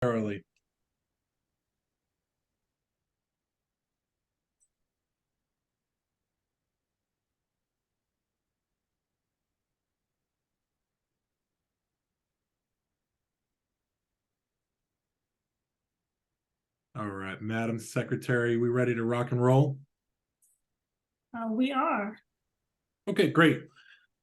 momentarily. All right, Madam Secretary, we ready to rock and roll? We are. Okay, great.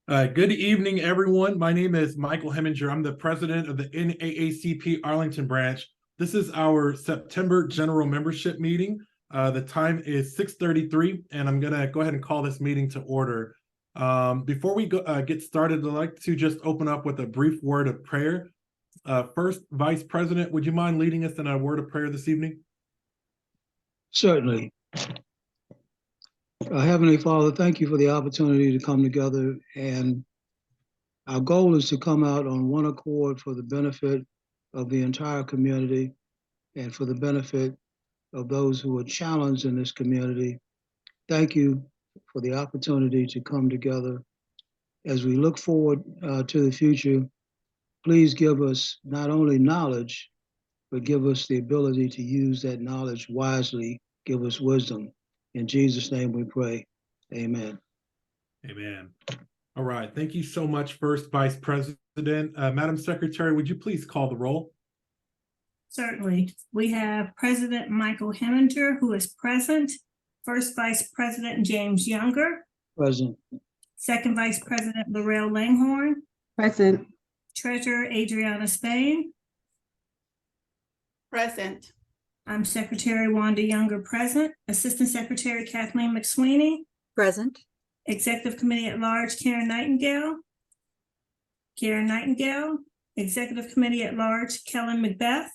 Good evening, everyone. My name is Michael Hemminger. I'm the president of the NAACP Arlington branch. This is our September general membership meeting. The time is 6:33, and I'm going to go ahead and call this meeting to order. Before we get started, I'd like to just open up with a brief word of prayer. First, Vice President, would you mind leading us in a word of prayer this evening? Certainly. Heavenly Father, thank you for the opportunity to come together, and our goal is to come out on one accord for the benefit of the entire community and for the benefit of those who are challenged in this community. Thank you for the opportunity to come together. As we look forward to the future, please give us not only knowledge, but give us the ability to use that knowledge wisely. Give us wisdom. In Jesus' name we pray. Amen. Amen. All right. Thank you so much, First Vice President. Madam Secretary, would you please call the roll? Certainly. We have President Michael Hemminger, who is present. First Vice President James Younger. Present. Second Vice President Laurel Langhorne. Present. Treasurer Adriana Spain. Present. I'm Secretary Wanda Younger, present. Assistant Secretary Kathleen McSweeney. Present. Executive Committee at Large Karen Nightingale. Karen Nightingale. Executive Committee at Large Kellen McBeth.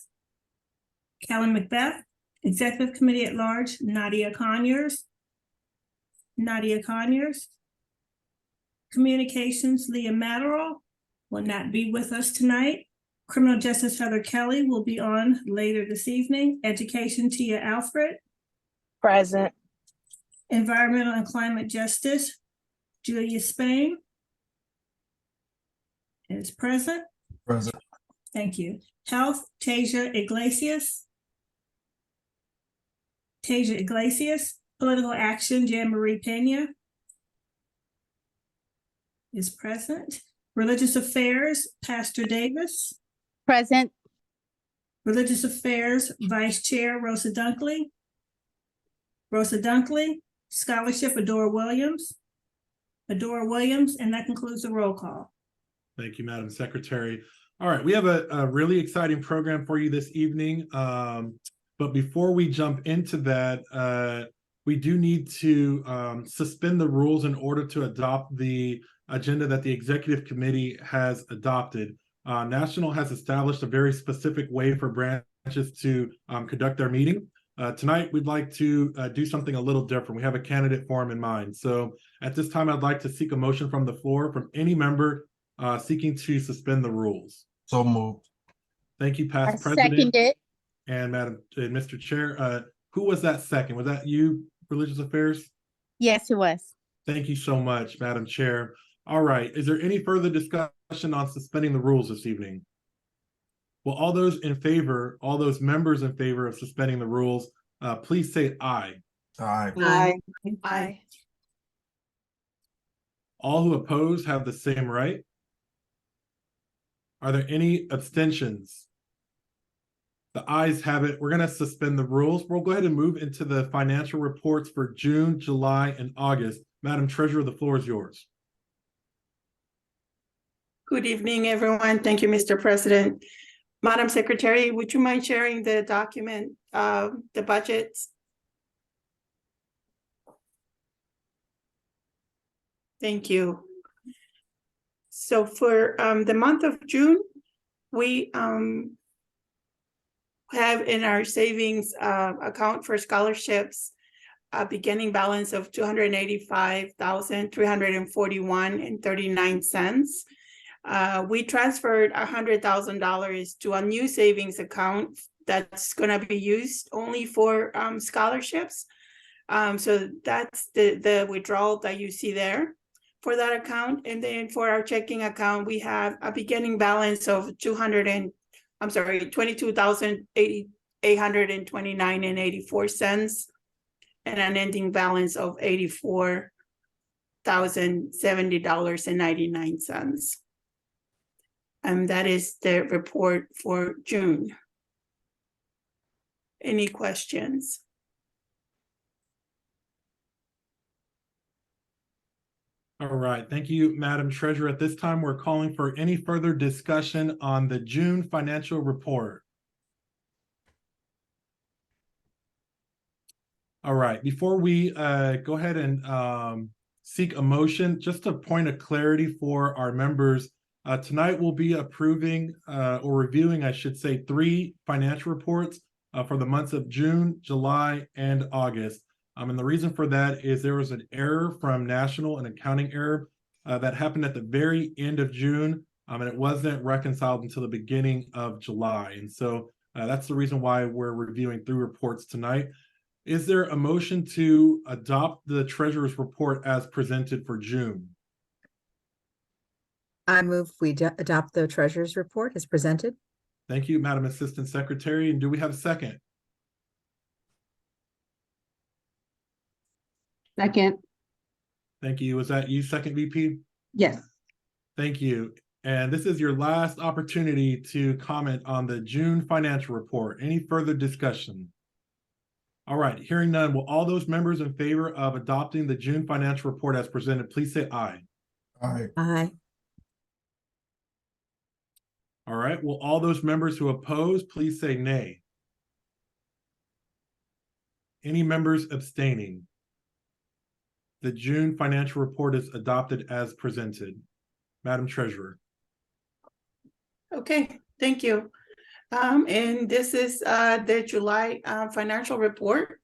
Kellen McBeth. Executive Committee at Large Nadia Conyers. Nadia Conyers. Communications Leah Matterall will not be with us tonight. Criminal Justice Heather Kelly will be on later this evening. Education Tia Alfred. Present. Environmental and Climate Justice Julius Spain is present. Present. Thank you. Health Tasia Iglesias. Tasia Iglesias. Political Action Jan Marie Pena is present. Religious Affairs Pastor Davis. Present. Religious Affairs Vice Chair Rosa Dunkley. Rosa Dunkley. Scholarship Adora Williams. Adora Williams, and that concludes the roll call. Thank you, Madam Secretary. All right, we have a really exciting program for you this evening. But before we jump into that, we do need to suspend the rules in order to adopt the agenda that the Executive Committee has adopted. National has established a very specific way for branches to conduct their meeting. Tonight, we'd like to do something a little different. We have a candidate forum in mind. So at this time, I'd like to seek a motion from the floor from any member seeking to suspend the rules. So moved. Thank you, past I President. second it. And Madam and Mr. Chair, who was that second? Was that you, Religious Affairs? Yes, it was. Thank you so much, Madam Chair. All right, is there any further discussion on suspending the rules this evening? Well, all those in favor, all those members in favor of suspending the rules, please say aye. Aye. Aye. Aye. All who oppose have the same right. Are there any abstentions? The ayes have it. We're going to suspend the rules. We'll go ahead and move into the financial reports for June, July, and August. Madam Treasurer, the floor is yours. Good evening, everyone. Thank you, Mr. President. Madam Secretary, would you mind sharing the document, the budgets? Thank you. So for the month of June, we have in our savings account for scholarships a beginning balance of $285,341.39. We transferred $100,000 to a new savings account that's going to be used only for scholarships. So that's the withdrawal that you see there for that account. And then for our checking account, we have a beginning balance of I'm sorry, $22,829.84, and an ending balance of $84,070.99. And that is the report for June. Any questions? All right, thank you, Madam Treasurer. At this time, we're calling for any further discussion on the June financial report. All right, before we go ahead and seek a motion, just a point of clarity for our members, tonight we'll be approving or reviewing, I should say, 3 financial reports for the months of June, July, and August. And the reason for that is there was an error from National, an accounting error that happened at the very end of June, and it wasn't reconciled until the beginning of July. And so that's the reason why we're reviewing 3 reports tonight. Is there a motion to adopt the treasurer's report as presented for June? I move we adopt the treasurer's report as presented. Thank you, Madam Assistant Secretary. And do we have a second? Second. Thank you. Was that you, second VP? Yes. Thank you. And this is your last opportunity to comment on the June financial report. Any further discussion? All right, hearing none, will all those members in favor of adopting the June financial report as presented, please say aye. Aye. Aye. All right, will all those members who oppose, please say nay. Any members abstaining? The June financial report is adopted as presented. Madam Treasurer. Okay, thank you. And this is the July financial report.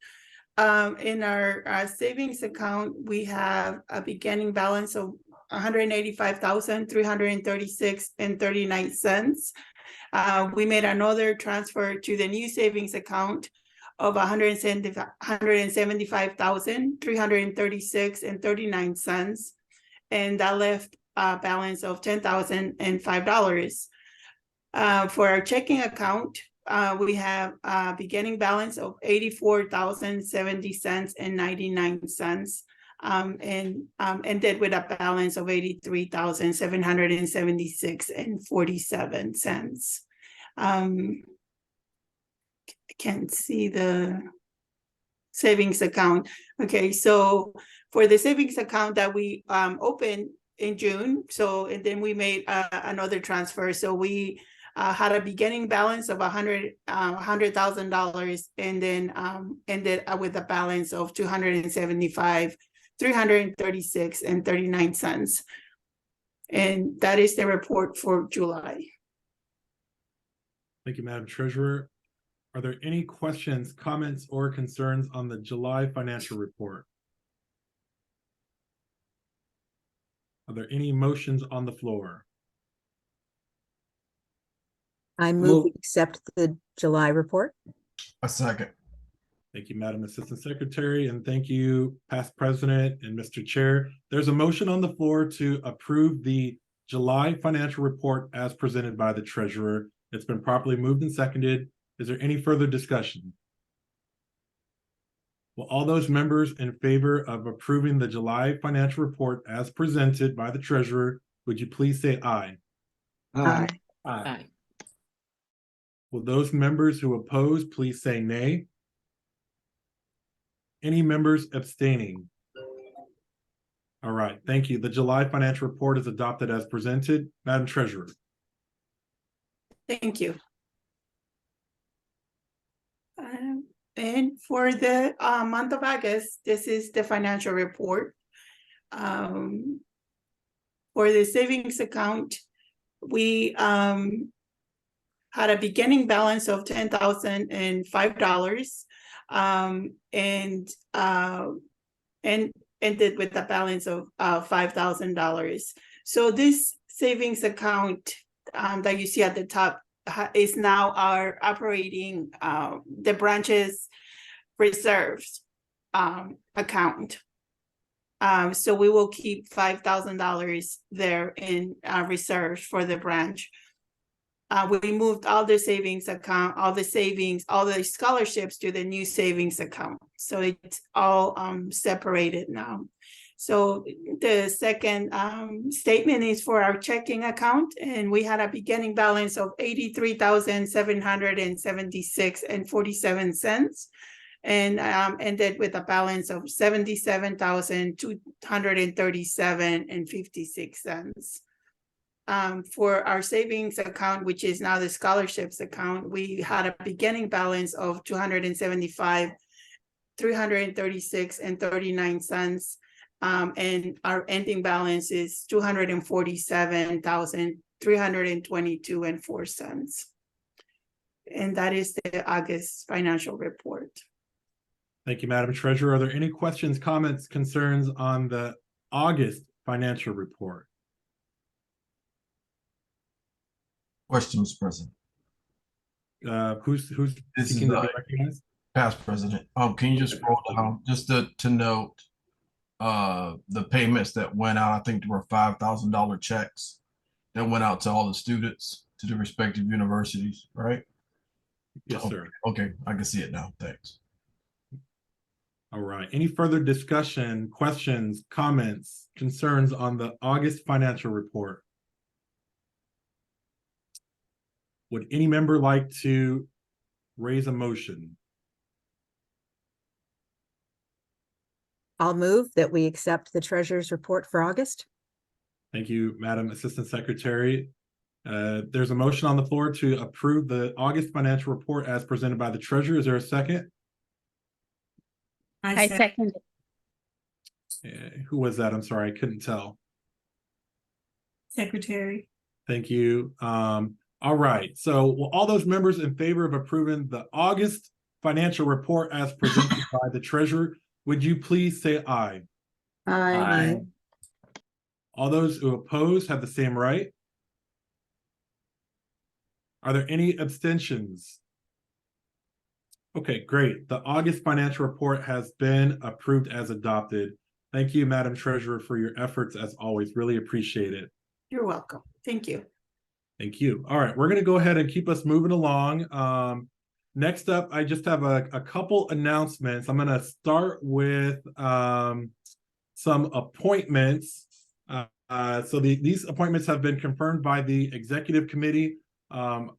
In our savings account, we have a beginning balance of $185,336.39. We made another transfer to the new savings account of $175,336.39, and that left a balance of $10,005. For our checking account, we have a beginning balance of $84,070.99, and ended with a balance of $83,776.47. I can't see the savings account. Okay, so for the savings account that we opened in June, and then we made another transfer. So we had a beginning balance of $100,000, and then ended with a balance of $275,336.39. And that is the report for July. Thank you, Madam Treasurer. Are there any questions, comments, or concerns on the July financial report? Are there any motions on the floor? I move we accept the July report. A second. Thank you, Madam Assistant Secretary, and thank you, Past President and Mr. Chair. There's a motion on the floor to approve the July financial report as presented by the Treasurer. It's been properly moved and seconded. Is there any further discussion? Will all those members in favor of approving the July financial report as presented by the Treasurer, would you please say aye? Aye. Aye. Will those members who oppose, please say nay? Any members abstaining? All right, thank you. The July financial report is adopted as presented. Madam Treasurer. Thank you. And for the month of August, this is the financial report. For the savings account, we had a beginning balance of $10,005, and ended with a balance of $5,000. So this savings account that you see at the top is now our operating the branch's reserves account. So we will keep $5,000 there in reserves for the branch. we moved all the savings account, all the scholarships to the new savings account. So it's all separated now. So the second statement is for our checking account, and we had a beginning balance of 83,776.47, and ended with a balance of 77,237.56. For our savings account, which is now the scholarships account, we had a beginning balance of 275,336.39. And our ending balance is 247,322.04. And that is the August financial report. Thank you, Madam Treasurer. Are there any questions, comments, concerns on the August financial report? Question, Mr. President. Who's This seeking is to be recognized? Past President. Can you just scroll down just to note the payments that went out? I think there were $5,000 checks that went out to all the students to the respective universities, right? Yes, sir. Okay, I can see it now. Thanks. All right. Any further discussion, questions, comments, concerns on the August financial report? Would any member like to raise a motion? I'll move that we accept the treasurer's report for August. Thank you, Madam Assistant Secretary. There's a motion on the floor to approve the August financial report as presented by the treasurer. Is there a second? I second. Who was that? I'm sorry, I couldn't tell. Secretary. Thank you. All right. So will all those members in favor of approving the August financial report as presented by the treasurer, would you please say aye? Aye. All those who oppose have the same right. Are there any abstentions? Okay, great. The August financial report has been approved as adopted. Thank you, Madam Treasurer, for your efforts as always. Really appreciate it. You're welcome. Thank you. Thank you. All right, we're going to go ahead and keep us moving along. Next up, I just have a couple announcements. I'm going to start with some appointments. So these appointments have been confirmed by the executive committee. I'm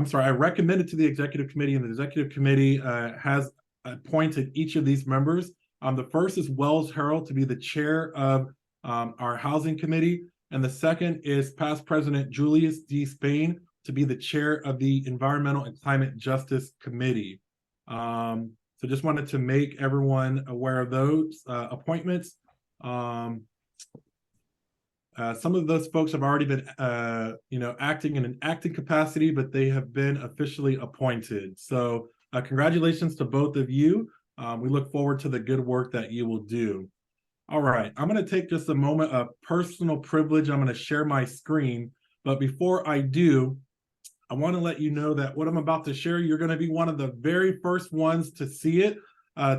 sorry, I recommended to the executive committee, and the executive committee has appointed each of these members. The first is Wells Harrell to be the chair of our housing committee. And the second is past President Julius D. Spain to be the chair of the Environmental and Climate Justice Committee. So just wanted to make everyone aware of those appointments. Some of those folks have already been, acting in an acting capacity, but they have been officially appointed. So congratulations to both of you. We look forward to the good work that you will do. All right, I'm going to take just a moment of personal privilege. I'm going to share my screen. But before I do, I want to let you know that what I'm about to share, you're going to be one of the very first ones to see it.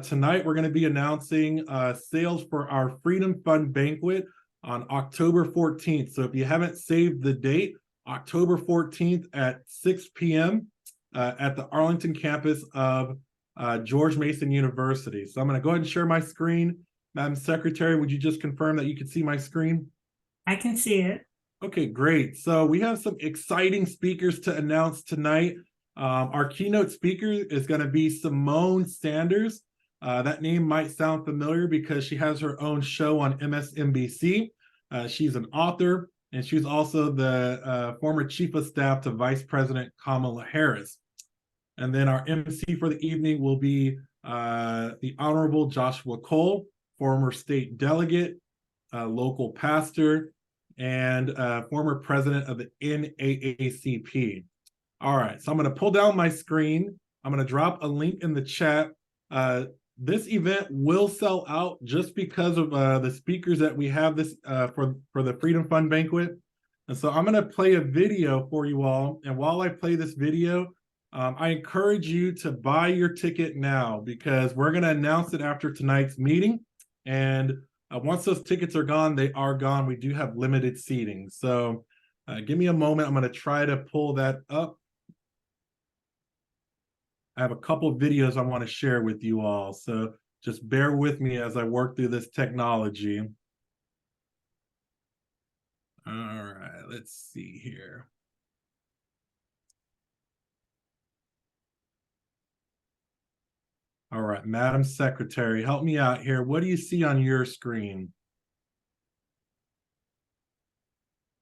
Tonight, we're going to be announcing sales for our Freedom Fund Banquet on October 14th. So if you haven't saved the date, October 14th at 6 p.m. At the Arlington campus of George Mason University. So I'm going to go ahead and share my screen. Madam Secretary, would you just confirm that you can see my screen? I can see it. Okay, great. So we have some exciting speakers to announce tonight. Our keynote speaker is going to be Simone Sanders. That name might sound familiar because she has her own show on MSNBC. She's an author, and she's also the former chief of staff to Vice President Kamala Harris. And then our MC for the evening will be the Honorable Joshua Cole, former state delegate, local pastor, and former president of the NAACP. All right, so I'm going to pull down my screen. I'm going to drop a link in the chat. This event will sell out just because of the speakers that we have this for the Freedom Fund Banquet. And so I'm going to play a video for you all. And while I play this video, I encourage you to buy your ticket now because we're going to announce it after tonight's meeting. And once those tickets are gone, they are gone. We do have limited seating. So Give me a moment. I'm going to try to pull that up. I have a couple of videos I want to share with you all, so just bear with me as I work through this technology. All right, let's see here. All right, Madam Secretary, help me out here. What do you see on your screen?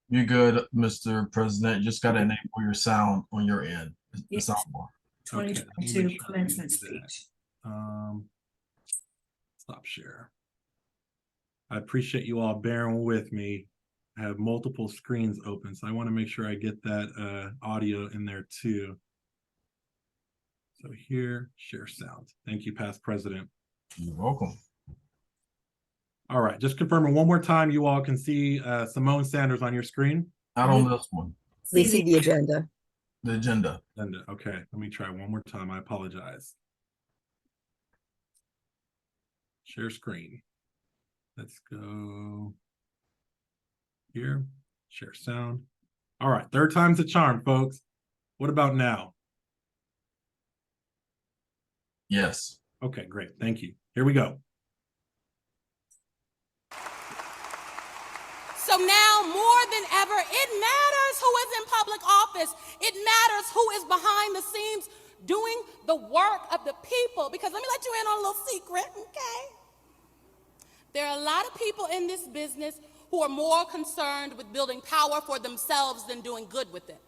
You're good, Mr. President. You just got to enable your sound on your end. The Yes. sound bar. Okay, 2022 commencement do that. speech. Stop share. I appreciate you all bearing with me. I have multiple screens open, so I want to make sure I get that audio in there too. So here, share sound. Thank you, past president. You're welcome. All right, just confirming one more time, you all can see Simone Sanders on your screen. Not on this one. We see the agenda. The agenda. Okay, let me try one more time. I apologize. Share screen. Let's go here. Share sound. All right, third time's a charm, folks. What about now? Yes. Okay, great. Thank you. Here we go. So now more than ever, it matters who is in public office. It matters who is behind the scenes doing the work of the people. Because let me let you in on a little secret, okay? There are a lot of people in this business who are more concerned with building power for themselves than doing good with it.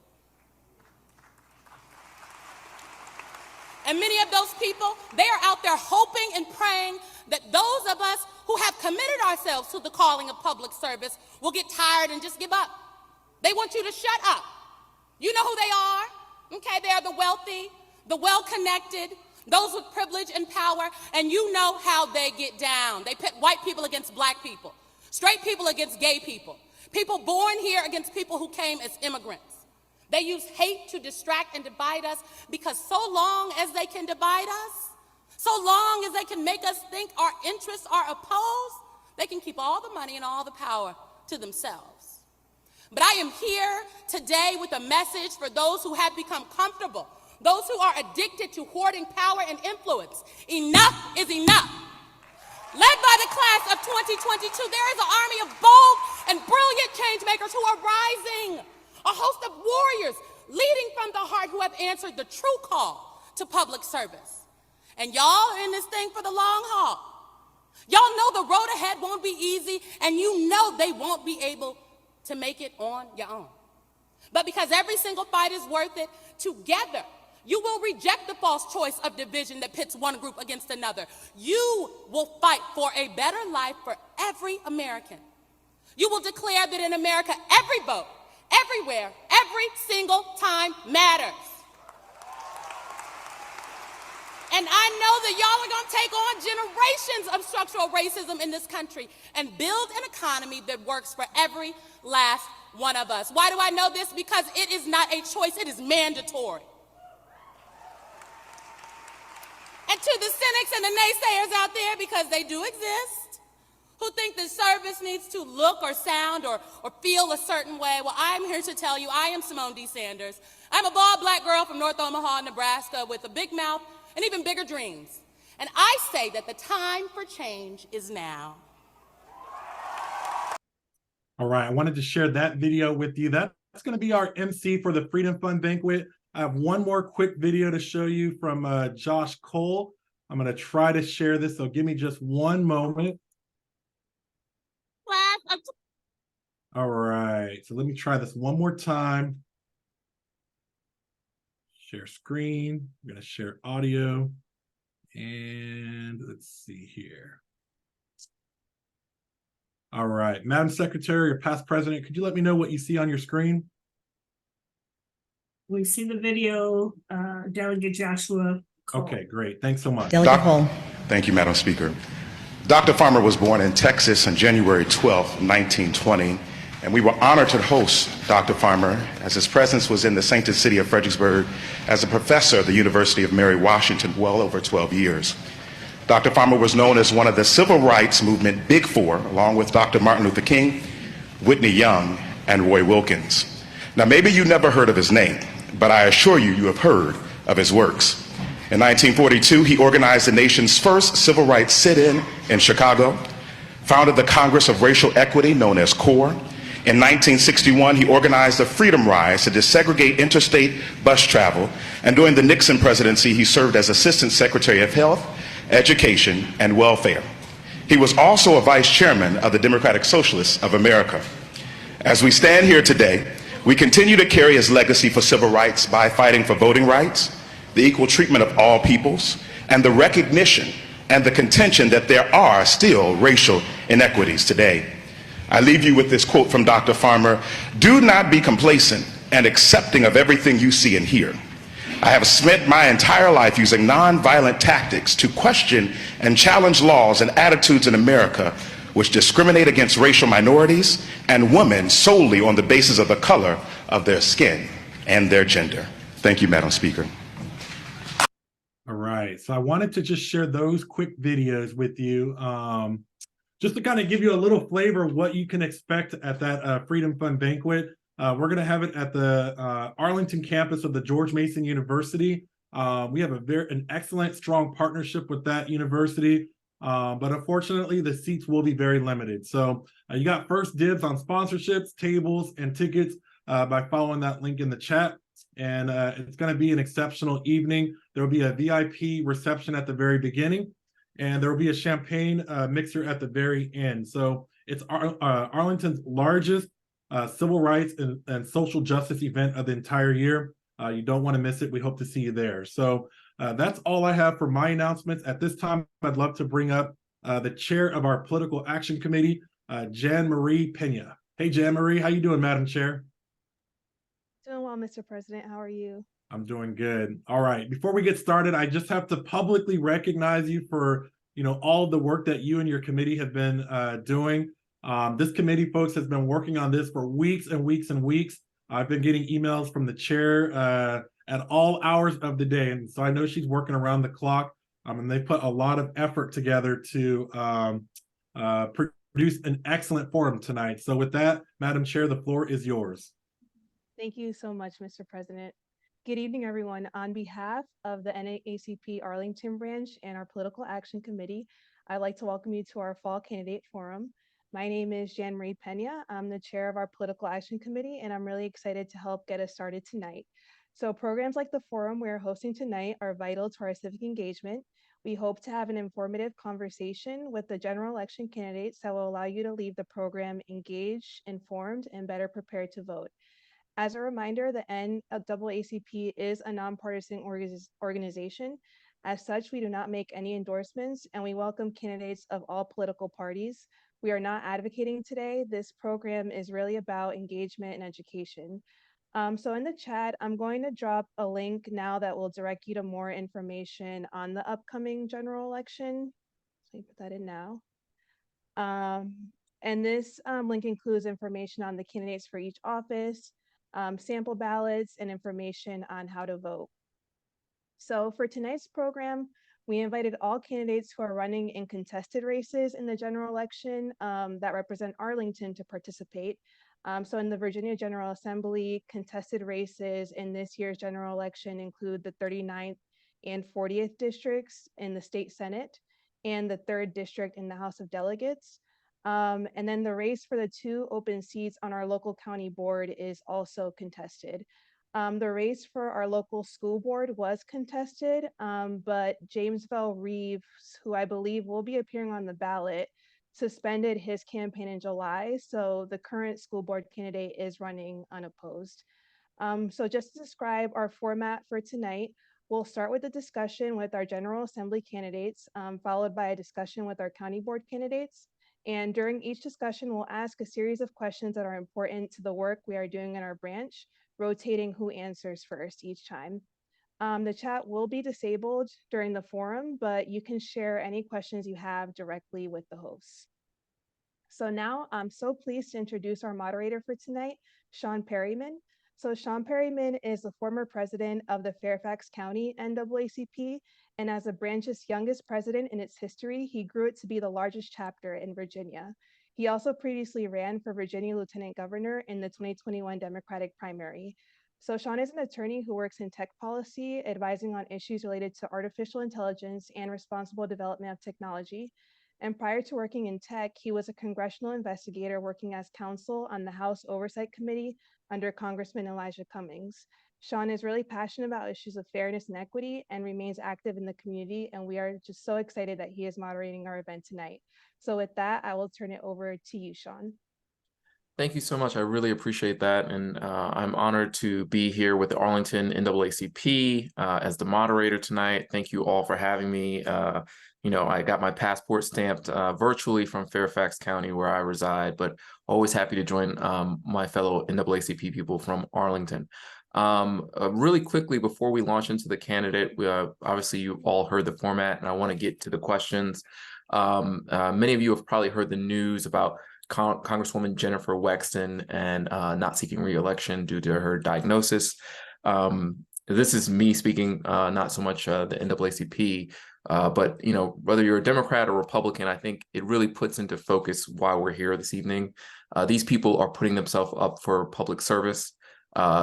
And many of those people, they are out there hoping and praying that those of us who have committed ourselves to the calling of public service will get tired and just give up. They want you to shut up. You know who they are? Okay, they are the wealthy, the well-connected, those with privilege and power, and you know how they get down. They pit white people against black people, straight people against gay people, people born here against people who came as immigrants. They use hate to distract and divide us because so long as they can divide us, so long as they can make us think our interests are opposed, they can keep all the money and all the power to themselves. But I am here today with a message for those who have become comfortable, those who are addicted to hoarding power and influence. Enough is enough. Led by the class of 2022, there is an army of bold and brilliant change makers who are rising. A host of warriors leading from the heart who have answered the true call to public service. And y'all are in this thing for the long haul. Y'all know the road ahead won't be easy, and you know they won't be able to make it on your own. But because every single fight is worth it, together, you will reject the false choice of division that pits one group against another. You will fight for a better life for every American. You will declare that in America, every vote, everywhere, every single time matters. And I know that y'all are gonna take on generations of structural racism in this country and build an economy that works for every last one of us. Why do I know this? Because it is not a choice, it is mandatory. And to the cynics and the naysayers out there, because they do exist, who think that service needs to look or sound or feel a certain way, well, I'm here to tell you, I am Simone D. Sanders. I'm a bald black girl from North Omaha, Nebraska, with a big mouth and even bigger dreams. And I say that the time for change is now. All right, I wanted to share that video with you. That's going to be our MC for the Freedom Fund Banquet. I have one more quick video to show you from Josh Cole. I'm going to try to share this, so give me just one moment. All right, so let me try this one more time. Share screen. I'm going to share audio. And let's see here. All right, Madam Secretary or past president, could you let me know what you see on your screen? We see the video, Delegate Joshua Cole. Okay, great. Thanks so much. Delegate Hall. Thank you, Madam Speaker. Dr. Farmer was born in Texas on January 12, 1920, and we were honored to host Dr. Farmer as his presence was in the sainted city of Fredericksburg as a professor at the University of Mary Washington well over 12 years. Dr. Farmer was known as one of the civil rights movement Big Four, along with Dr. Martin Luther King, Whitney Young, and Roy Wilkins. Now, maybe you never heard of his name, but I assure you, you have heard of his works. In 1942, he organized the nation's first civil rights sit-in in Chicago, founded the Congress of Racial Equity, known as CORE. In 1961, he organized the Freedom Rise to desegregate interstate bus travel, and during the Nixon presidency, he served as Assistant Secretary of Health, Education, and Welfare. He was also a vice chairman of the Democratic Socialists of America. As we stand here today, we continue to carry his legacy for civil rights by fighting for voting rights, the equal treatment of all peoples, and the recognition and the contention that there are still racial inequities today. I leave you with this quote from Dr. Farmer: "Do not be complacent and accepting of everything you see and hear. I have spent my entire life using nonviolent tactics to question and challenge laws and attitudes in America which discriminate against racial minorities and women solely on the basis of the color of their skin and their gender." Thank you, Madam Speaker. All right, so I wanted to just share those quick videos with you, just to kind of give you a little flavor of what you can expect at that Freedom Fund banquet. We're going to have it at the Arlington campus of the George Mason University. We have an excellent, strong partnership with that university, but unfortunately, the seats will be very limited. So you got first dibs on sponsorships, tables, and tickets by following that link in the chat. And it's going to be an exceptional evening. There will be a VIP reception at the very beginning, and there will be a champagne mixer at the very end. So it's Arlington's largest civil rights and social justice event of the entire year. You don't want to miss it. We hope to see you there. So that's all I have for my announcements. At this time, I'd love to bring up the chair of our Political Action Committee, Jan Marie Pena. Hey, Jan Marie, how you doing, Madam Chair? Doing well, Mr. President. How are you? I'm doing good. All right. Before we get started, I just have to publicly recognize you for, all of the work that you and your committee have been doing. This committee, folks, has been working on this for weeks and weeks and weeks. I've been getting emails from the chair at all hours of the day, and so I know she's working around the clock. And they put a lot of effort together to produce an excellent forum tonight. So with that, Madam Chair, the floor is yours. Thank you so much, Mr. President. Good evening, everyone. On behalf of the NAACP Arlington branch and our Political Action Committee, I'd like to welcome you to our Fall Candidate Forum. My name is Jan Marie Pena. I'm the chair of our Political Action Committee, and I'm really excited to help get us started tonight. So programs like the forum we're hosting tonight are vital to our civic engagement. We hope to have an informative conversation with the general election candidates that will allow you to leave the program engaged, informed, and better prepared to vote. As a reminder, the NAACP is a nonpartisan organization. As such, we do not make any endorsements, and we welcome candidates of all political parties. We are not advocating today. This program is really about engagement and education. So in the chat, I'm going to drop a link now that will direct you to more information on the upcoming general election. So let me put that in now. And this link includes information on the candidates for each office, sample ballots, and information on how to vote. So for tonight's program, we invited all candidates who are running in contested races in the general election that represent Arlington to participate. So in the Virginia General Assembly, contested races in this year's general election include the 39th and 40th districts in the state Senate and the 3rd district in the House of Delegates. And then the race for the 2 open seats on our local county board is also contested. The race for our local school board was contested, but James Bell Reeves, who I believe will be appearing on the ballot, suspended his campaign in July. So the current school board candidate is running unopposed. So just to describe our format for tonight, we'll start with a discussion with our General Assembly candidates, followed by a discussion with our county board candidates. And during each discussion, we'll ask a series of questions that are important to the work we are doing in our branch, rotating who answers first each time. The chat will be disabled during the forum, but you can share any questions you have directly with the hosts. So now I'm so pleased to introduce our moderator for tonight, Sean Perryman. So Sean Perryman is the former president of the Fairfax County NAACP, and as the branch's youngest president in its history, he grew it to be the largest chapter in Virginia. He also previously ran for Virginia Lieutenant Governor in the 2021 Democratic primary. So Sean is an attorney who works in tech policy, advising on issues related to artificial intelligence and responsible development of technology. And prior to working in tech, he was a congressional investigator working as counsel on the House Oversight Committee under Congressman Elijah Cummings. Sean is really passionate about issues of fairness and equity and remains active in the community. And we are just so excited that he is moderating our event tonight. So with that, I will turn it over to you, Sean. Thank you so much. I really appreciate that. And I'm honored to be here with the Arlington NAACP as the moderator tonight. Thank you all for having me. You know, I got my passport stamped virtually from Fairfax County where I reside, but always happy to join my fellow NAACP people from Arlington. Really quickly, before we launch into the candidate, obviously you all heard the format and I want to get to the questions. Many of you have probably heard the news about Congresswoman Jennifer Wexton and not seeking re-election due to her diagnosis. This is me speaking, not so much the NAACP, but you know, whether you're a Democrat or Republican, I think it really puts into focus why we're here this evening. These people are putting themselves up for public service.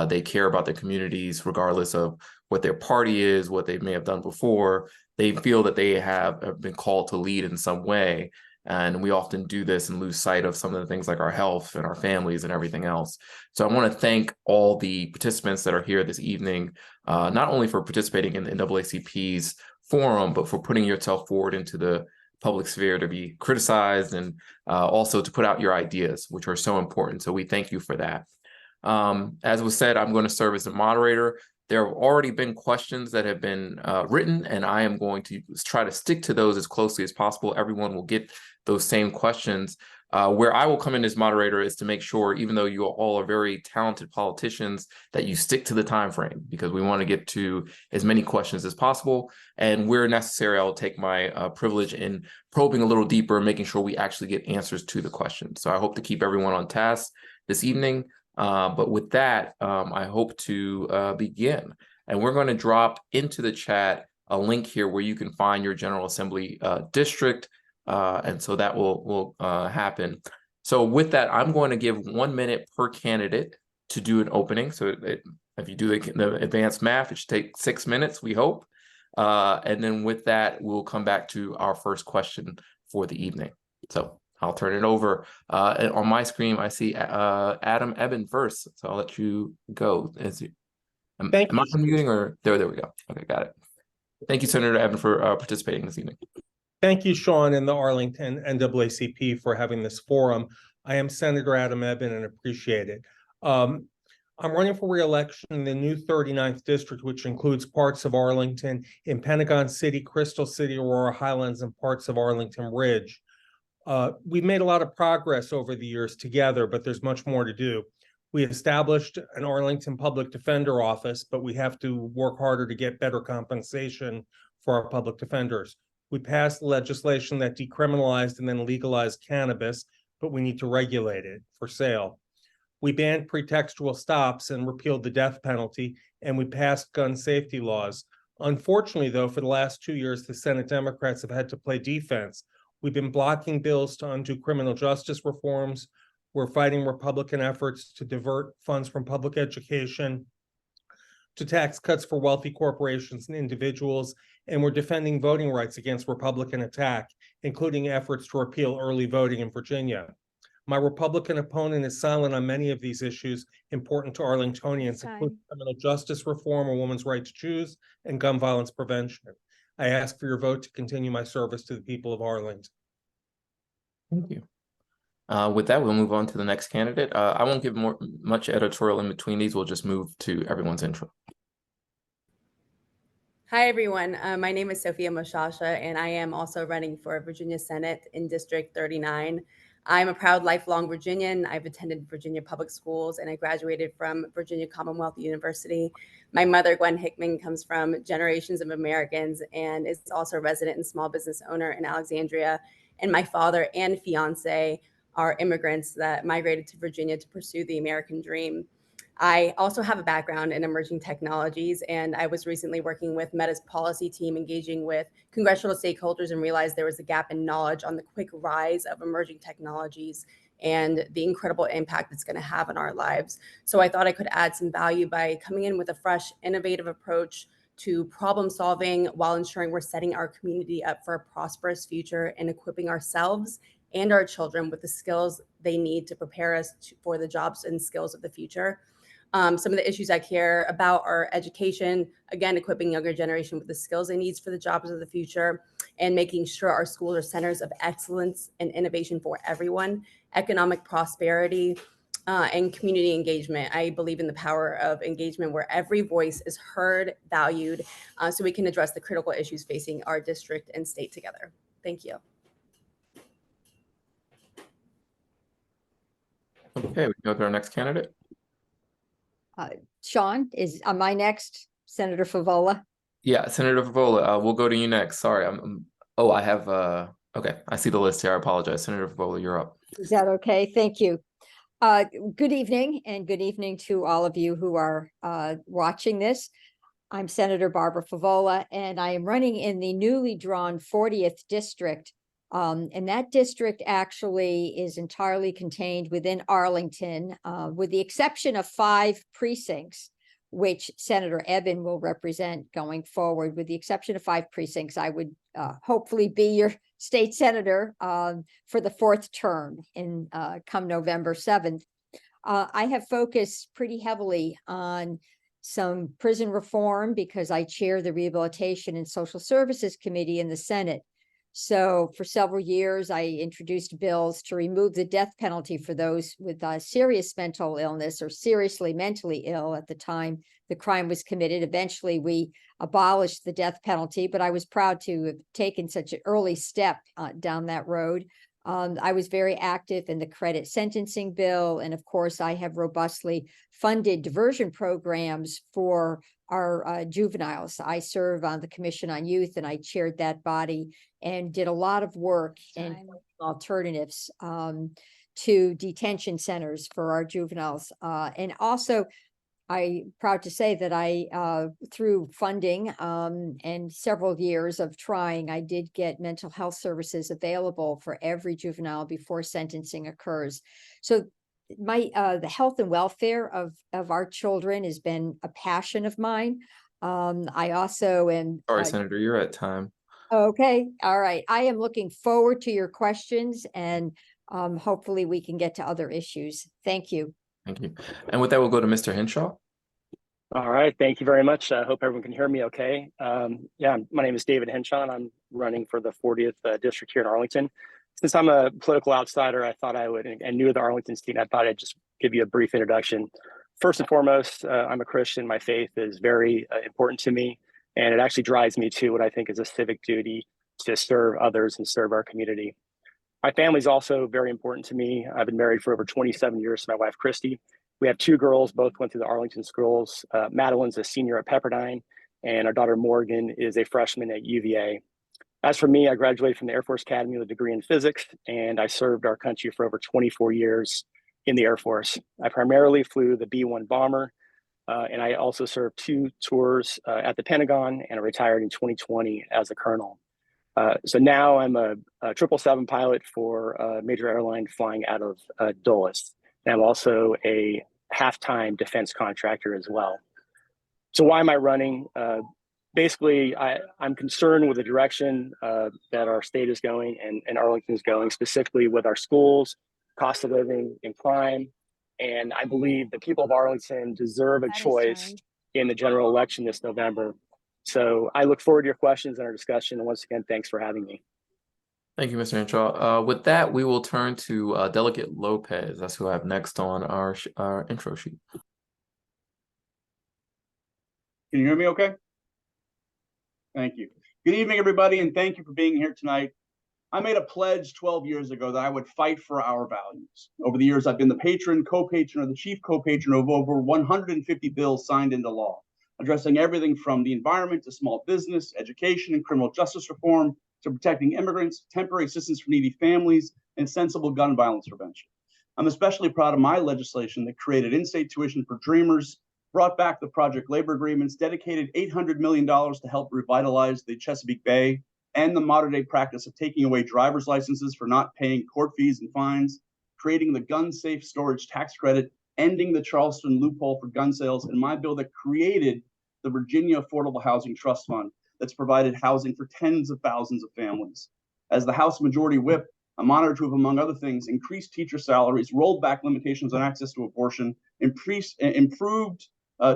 They care about their communities, regardless of what their party is, what they may have done before. They feel that they have been called to lead in some way. And we often do this and lose sight of some of the things like our health and our families and everything else. So I want to thank all the participants that are here this evening, not only for participating in the NAACP's forum, but for putting yourself forward into the public sphere to be criticized and also to put out your ideas, which are so important. So we thank you for that. As was said, I'm going to serve as the moderator. There have already been questions that have been written, and I am going to try to stick to those as closely as possible. Everyone will get those same questions. Where I will come in as moderator is to make sure, even though you all are very talented politicians, that you stick to the time frame, because we want to get to as many questions as possible. And where necessary, I'll take my privilege in probing a little deeper, making sure we actually get answers to the questions. So I hope to keep everyone on task this evening. But with that, I hope to begin. And we're going to drop into the chat a link here where you can find your General Assembly district. And so that will happen. So with that, I'm going to give 1 minute per candidate to do an opening. So if you do the advanced math, it should take 6 minutes, we hope. And then with that, we'll come back to our first question for the evening. So I'll turn it over. On my screen, I see Adam Ebbin first, so I'll let you go. Am I unmuting or there we go. Okay, got it. Thank you, Senator Ebbin, for participating this evening. Thank you, Sean, and the Arlington NAACP for having this forum. I am Senator Adam Ebbin and appreciate it. I'm running for re-election in the new 39th district, which includes parts of Arlington in Pentagon City, Crystal City, Aurora Highlands, and parts of Arlington Ridge. We've made a lot of progress over the years together, but there's much more to do. We established an Arlington Public Defender Office, but we have to work harder to get better compensation for our public defenders. We passed legislation that decriminalized and then legalized cannabis, but we need to regulate it for sale. We banned pretextual stops and repealed the death penalty, and we passed gun safety laws. Unfortunately, though, for the last 2 years, the Senate Democrats have had to play defense. We've been blocking bills to undo criminal justice reforms. We're fighting Republican efforts to divert funds from public education to tax cuts for wealthy corporations and individuals, and we're defending voting rights against Republican attack, including efforts to repeal early voting in Virginia. My Republican opponent is silent on many of these issues important to Arlingtonians, including criminal justice reform, a woman's right to choose, and gun violence prevention. I ask for your vote to continue my service to the people of Arlington. Thank you. With that, we'll move on to the next candidate. I won't give much editorial in between these. We'll just move to everyone's intro. Hi, everyone. My name is Sophia Moshasha, and I am also running for Virginia Senate in District 39. I'm a proud lifelong Virginian. I've attended Virginia public schools, and I graduated from Virginia Commonwealth University. My mother, Gwen Hickman, comes from generations of Americans and is also a resident and small business owner in Alexandria. And my father and fiance are immigrants that migrated to Virginia to pursue the American dream. I also have a background in emerging technologies, and I was recently working with Meta's policy team, engaging with congressional stakeholders, and realized there was a gap in knowledge on the quick rise of emerging technologies and the incredible impact it's going to have on our lives. So I thought I could add some value by coming in with a fresh, innovative approach to problem solving while ensuring we're setting our community up for a prosperous future and equipping ourselves and our children with the skills they need to prepare us for the jobs and skills of the future. Some of the issues I care about are education, again, equipping younger generation with the skills they need for the jobs of the future, and making sure our schools are centers of excellence and innovation for everyone, economic prosperity, and community engagement. I believe in the power of engagement where every voice is heard, valued, so we can address the critical issues facing our district and state together. Thank you. Okay, we can go to our next candidate. Sean, am I next? Senator Favola? Yeah, Senator Favola, we'll go to you next. Sorry, oh, I have, okay, I see the list here. I apologize. Senator Favola, you're up. Is that okay? Thank you. Good evening, and good evening to all of you who are watching this. I'm Senator Barbara Favola, and I am running in the newly drawn 40th district. And that district actually is entirely contained within Arlington, with the exception of 5 precincts, which Senator Ebbin will represent going forward. With the exception of 5 precincts, I would hopefully be your state senator for the 4th term in come November 7th. I have focused pretty heavily on some prison reform because I chair the Rehabilitation and Social Services Committee in the Senate. So for several years, I introduced bills to remove the death penalty for those with serious mental illness or seriously mentally ill at the time the crime was committed. Eventually, we abolished the death penalty, but I was proud to have taken such an early step down that road. I was very active in the credit sentencing bill. And of course, I have robustly funded diversion programs for our juveniles. I serve on the Commission on Youth, and I chaired that body and did a lot of work in alternatives to detention centers for our juveniles. And also, I'm proud to say that I, through funding and several years of trying, I did get mental health services available for every juvenile before sentencing occurs. So my the health and welfare of our children has been a passion of mine. I also am. Sorry, Senator, you're at time. Okay, all right. I am looking forward to your questions, and hopefully we can get to other issues. Thank you. Thank you. And with that, we'll go to Mr. Henshaw. All right, thank you very much. I hope everyone can hear me okay. Yeah, my name is David Henshaw, and I'm running for the 40th district here in Arlington. Since I'm a political outsider, I thought I would, and new to the Arlington team, I thought I'd just give you a brief introduction. First and foremost, I'm a Christian. My faith is very important to me, and it actually drives me to what I think is a civic duty to serve others and serve our community. My family is also very important to me. I've been married for over 27 years to my wife, Christy. We have 2 girls, both went through the Arlington schools. Madeline's a senior at Pepperdine, and our daughter Morgan is a freshman at UVA. As for me, I graduated from the Air Force Academy with a degree in physics, and I served our country for over 24 years in the Air Force. I primarily flew the B-1 bomber, and I also served 2 tours at the Pentagon, and I retired in 2020 as a colonel. So now I'm a 777 pilot for a major airline flying out of Dulles. And I'm also a half-time defense contractor as well. So why am I running? Basically, I'm concerned with the direction that our state is going and Arlington is going, specifically with our schools, cost of living, and crime. And I believe the people of Arlington deserve a choice in the general election this November. So I look forward to your questions and our discussion. And once again, thanks for having me. Thank you, Mr. Henshaw. With that, we will turn to Delegate Lopez. That's who I have next on our intro sheet. Can you hear me okay? Thank you. Good evening, everybody, and thank you for being here tonight. I made a pledge 12 years ago that I would fight for our values. Over the years, I've been the patron, co-patron, or the chief co-patron of over 150 bills signed into law, addressing everything from the environment to small business, education, and criminal justice reform, to protecting immigrants, temporary assistance for needy families, and sensible gun violence prevention. I'm especially proud of my legislation that created in-state tuition for dreamers, brought back the project labor agreements, dedicated $800 million to help revitalize the Chesapeake Bay, and the modern-day practice of taking away driver's licenses for not paying court fees and fines, creating the gun-safe storage tax credit, ending the Charleston loophole for gun sales, and my bill that created the Virginia Affordable Housing Trust Fund that's provided housing for tens of thousands of families. As the House Majority Whip, I'm honored to have, among other things, increased teacher salaries, rolled back limitations on access to abortion, improved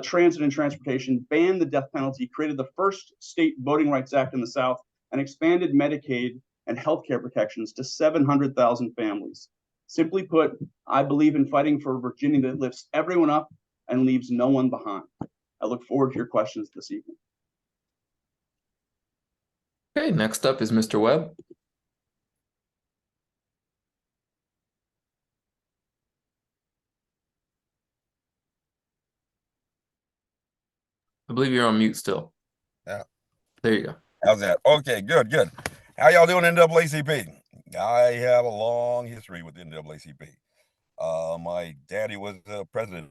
transit and transportation, banned the death penalty, created the first state voting rights act in the South, and expanded Medicaid and healthcare protections to 700,000 families. Simply put, I believe in fighting for a Virginia that lifts everyone up and leaves no one behind. I look forward to your questions this evening. Okay, next up is Mr. Webb. I believe you're on mute still. Yeah. There you go. How's that? Okay, good. How y'all doing in NAACP? I have a long history with the NAACP. My daddy was the president.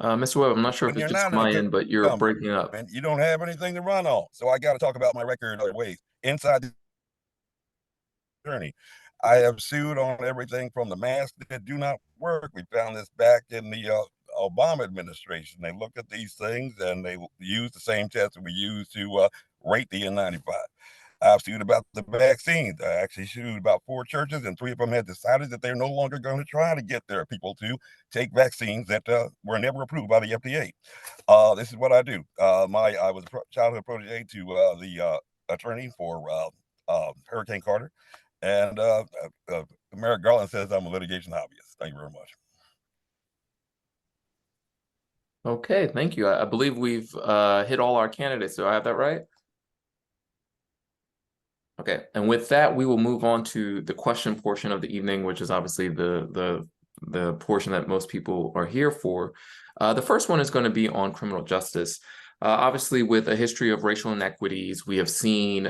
Mr. Webb, I'm not sure if When it's you're just not in a my good end, but you're government, breaking up. and you don't have anything to run on. So I got to talk about my record in other ways. Inside the journey, I have sued on everything from the masks that do not work. We found this back in the Obama administration. They looked at these things and they used the same test that we used to rate the N95. I've sued about the vaccines. I actually sued about 4 churches, and 3 of them had decided that they're no longer going to try to get their people to take vaccines that were never approved by the FDA. This is what I do. I was a childhood protege to the attorney for Hurricane Carter, and Merrick Garland says I'm a litigation hobbyist. Thank you very much. Okay, thank you. I believe we've hit all our candidates. Do I have that right? Okay, and with that, we will move on to the question portion of the evening, which is obviously the portion that most people are here for. The first one is going to be on criminal justice. Obviously, with a history of racial inequities, we have seen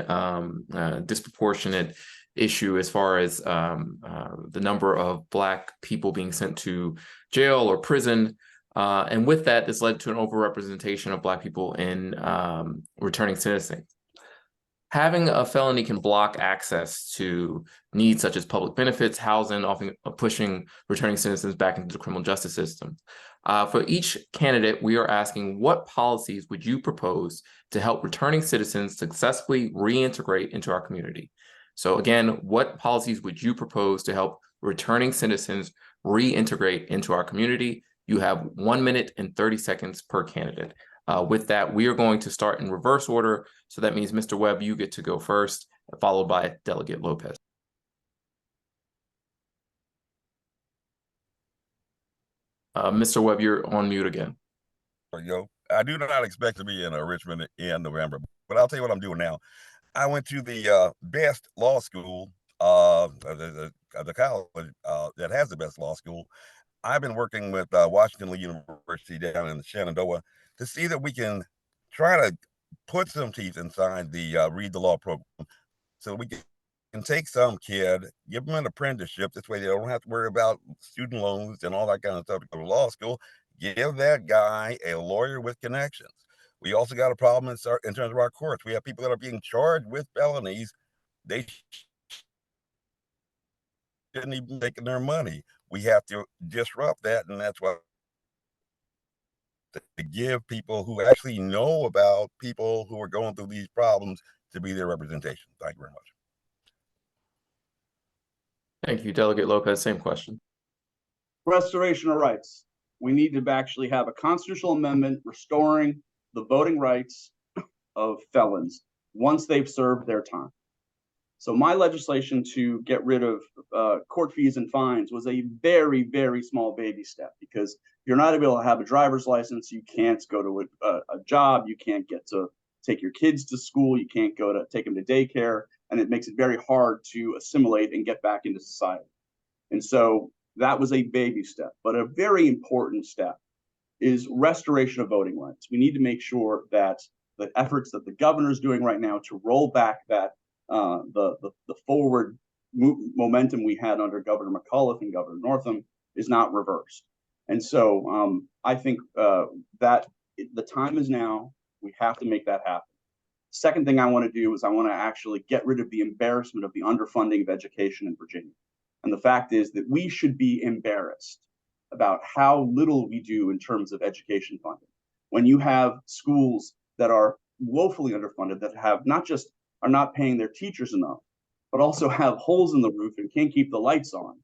disproportionate issue as far as the number of Black people being sent to jail or prison. And with that, this led to an overrepresentation of Black people in returning sentencing. Having a felony can block access to needs such as public benefits, housing, often pushing returning citizens back into the criminal justice system. For each candidate, we are asking, what policies would you propose to help returning citizens successfully reintegrate into our community? So again, what policies would you propose to help returning citizens reintegrate into our community? You have 1 minute and 30 seconds per candidate. With that, we are going to start in reverse order. So that means, Mr. Webb, you get to go first, followed by Delegate Lopez. Mr. Webb, you're on mute again. There you go. I do not expect to be in Richmond in November, but I'll tell you what I'm doing now. I went to the best law school, the college that has the best law school. I've been working with Washington Lee University down in Shenandoah to see that we can try to put some teeth inside the Read the Law program, so we can take some kid, give them an apprenticeship. This way they don't have to worry about student loans and all that kind of stuff to go to law school. Give that guy a lawyer with connections. We also got a problem in terms of our courts. We have people that are being charged with felonies. They shouldn't even be making their money. We have to disrupt that, and that's why to give people who actually know about people who are going through these problems to be their representation. Thank you very much. Thank you, Delegate Lopez. Same question. Restoration of rights. We need to actually have a constitutional amendment restoring the voting rights of felons once they've served their time. So my legislation to get rid of court fees and fines was a very, very small baby step, because you're not able to have a driver's license, you can't go to a job, you can't get to take your kids to school, you can't go to take them to daycare, and it makes it very hard to assimilate and get back into society. And so that was a baby step, but a very important step is restoration of voting rights. We need to make sure that the efforts that the governor is doing right now to roll back that the forward momentum we had under Governor McAuliffe and Governor Northam is not reversed. And so I think that the time is now. We have to make that happen. Second thing I want to do is I want to actually get rid of the embarrassment of the underfunding of education in Virginia. And the fact is that we should be embarrassed about how little we do in terms of education funding. When you have schools that are woefully underfunded, that have not just are not paying their teachers enough, but also have holes in the roof and can't keep the lights on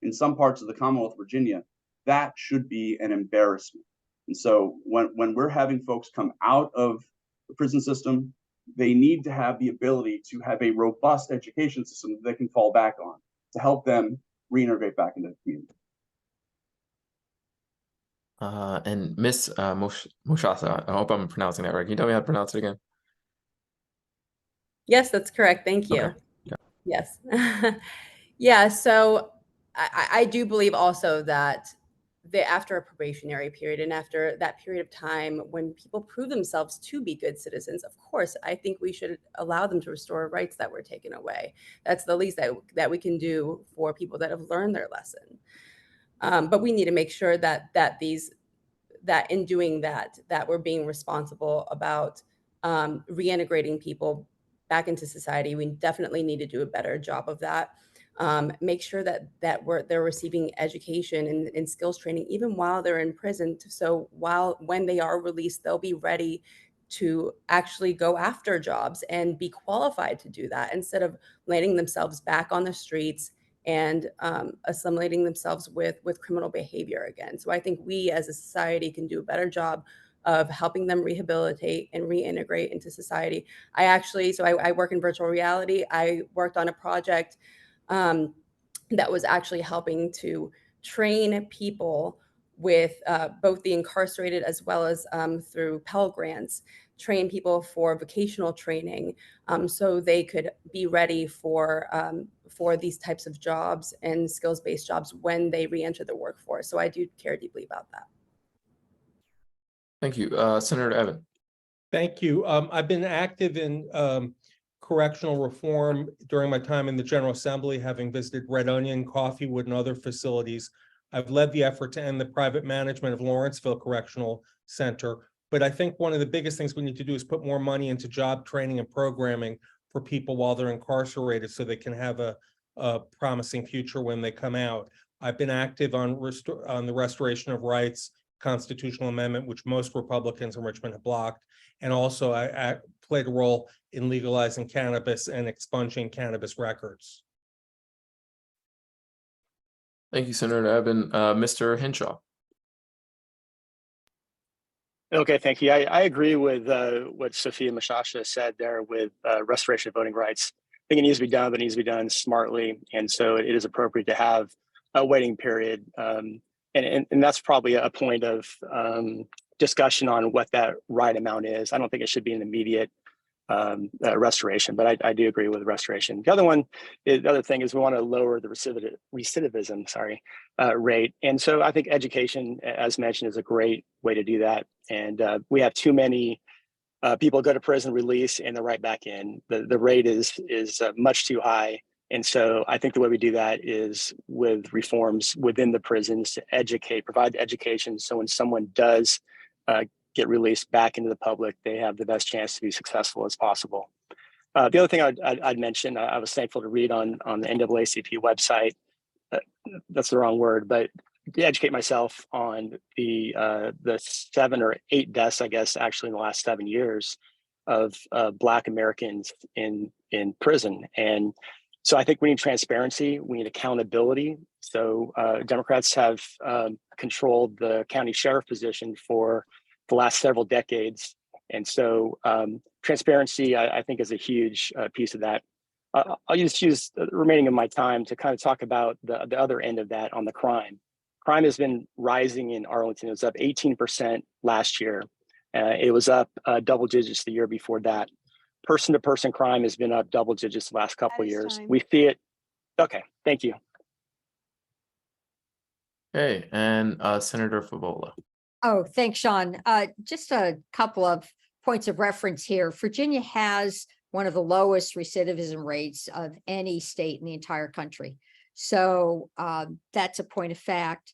in some parts of the Commonwealth of Virginia, that should be an embarrassment. And so when we're having folks come out of the prison system, they need to have the ability to have a robust education system that they can fall back on to help them reintegrate back into the community. And Miss Moshasha, I hope I'm pronouncing that right. Can you tell me how to pronounce it again? Yes, that's correct. Thank you. Okay. Yeah. Yes. Yeah, so I do believe also that after a probationary period and after that period of time when people prove themselves to be good citizens, of course, I think we should allow them to restore rights that were taken away. That's the least that we can do for people that have learned their lesson. But we need to make sure that in doing that we're being responsible about reintegrating people back into society. We definitely need to do a better job of that. Make sure that they're receiving education and skills training even while they're in prison. So when they are released, they'll be ready to actually go after jobs and be qualified to do that instead of landing themselves back on the streets and assimilating themselves with criminal behavior again. So I think we as a society can do a better job of helping them rehabilitate and reintegrate into society. I work in virtual reality. I worked on a project that was actually helping to train people with both the incarcerated as well as through Pell Grants, train people for vocational training so they could be ready for these types of jobs and skills-based jobs when they re-enter the workforce. So I do care deeply about that. Thank you. Senator Ebbin. Thank you. I've been active in correctional reform during my time in the General Assembly, having visited Red Onion, Coffeywood, and other facilities. I've led the effort to end the private management of Lawrenceville Correctional Center. But I think one of the biggest things we need to do is put more money into job training and programming for people while they're incarcerated so they can have a promising future when they come out. I've been active on the restoration of rights constitutional amendment, which most Republicans in Richmond have blocked. And also I played a role in legalizing cannabis and expunging cannabis records. Thank you, Senator Ebbin. Mr. Henshaw. Okay, thank you. I agree with what Sophia Moshasha said there with restoration of voting rights. I think it needs to be done, but it needs to be done smartly. And so it is appropriate to have a waiting period. And that's probably a point of discussion on what that right amount is. I don't think it should be an immediate restoration, but I do agree with restoration. The other thing is we want to lower the recidivism rate. And so I think education, as mentioned, is a great way to do that. And we have too many people go to prison, release, and they're right back in. The rate is much too high. And so I think the way we do that is with reforms within the prisons to provide the education. So when someone does get released back into the public, they have the best chance to be successful as possible. The other thing I'd mention, I was thankful to read on the NAACP website, that's the wrong word, but to educate myself on the 7 or 8 deaths, I guess, actually in the last 7 years of Black Americans in prison. And so I think we need transparency, we need accountability. So Democrats have controlled the county sheriff position for the last several decades. And so transparency, I think, is a huge piece of that. I'll just use the remaining of my time to kind of talk about the other end of that on the crime. Crime has been rising in Arlington. It was up 18% last year. It was up double digits the year before that. Person-to-person crime has been up double digits the last couple of years. We see it. Okay, thank you. Okay, and Senator Favola. Oh, thanks, Sean. Just a couple of points of reference here. Virginia has one of the lowest recidivism rates of any state in the entire country. So that's a point of fact.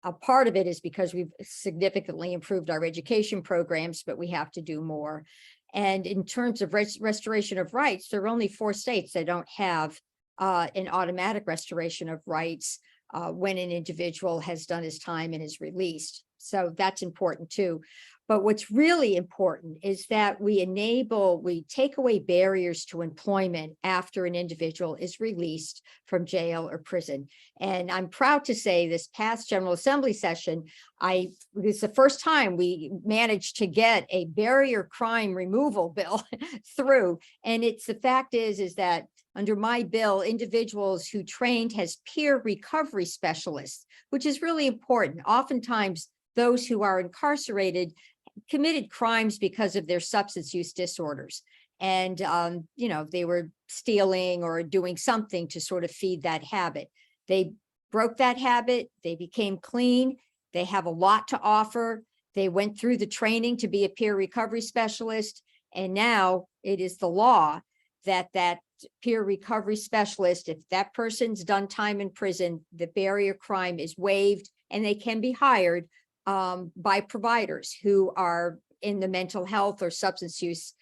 A part of it is because we've significantly improved our education programs, but we have to do more. And in terms of restoration of rights, there are only 4 states that don't have an automatic restoration of rights when an individual has done his time and is released. So that's important too. But what's really important is that we take away barriers to employment after an individual is released from jail or prison. And I'm proud to say this past General Assembly session, it's the first time we managed to get a barrier crime removal bill through. And the fact is that under my bill, individuals who trained as peer recovery specialists, which is really important. Oftentimes, those who are incarcerated committed crimes because of their substance use disorders. And, they were stealing or doing something to sort of feed that habit. They broke that habit. They became clean. They have a lot to offer. They went through the training to be a peer recovery specialist. And now it is the law that peer recovery specialist, if that person's done time in prison, the barrier crime is waived and they can be hired by providers who are in the mental health or substance use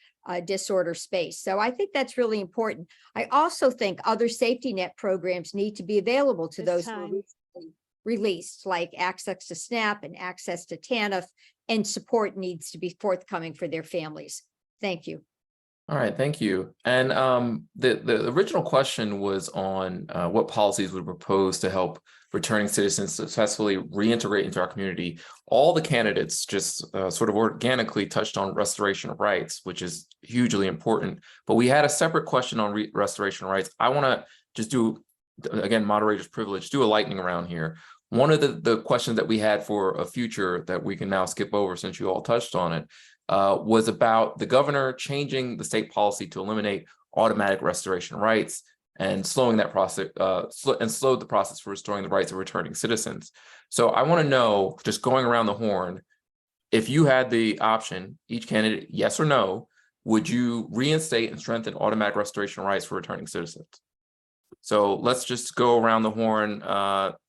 disorder space. So I think that's really important. I also think other safety net programs need to be available to those who are recently released, like access to SNAP and access to TANF, and support needs to be forthcoming for their families. Thank you. All right, thank you. And the original question was on what policies would propose to help returning citizens successfully reintegrate into our community. All the candidates just sort of organically touched on restoration of rights, which is hugely important. But we had a separate question on restoration of rights. I want to just do, again, moderator's privilege, do a lightning round here. One of the questions that we had for a future that we can now skip over since you all touched on it was about the governor changing the state policy to eliminate automatic restoration rights and slowing that process, slowed the process for restoring the rights of returning citizens. So I want to know, just going around the horn, if you had the option, each candidate, yes or no, would you reinstate and strengthen automatic restoration rights for returning citizens? So let's just go around the horn,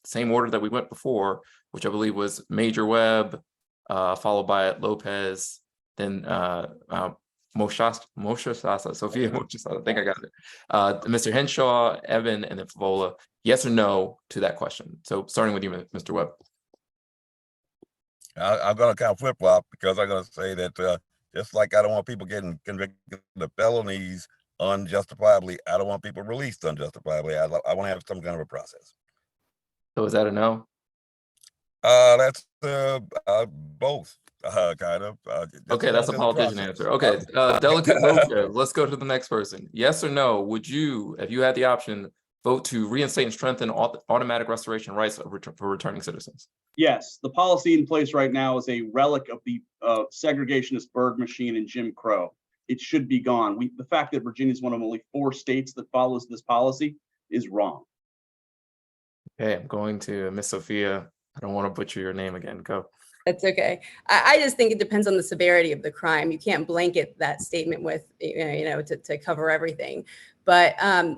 same order that we went before, which I believe was Major Webb, followed by Lopez, then Moshasha, Sophia, Moshasha, I think I got it. Mr. Henshaw, Ebbin, and then Favola. Yes or no to that question? So starting with you, Mr. Webb. I'm going to kind of flip-flop because I'm going to say that just like I don't want people getting convicted of felonies unjustifiably, I don't want people released unjustifiably. I want to have some kind of a process. So is that a no? That's both. Kind of. Okay, that's a politician answer. Okay, Delegate Lopez, let's go to the next person. Yes or no, would you, if you had the option, vote to reinstate and strengthen automatic restoration rights for returning citizens? Yes, the policy in place right now is a relic of the segregationist Berg machine and Jim Crow. It should be gone. The fact that Virginia is one of only 4 states that follows this policy is wrong. Okay, I'm going to Miss Sophia. I don't want to butcher your name again. Go. That's okay. I just think it depends on the severity of the crime. You can't blanket that statement with, to cover everything. But I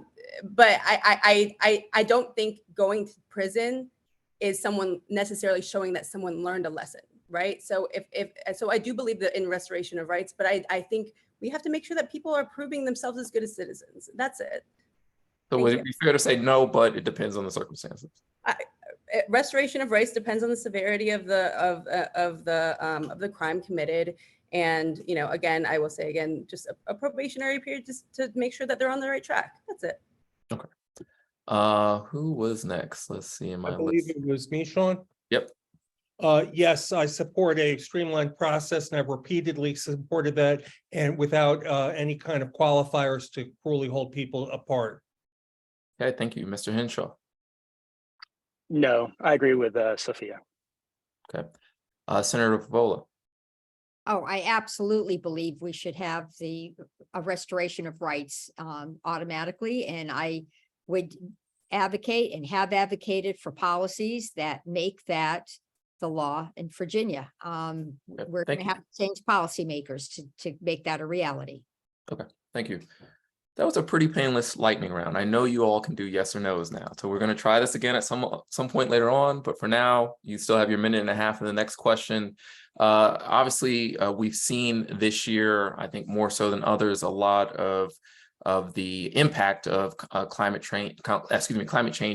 don't think going to prison is someone necessarily showing that someone learned a lesson, right? So so I do believe that in restoration of rights, but I think we have to make sure that people are proving themselves as good as citizens. That's it. So would it be fair to say no, but it depends on the circumstances? Restoration of rights depends on the severity of the crime committed, and again, I will say again, just a probationary period just to make sure that they're on the right track. That's it. Okay. Who was next? Let's see in my I believe list. it was me, Sean. Yep. Yes, I support a streamlined process, and I've repeatedly supported that, and without any kind of qualifiers to cruelly hold people apart. Okay, thank you, Mr. Henshaw. No, I agree with Sophia. Okay. Senator Favola. Oh, I absolutely believe we should have a restoration of rights automatically, and I would advocate and have advocated for policies that make that the law in Virginia. We're going to have to change policymakers to make that a reality. Okay, thank you. That was a pretty painless lightning round. I know you all can do yes or no's now. So we're going to try this again at some point later on. But for now, you still have your minute and a half for the next question. Obviously, we've seen this year, I think more so than others, a lot of the impact of climate change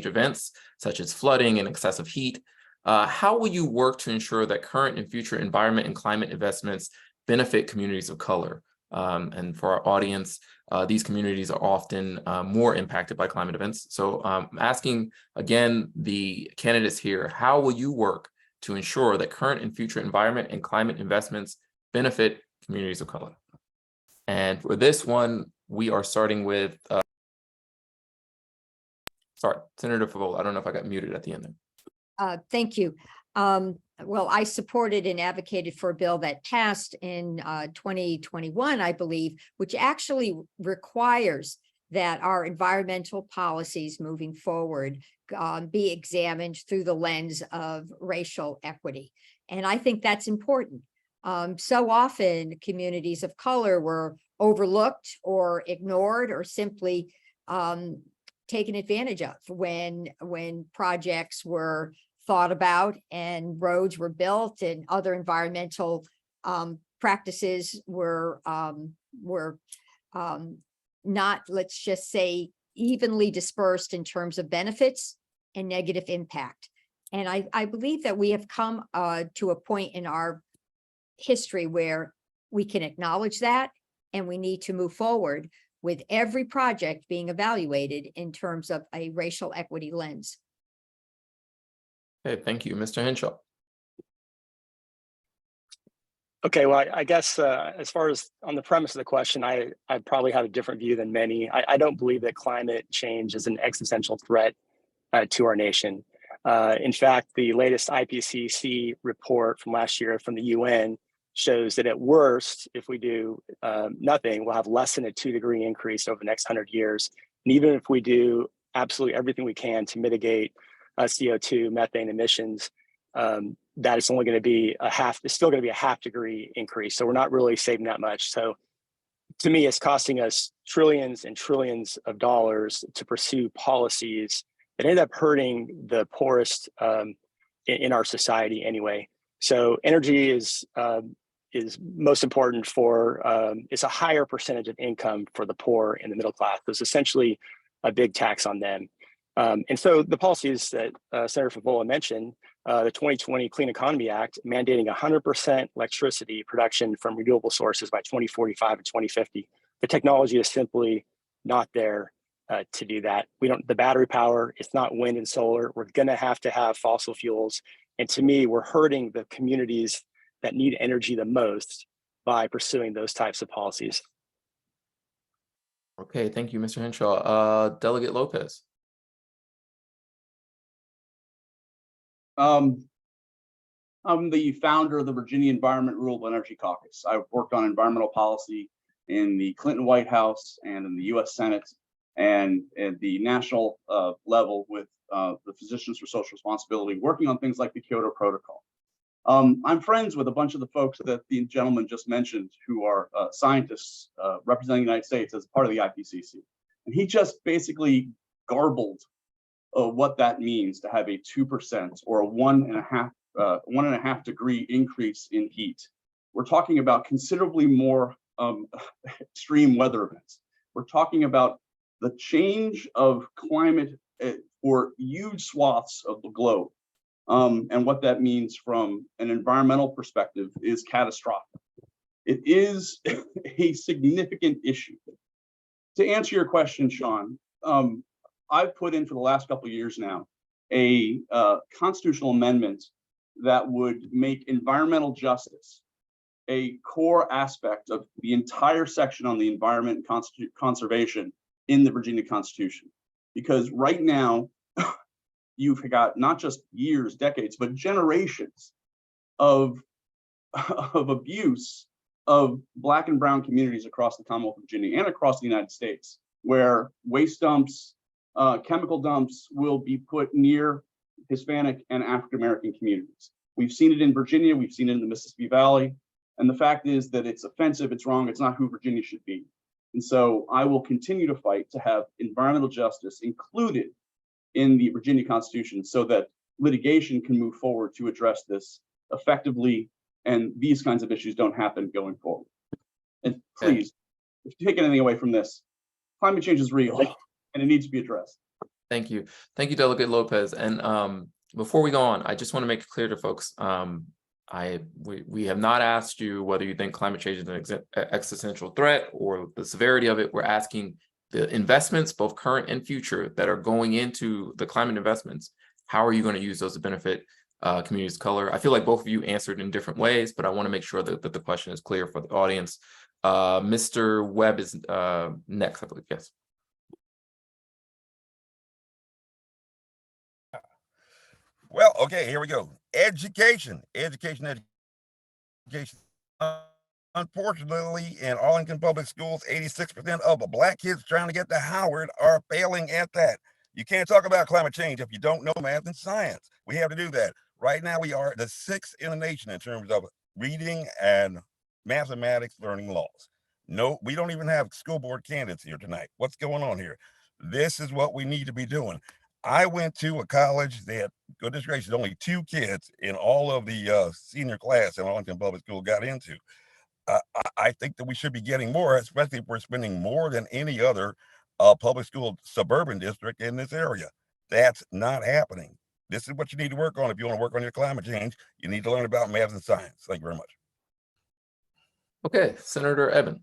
events such as flooding and excessive heat. How will you work to ensure that current and future environment and climate investments benefit communities of color? And for our audience, these communities are often more impacted by climate events. So asking again the candidates here, how will you work to ensure that current and future environment and climate investments benefit communities of color? And for this one, we are starting with, sorry, Senator Favola. I don't know if I got muted at the end there. Thank you. Well, I supported and advocated for a bill that passed in 2021, I believe, which actually requires that our environmental policies moving forward be examined through the lens of racial equity. And I think that's important. So often communities of color were overlooked or ignored or simply taken advantage of when projects were thought about and roads were built and other environmental practices were not, let's just say, evenly dispersed in terms of benefits and negative impact. And I believe that we have come to a point in our history where we can acknowledge that, and we need to move forward with every project being evaluated in terms of a racial equity lens. Okay, thank you. Mr. Henshaw. Okay, well, I guess as far as on the premise of the question, I probably have a different view than many. I don't believe that climate change is an existential threat to our nation. In fact, the latest IPCC report from last year from the UN shows that at worst, if we do nothing, we'll have less than a 2-degree increase over the next 100 years. And even if we do absolutely everything we can to mitigate CO2, methane emissions, that is only going to be it's still going to be a 0.5 degree increase. So we're not really saving that much. So to me, it's costing us trillions and trillions of dollars to pursue policies that end up hurting the poorest in our society anyway. So energy is most important for, it's a higher percentage of income for the poor and the middle class. It's essentially a big tax on them. And so the policies that Senator Favola mentioned, the 2020 Clean Economy Act, mandating 100% electricity production from renewable sources by 2045 and 2050. The technology is simply not there to do that. The battery power, it's not wind and solar. We're gonna have to have fossil fuels. And to me, we're hurting the communities that need energy the most by pursuing those types of policies. Okay, thank you, Mr. Henshaw. Delegate Lopez. I'm the founder of the Virginia Environment Renewable Energy Caucus. I've worked on environmental policy in the Clinton White House and in the US Senate and at the national level with the Physicians for Social Responsibility, working on things like the Kyoto Protocol. I'm friends with a bunch of the folks that the gentleman just mentioned who are scientists representing the United States as part of the IPCC. And he just basically garbled what that means to have a 2% or a 1.5 degree increase in heat. We're talking about considerably more extreme weather events. We're talking about the change of climate for huge swaths of the globe. And what that means from an environmental perspective is catastrophic. It is a significant issue. To answer your question, Sean, I've put in for the last couple of years now a constitutional amendment that would make environmental justice a core aspect of the entire section on the environment and conservation in the Virginia Constitution. Because right now, you've got not just years, decades, but generations of abuse of Black and brown communities across the Commonwealth of Virginia and across the United States, where waste dumps, chemical dumps will be put near Hispanic and African-American communities. We've seen it in Virginia. We've seen it in the Mississippi Valley. And the fact is that it's offensive. It's wrong. It's not who Virginia should be. And so I will continue to fight to have environmental justice included in the Virginia Constitution so that litigation can move forward to address this effectively, and these kinds of issues don't happen going forward. And please, if you take anything away from this, climate change is real and it needs to be addressed. Thank you. Thank you, Delegate Lopez. And before we go on, I just want to make it clear to folks, we have not asked you whether you think climate change is an existential threat or the severity of it. We're asking the investments, both current and future, that are going into the climate investments. How are you going to use those to benefit communities of color? I feel like both of you answered in different ways, but I want to make sure that the question is clear for the audience. Mr. Webb is next, I believe. Yes. Well, okay, here we go. Education. Unfortunately, in Arlington Public Schools, 86% of the Black kids trying to get to Howard are failing at that. You can't talk about climate change if you don't know math and science. We have to do that. Right now, we are the 6th in the nation in terms of reading and mathematics learning laws. No, we don't even have school board candidates here tonight. What's going on here? This is what we need to be doing. I went to a college that, goodness gracious, only 2 kids in all of the senior class in Arlington Public School got into. I think that we should be getting more, especially if we're spending more than any other public school suburban district in this area. That's not happening. This is what you need to work on. If you want to work on your climate change, you need to learn about math and science. Thank you very much. Okay, Senator Ebbin.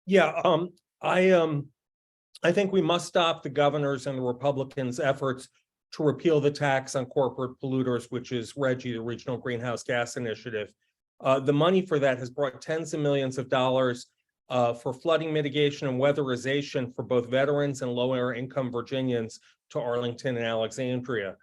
Yeah, I think we must stop the governor's and the Republicans' efforts to repeal the tax on corporate polluters, which is RGGI, the Regional Greenhouse Gas Initiative. The money for that has brought tens of millions of dollars for flooding mitigation and weatherization for both veterans and lower income Virginians to Arlington and Alexandria.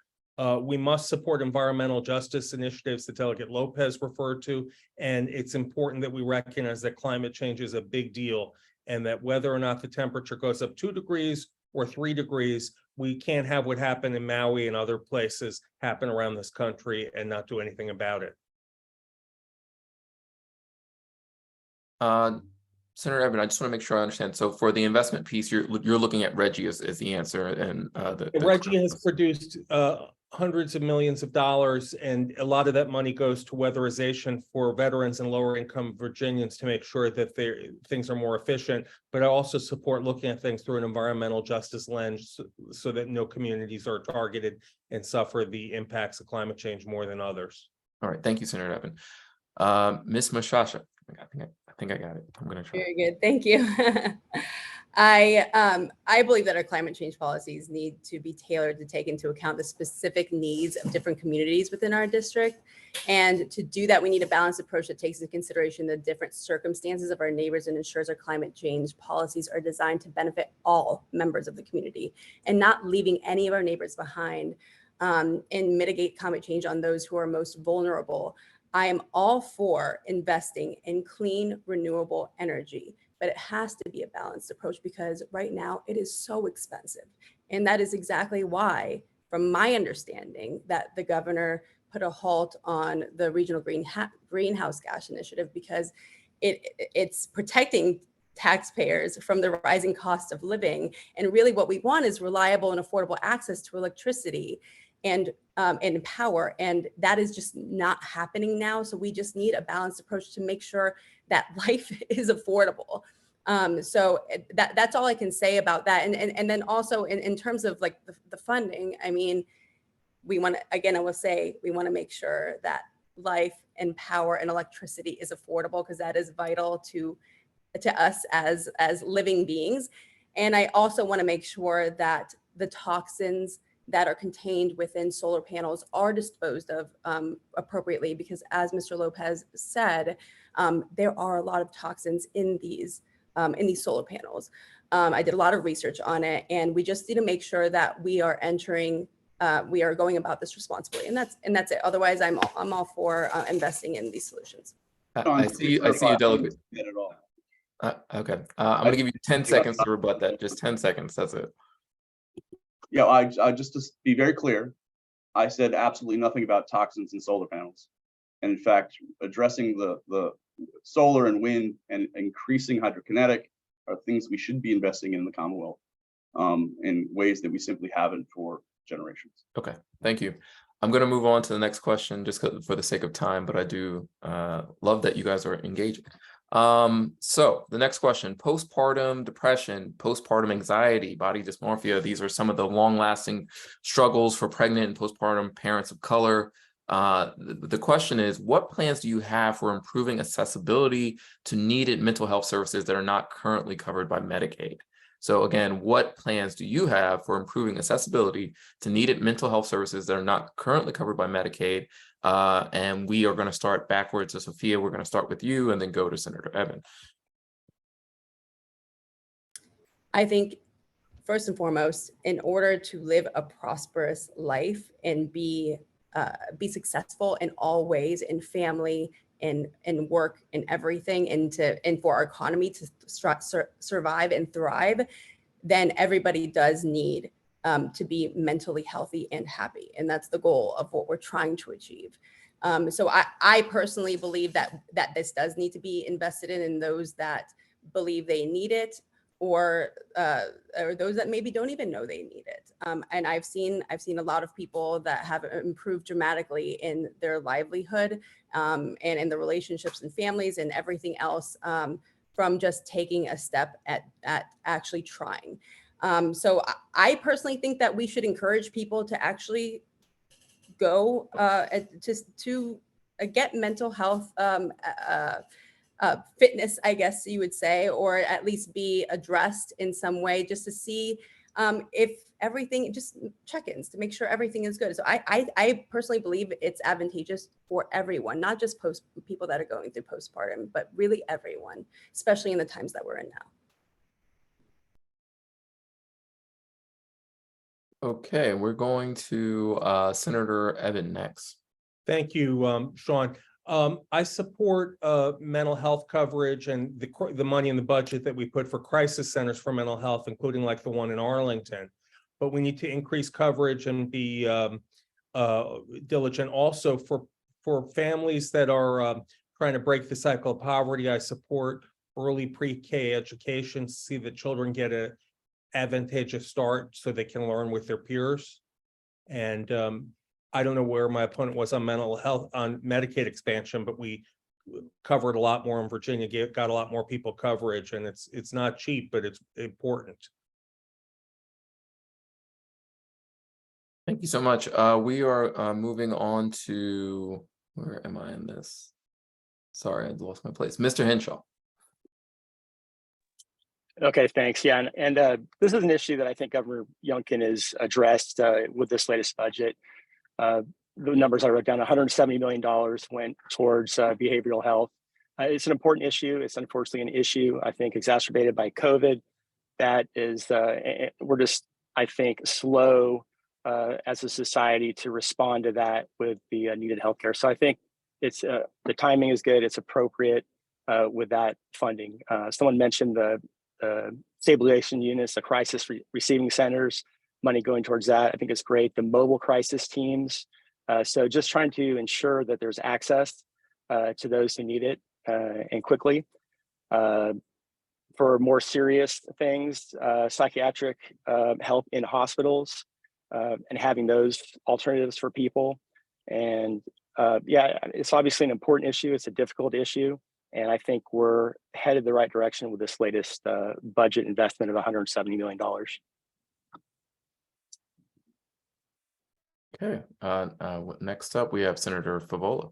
We must support environmental justice initiatives that Delegate Lopez referred to, and it's important that we recognize that climate change is a big deal, and that whether or not the temperature goes up 2 degrees or 3 degrees, we can't have what happened in Maui and other places happen around this country and not do anything about it. Senator Ebbin, I just want to make sure I understand. So for the investment piece, you're looking at RGGI as the answer, and RGGI has produced hundreds of millions of dollars, and a lot of that money goes to weatherization for veterans and lower income Virginians to make sure that things are more efficient. But I also support looking at things through an environmental justice lens so that no communities are targeted and suffer the impacts of climate change more than others. All right, thank you, Senator Ebbin. Ms. Moshasha, I think I got it. I'm going to try. Very good, thank you. I believe that our climate change policies need to be tailored to take into account the specific needs of different communities within our district. And to do that, we need a balanced approach that takes into consideration the different circumstances of our neighbors and ensures our climate change policies are designed to benefit all members of the community and not leaving any of our neighbors behind, and mitigate climate change on those who are most vulnerable. I am all for investing in clean, renewable energy, but it has to be a balanced approach because right now it is so expensive. And that is exactly why, from my understanding, that the governor put a halt on the Regional Greenhouse Gas Initiative because it's protecting taxpayers from the rising cost of living. And really what we want is reliable and affordable access to electricity and power, and that is just not happening now. So we just need a balanced approach to make sure that life is affordable. So that's all I can say about that. And then also in terms of like the funding, I mean, we want to, again, I will say, we want to make sure that life and power and electricity is affordable because that is vital to us as living beings. And I also want to make sure that the toxins that are contained within solar panels are disposed of appropriately, because as Mr. Lopez said, there are a lot of toxins in these solar panels. I did a lot of research on it, and we just need to make sure that we are going about this responsibly, and that's it. Otherwise, I'm all for investing in these solutions. I see you, Delegate. Okay, I'm going to give you 10 seconds to rebut that. Just 10 seconds. That's it. Yeah, I just to be very clear, I said absolutely nothing about toxins and solar panels. And in fact, addressing the solar and wind and increasing hydrokinetic are things we should be investing in the Commonwealth in ways that we simply haven't for generations. Okay, thank you. I'm going to move on to the next question just for the sake of time, but I do love that you guys are engaging. So the next question, postpartum depression, postpartum anxiety, body dysmorphia. These are some of the long-lasting struggles for pregnant and postpartum parents of color. The question is, what plans do you have for improving accessibility to needed mental health services that are not currently covered by Medicaid? So again, what plans do you have for improving accessibility to needed mental health services that are not currently covered by Medicaid? And we are going to start backwards. So Sophia, we're going to start with you and then go to Senator Ebbin. I think first and foremost, in order to live a prosperous life and be successful in all ways, in family, in work, in everything, and for our economy to survive and thrive, then everybody does need to be mentally healthy and happy. And that's the goal of what we're trying to achieve. So I personally believe that this does need to be invested in those that believe they need it, or those that maybe don't even know they need it. And I've seen a lot of people that have improved dramatically in their livelihood and in the relationships and families and everything else from just taking a step at actually trying. So I personally think that we should encourage people to actually go to get mental health fitness, I guess you would say, or at least be addressed in some way, just to see if everything, just check-ins to make sure everything is good. So I personally believe it's advantageous for everyone, not just people that are going through postpartum, but really everyone, especially in the times that we're in now. Okay, we're going to Senator Ebbin next. Thank you, Sean. I support mental health coverage and the money in the budget that we put for crisis centers for mental health, including like the one in Arlington. But we need to increase coverage and be diligent also for families that are trying to break the cycle of poverty. I support early pre-K education, see that children get an advantageous start so they can learn with their peers. And I don't know where my opponent was on mental health, on Medicaid expansion, but we covered a lot more in Virginia, got a lot more people coverage, and it's not cheap, but it's important. Thank you so much. We are moving on to, where am I in this? Sorry, I lost my place. Mr. Henshaw. Okay, thanks. Yeah, and this is an issue that I think Governor Youngkin has addressed with this latest budget. The numbers I wrote down, $170 million went towards behavioral health. It's an important issue. It's unfortunately an issue, I think, exacerbated by COVID. That is, we're just, I think, slow as a society to respond to that with the needed healthcare. So I think it's the timing is good. It's appropriate with that funding. Someone mentioned the stabilization units, the crisis receiving centers, money going towards that. I think it's great. The mobile crisis teams. So just trying to ensure that there's access to those who need it and quickly. For more serious things, psychiatric help in hospitals and having those alternatives for people. And yeah, it's obviously an important issue. It's a difficult issue. And I think we're headed the right direction with this latest budget investment of $170 million. Okay, next up, we have Senator Favola.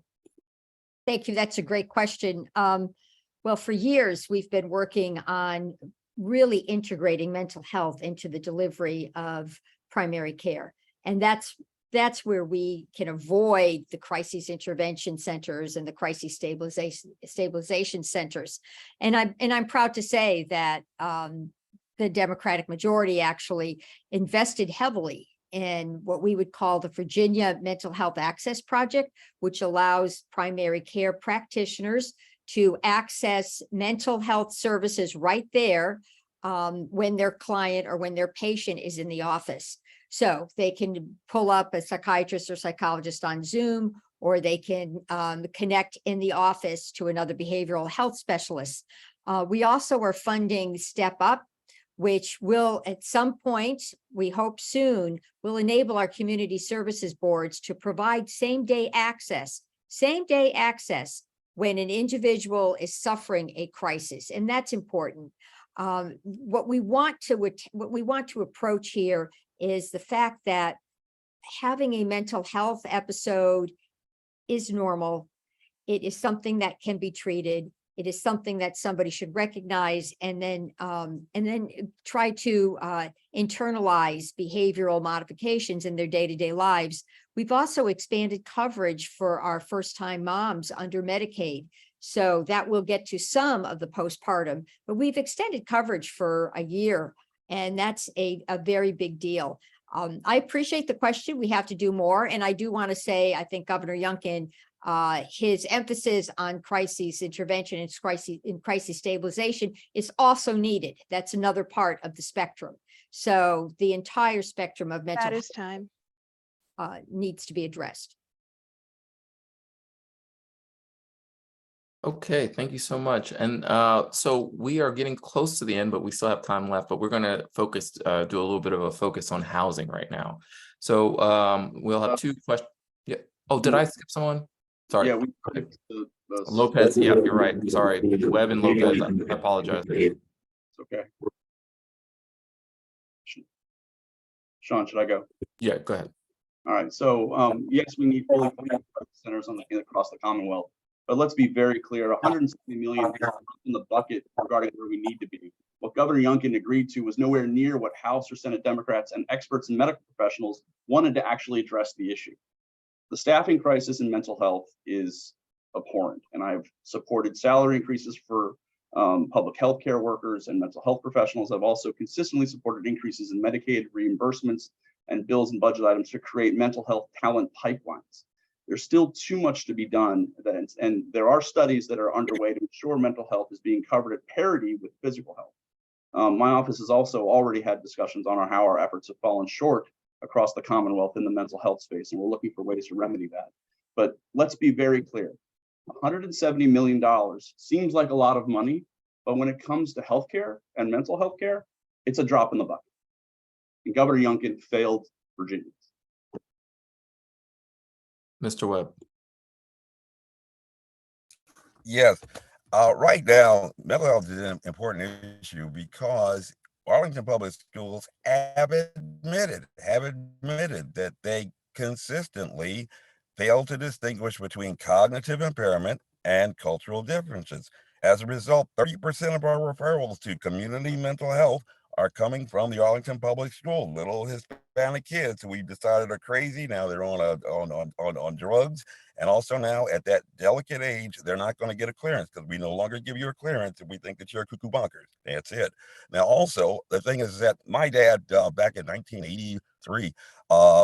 Thank you. That's a great question. Well, for years, we've been working on really integrating mental health into the delivery of primary care. And that's where we can avoid the crisis intervention centers and the crisis stabilization centers. And I'm proud to say that the Democratic majority actually invested heavily in what we would call the Virginia Mental Health Access Project, which allows primary care practitioners to access mental health services right there when their client or when their patient is in the office. So they can pull up a psychiatrist or psychologist on Zoom, or they can connect in the office to another behavioral health specialist. We also are funding Step Up, which will at some point, we hope soon, will enable our community services boards to provide same-day access when an individual is suffering a crisis, and that's important. What we want to approach here is the fact that having a mental health episode is normal. It is something that can be treated. It is something that somebody should recognize and then try to internalize behavioral modifications in their day-to-day lives. We've also expanded coverage for our first-time moms under Medicaid. So that will get to some of the postpartum, but we've extended coverage for a year, and that's a very big deal. I appreciate the question. We have to do more. And I do want to say, I think Governor Youngkin, his emphasis on crisis intervention and crisis stabilization is also needed. That's another part of the spectrum. So the entire spectrum of mental health needs to be addressed. Okay, thank you so much. And so we are getting close to the end, but we still have time left, but we're going to focus, do a little bit of a focus on housing right now. So we'll have two questions. Yeah. Oh, did I skip someone? Sorry. Yeah, Lopez. Yeah, you're right. Sorry. Webb and Lopez. I apologize. It's okay. Sean, should I go? Yeah, go ahead. All right. So yes, we need fully funded centers across the Commonwealth. But let's be very clear, 170 million in the bucket regarding where we need to be. What Governor Youngkin agreed to was nowhere near what House or Senate Democrats and experts and medical professionals wanted to actually address the issue. The staffing crisis in mental health is abhorrent, and I've supported salary increases for public health care workers and mental health professionals. I've also consistently supported increases in Medicaid reimbursements and bills and budget items to create mental health talent pipelines. There's still too much to be done, and there are studies that are underway to ensure mental health is being covered at parity with physical health. My office has also already had discussions on how our efforts have fallen short across the Commonwealth in the mental health space, and we're looking for ways to remedy that. But let's be very clear, $170 million seems like a lot of money, but when it comes to healthcare and mental health care, it's a drop in the bucket. And Governor Youngkin failed Virginia. Mr. Webb. Yes. Right now, mental health is an important issue because Arlington Public Schools have admitted that they consistently fail to distinguish between cognitive impairment and cultural differences. As a result, 30% of our referrals to community mental health are coming from the Arlington Public Schools. Little Hispanic kids who we decided are crazy. Now they're on drugs, and also now at that delicate age, they're not going to get a clearance because we no longer give you a clearance if we think that you're cuckoo bonkers. That's it. Now, also the thing is that my dad back in 1983,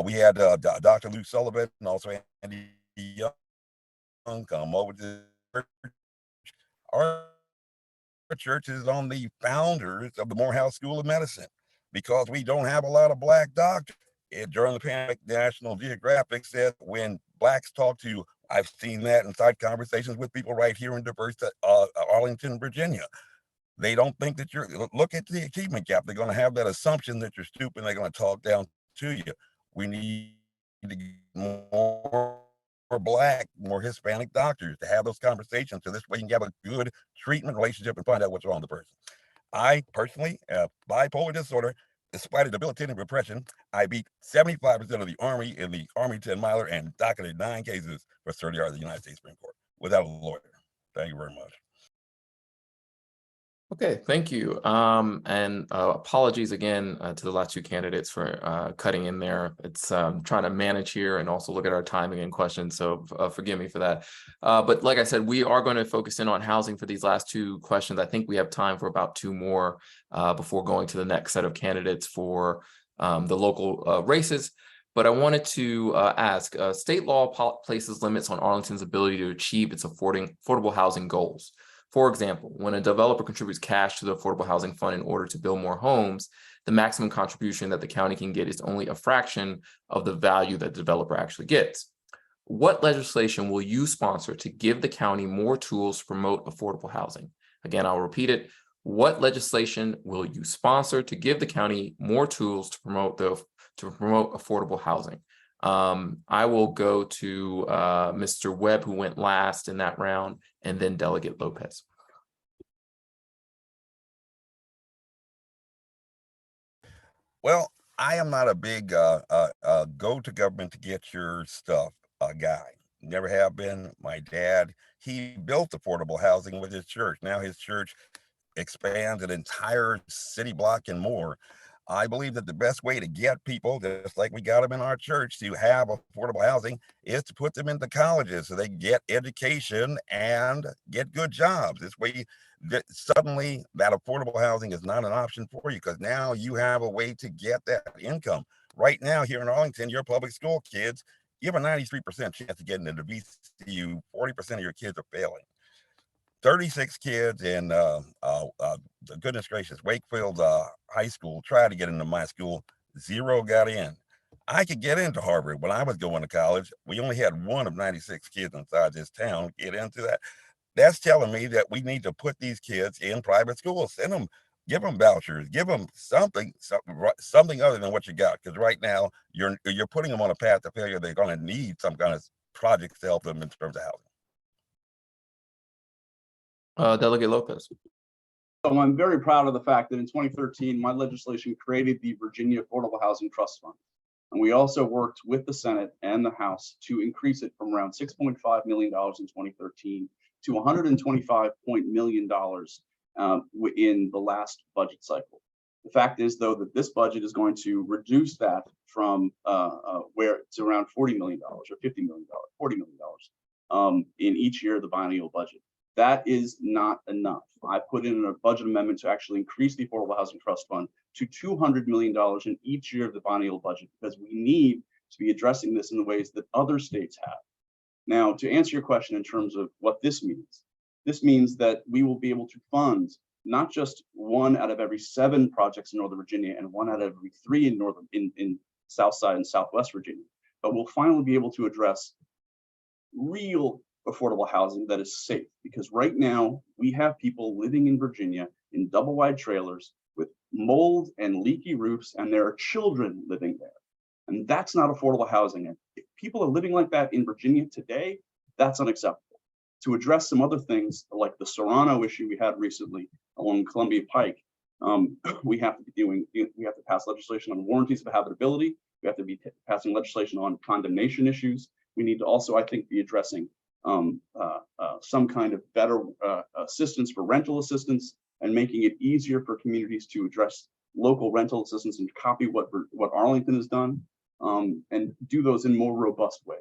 we had Dr. Lou Sullivan and also Andy Young come over to our church is on the founders of the Morehouse School of Medicine because we don't have a lot of black doctors. During the pandemic, National Geographic said when blacks talk to, I've seen that inside conversations with people right here in diverse Arlington, Virginia. They don't think that look at the achievement gap. They're going to have that assumption that you're stupid and they're going to talk down to you. We need to get more black, more Hispanic doctors to have those conversations so this way you can have a good treatment relationship and find out what's wrong with the person. I personally have bipolar disorder. Despite a debilitating repression, I beat 75% of the Army in the Army 10 miler and docketed 9 cases for 30 hours of the United States Supreme Court without a lawyer. Thank you very much. Okay, thank you. And apologies again to the last two candidates for cutting in there. It's trying to manage here and also look at our timing and questions, so forgive me for that. But like I said, we are going to focus in on housing for these last two questions. I think we have time for about 2 more before going to the next set of candidates for the local races. But I wanted to ask, state law places limits on Arlington's ability to achieve its affordable housing goals. For example, when a developer contributes cash to the Affordable Housing Fund in order to build more homes, the maximum contribution that the county can get is only a fraction of the value that the developer actually gets. What legislation will you sponsor to give the county more tools to promote affordable housing? Again, I'll repeat it. What legislation will you sponsor to give the county more tools to promote affordable housing? I will go to Mr. Webb, who went last in that round, and then Delegate Lopez. Well, I am not a big go to government to get your stuff guy. Never have been. My dad, he built affordable housing with his church. Now his church expands an entire city block and more. I believe that the best way to get people, just like we got them in our church, to have affordable housing is to put them into colleges so they get education and get good jobs. This way, suddenly that affordable housing is not an option for you because now you have a way to get that income. Right now here in Arlington, your public school kids, you have a 93% chance of getting into VCU. 40% of your kids are failing. 36 kids in goodness gracious, Wakefield High School tried to get into my school. 0 got in. I could get into Harvard when I was going to college. We only had 1 of 96 kids inside this town get into that. That's telling me that we need to put these kids in private schools, send them, give them vouchers, give them something other than what you got. Because right now you're putting them on a path to failure. They're going to need some kind of projects to help them in terms of housing. Delegate Lopez. So I'm very proud of the fact that in 2013, my legislation created the Virginia Affordable Housing Trust Fund. And we also worked with the Senate and the House to increase it from around $6.5 million in 2013 to $125 million in the last budget cycle. The fact is, though, that this budget is going to reduce that from where it's around $40 million or $50 million, $40 million in each year of the biennial budget. That is not enough. I put in a budget amendment to actually increase the Affordable Housing Trust Fund to $200 million in each year of the biennial budget because we need to be addressing this in the ways that other states have. Now, to answer your question in terms of what this means that we will be able to fund not just 1 out of every 7 projects in Northern Virginia and 1 out of every 3 in Southside and Southwest Virginia, but we'll finally be able to address real affordable housing that is safe, because right now we have people living in Virginia in double wide trailers with mold and leaky roofs, and there are children living there, and that's not affordable housing. And if people are living like that in Virginia today, that's unacceptable. To address some other things like the Serrano issue we had recently along Columbia Pike, we have to pass legislation on warranties of habitability. We have to be passing legislation on condemnation issues. We need to also, I think, be addressing some kind of better assistance for rental assistance and making it easier for communities to address local rental assistance and copy what Arlington has done and do those in more robust ways.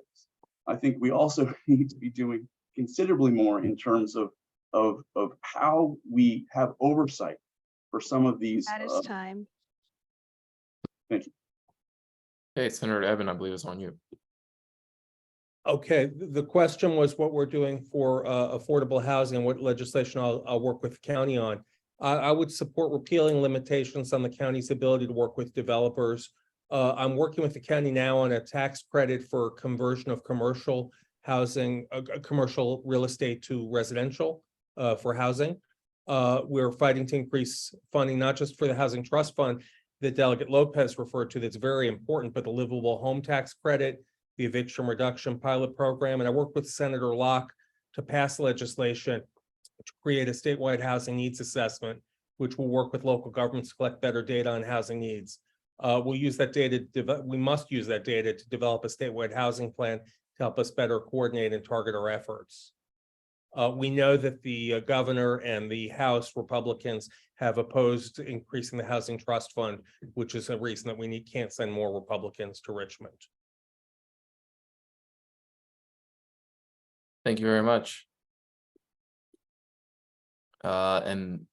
I think we also need to be doing considerably more in terms of how we have oversight for some of these. That is time. Thank you. Okay, Senator Ebbin, I believe is on you. Okay, the question was what we're doing for affordable housing and what legislation I'll work with the county on. I would support repealing limitations on the county's ability to work with developers. I'm working with the county now on a tax credit for conversion of commercial housing, commercial real estate to residential for housing. We're fighting to increase funding, not just for the Housing Trust Fund that Delegate Lopez referred to, that's very important, but the livable home tax credit, the eviction reduction pilot program. And I worked with Senator Locke to pass legislation to create a statewide housing needs assessment, which will work with local governments to collect better data on housing needs. We'll use that data, we must use that data to develop a statewide housing plan to help us better coordinate and target our efforts. We know that the governor and the House Republicans have opposed increasing the Housing Trust Fund, which is a reason that we can't send more Republicans to Richmond. Thank you very much. And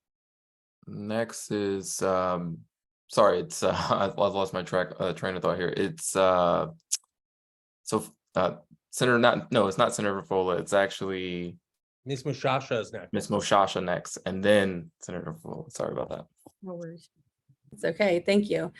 next is sorry, it's I've lost my train of thought here. It's Senator it's not Senator Favola, it's actually Ms. Moshasha is next. Ms. Moshasha next, and then Senator Favola. Sorry about that. No worries. It's okay. Thank you.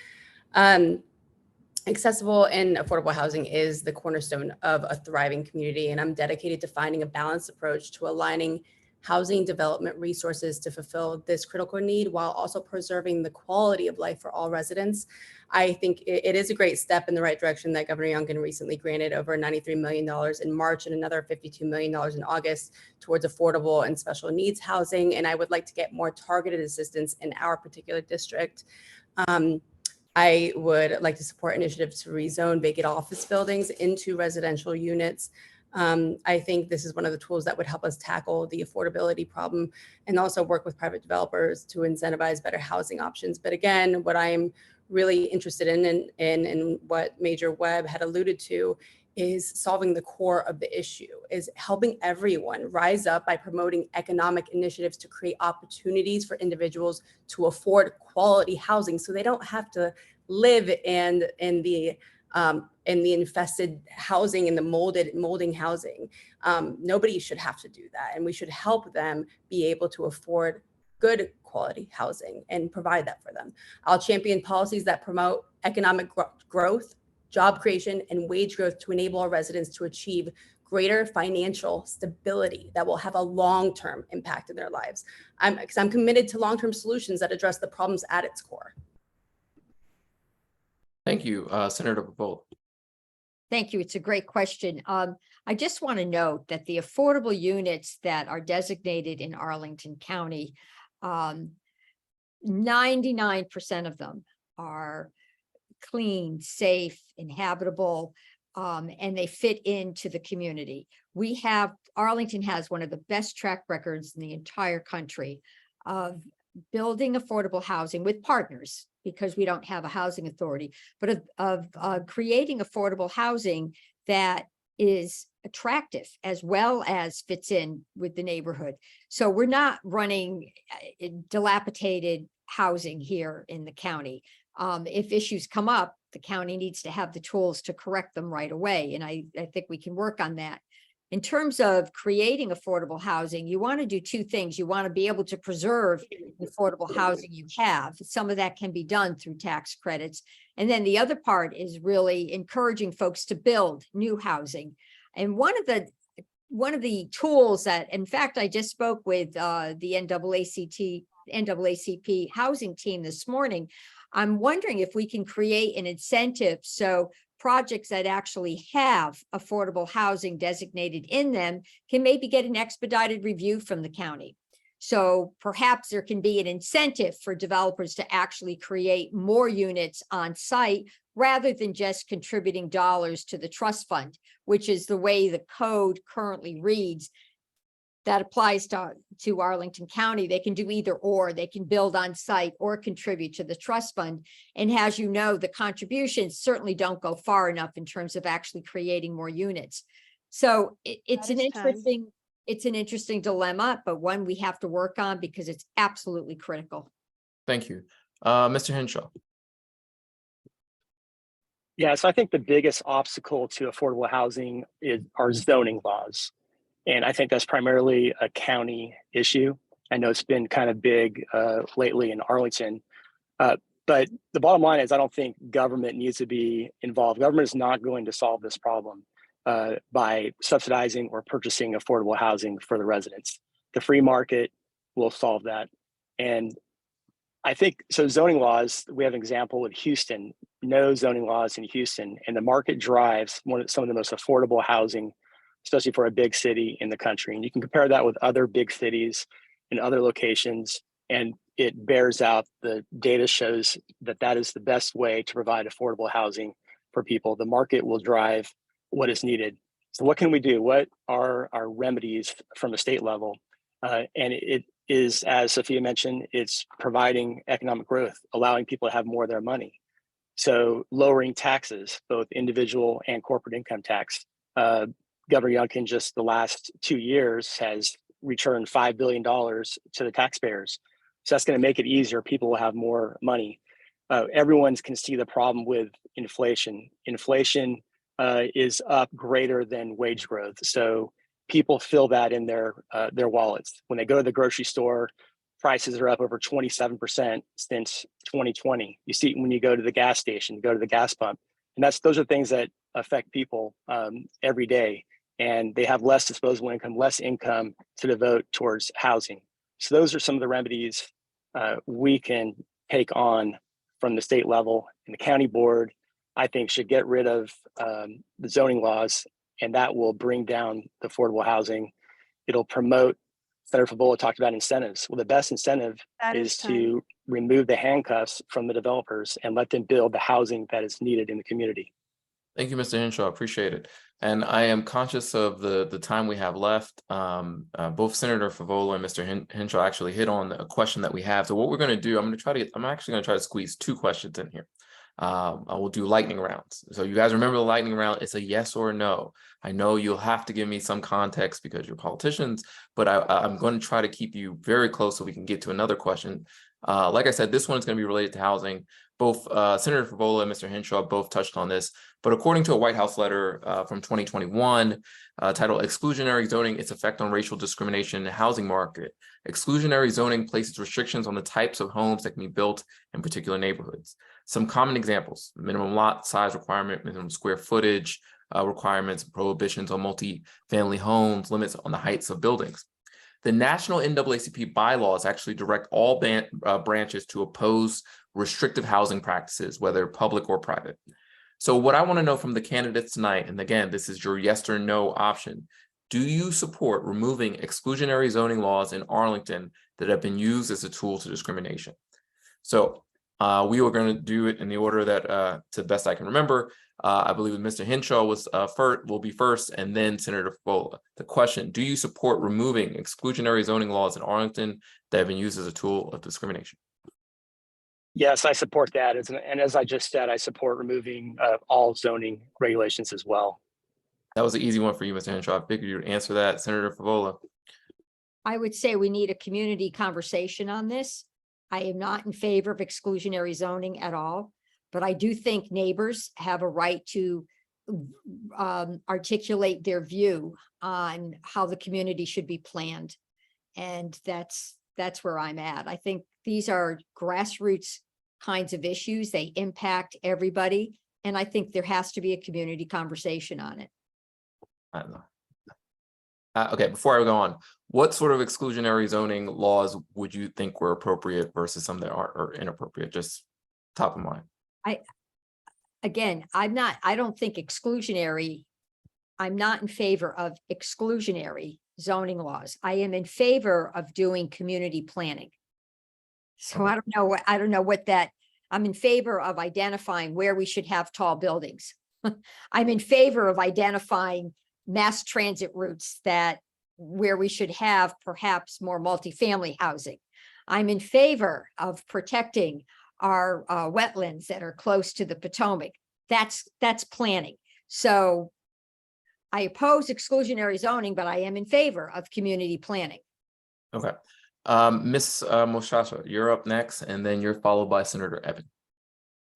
Accessible and affordable housing is the cornerstone of a thriving community, and I'm dedicated to finding a balanced approach to aligning housing development resources to fulfill this critical need while also preserving the quality of life for all residents. I think it is a great step in the right direction that Governor Youngkin recently granted over $93 million in March and another $52 million in August towards affordable and special needs housing. And I would like to get more targeted assistance in our particular district. I would like to support initiatives to rezone vacant office buildings into residential units. I think this is one of the tools that would help us tackle the affordability problem and also work with private developers to incentivize better housing options. But again, what I'm really interested in and what Major Webb had alluded to is solving the core of the issue, is helping everyone rise up by promoting economic initiatives to create opportunities for individuals to afford quality housing so they don't have to live in the infested housing and the molding housing. Nobody should have to do that. And we should help them be able to afford good quality housing and provide that for them. I'll champion policies that promote economic growth, job creation, and wage growth to enable our residents to achieve greater financial stability that will have a long-term impact in their lives. Because I'm committed to long-term solutions that address the problems at its core. Thank you, Senator Pavola. Thank you. It's a great question. I just want to note that the affordable units that are designated in Arlington County, 99% of them are clean, safe, inhabitable, and they fit into the community. Arlington has one of the best track records in the entire country of building affordable housing with partners, because we don't have a housing authority, but of creating affordable housing that is attractive as well as fits in with the neighborhood. So we're not running dilapidated housing here in the county. If issues come up, the county needs to have the tools to correct them right away. And I think we can work on that. In terms of creating affordable housing, you want to do two things. You want to be able to preserve the affordable housing you have. Some of that can be done through tax credits. And then the other part is really encouraging folks to build new housing. And one of the tools that, in fact, I just spoke with the NAACP housing team this morning. I'm wondering if we can create an incentive so projects that actually have affordable housing designated in them can maybe get an expedited review from the county. So perhaps there can be an incentive for developers to actually create more units on site rather than just contributing dollars to the trust fund, which is the way the code currently reads. That applies to Arlington County. They can do either or. They can build on site or contribute to the trust fund. And as you know, the contributions certainly don't go far enough in terms of actually creating more units. So it's an interesting dilemma, but one we have to work on because it's absolutely critical. Thank you. Mr. Henshaw. Yeah, so I think the biggest obstacle to affordable housing are zoning laws. And I think that's primarily a county issue. I know it's been kind of big lately in Arlington. But the bottom line is I don't think government needs to be involved. Government is not going to solve this problem by subsidizing or purchasing affordable housing for the residents. The free market will solve that. And I think, so zoning laws, we have an example with Houston, no zoning laws in Houston, and the market drives some of the most affordable housing, especially for a big city in the country. And you can compare that with other big cities in other locations, and it bears out. The data shows that that is the best way to provide affordable housing for people. The market will drive what is needed. So what can we do? What are our remedies from a state level? And it is, as Sophia mentioned, it's providing economic growth, allowing people to have more of their money. So lowering taxes, both individual and corporate income tax. Governor Youngkin just the last 2 years has returned $5 billion to the taxpayers. So that's going to make it easier. People will have more money. Everyone can see the problem with inflation. Inflation is up greater than wage growth. So people feel that in their wallets. When they go to the grocery store, prices are up over 27% since 2020. You see when you go to the gas station, you go to the gas pump, and those are things that affect people every day, and they have less disposable income, less income to devote towards housing. So those are some of the remedies we can take on from the state level. And the county board, I think, should get rid of the zoning laws, and that will bring down the affordable housing. It'll promote, Senator Favola talked about incentives. Well, the best incentive is to remove the handcuffs from the developers and let them build the housing that is needed in the community. Thank you, Mr. Henshaw. Appreciate it. And I am conscious of the time we have left. Both Senator Favola and Mr. Henshaw actually hit on a question that we have. So what we're going to do, I'm actually going to try to squeeze 2 questions in here. I will do lightning rounds. So you guys remember the lightning round? It's a yes or no. I know you'll have to give me some context because you're politicians, but I'm going to try to keep you very close so we can get to another question. Like I said, this one is going to be related to housing. Both Senator Favola and Mr. Henshaw both touched on this, but according to a White House letter from 2021 titled Exclusionary Zoning, Its Effect on Racial Discrimination in the Housing Market, exclusionary zoning places restrictions on the types of homes that can be built in particular neighborhoods. Some common examples: minimum lot size requirement, minimum square footage requirements, prohibitions on multi-family homes, limits on the heights of buildings. The national NAACP bylaws actually direct all branches to oppose restrictive housing practices, whether public or private. So what I want to know from the candidates tonight, and again, this is your yes or no option, do you support removing exclusionary zoning laws in Arlington that have been used as a tool to discrimination? So we are going to do it in the order that, to the best I can remember. I believe Mr. Henshaw will be first, and then Senator Favola. The question: do you support removing exclusionary zoning laws in Arlington that have been used as a tool of discrimination? Yes, I support that. And as I just said, I support removing all zoning regulations as well. That was an easy one for you, Mr. Henshaw. I figured you'd answer that. Senator Favola. I would say we need a community conversation on this. I am not in favor of exclusionary zoning at all, but I do think neighbors have a right to articulate their view on how the community should be planned. And that's where I'm at. I think these are grassroots kinds of issues. They impact everybody. And I think there has to be a community conversation on it. I don't know. Okay, before I go on, what sort of exclusionary zoning laws would you think were appropriate versus some that are inappropriate? Just top of mind. I don't think exclusionary, I'm not in favor of exclusionary zoning laws. I am in favor of doing community planning. So I don't know what that, I'm in favor of identifying where we should have tall buildings. I'm in favor of identifying mass transit routes where we should have perhaps more multifamily housing. I'm in favor of protecting our wetlands that are close to the Potomac. That's planning. So I oppose exclusionary zoning, but I am in favor of community planning. Okay. Ms. Moshasha, you're up next, and then you're followed by Senator Ebbin.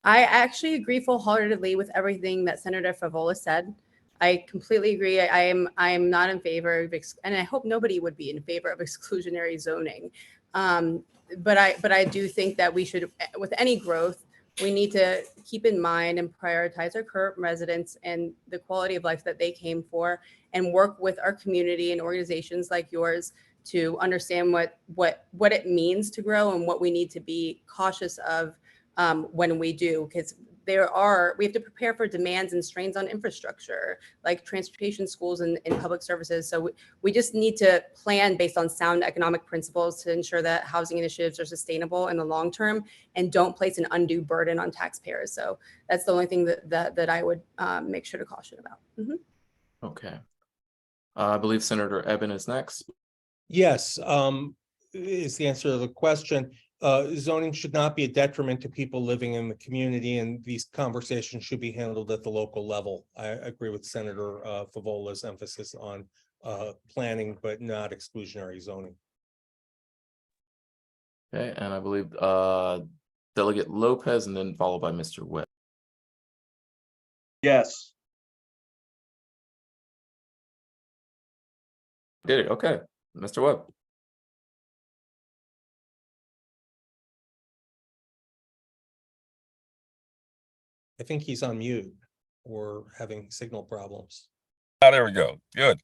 I actually agree full-heartedly with everything that Senator Favola said. I completely agree. I am not in favor of, and I hope nobody would be in favor of exclusionary zoning. But I do think that we should, with any growth, we need to keep in mind and prioritize our current residents and the quality of life that they came for, and work with our community and organizations like yours to understand what it means to grow and what we need to be cautious of when we do, because we have to prepare for demands and strains on infrastructure like transportation, schools, and public services. So we just need to plan based on sound economic principles to ensure that housing initiatives are sustainable in the long term and don't place an undue burden on taxpayers. So that's the only thing that I would make sure to caution about. Mm-hmm. Okay. I believe Senator Ebbin is next. Yes, is the answer to the question. Zoning should not be a detriment to people living in the community, and these conversations should be handled at the local level. I agree with Senator Favola's emphasis on planning, but not exclusionary zoning. Okay, and I believe Delegate Lopez, and then followed by Mr. Webb. Yes. Did it? Okay, Mr. Webb. I think he's on mute or having signal problems. Oh, there we go. Good.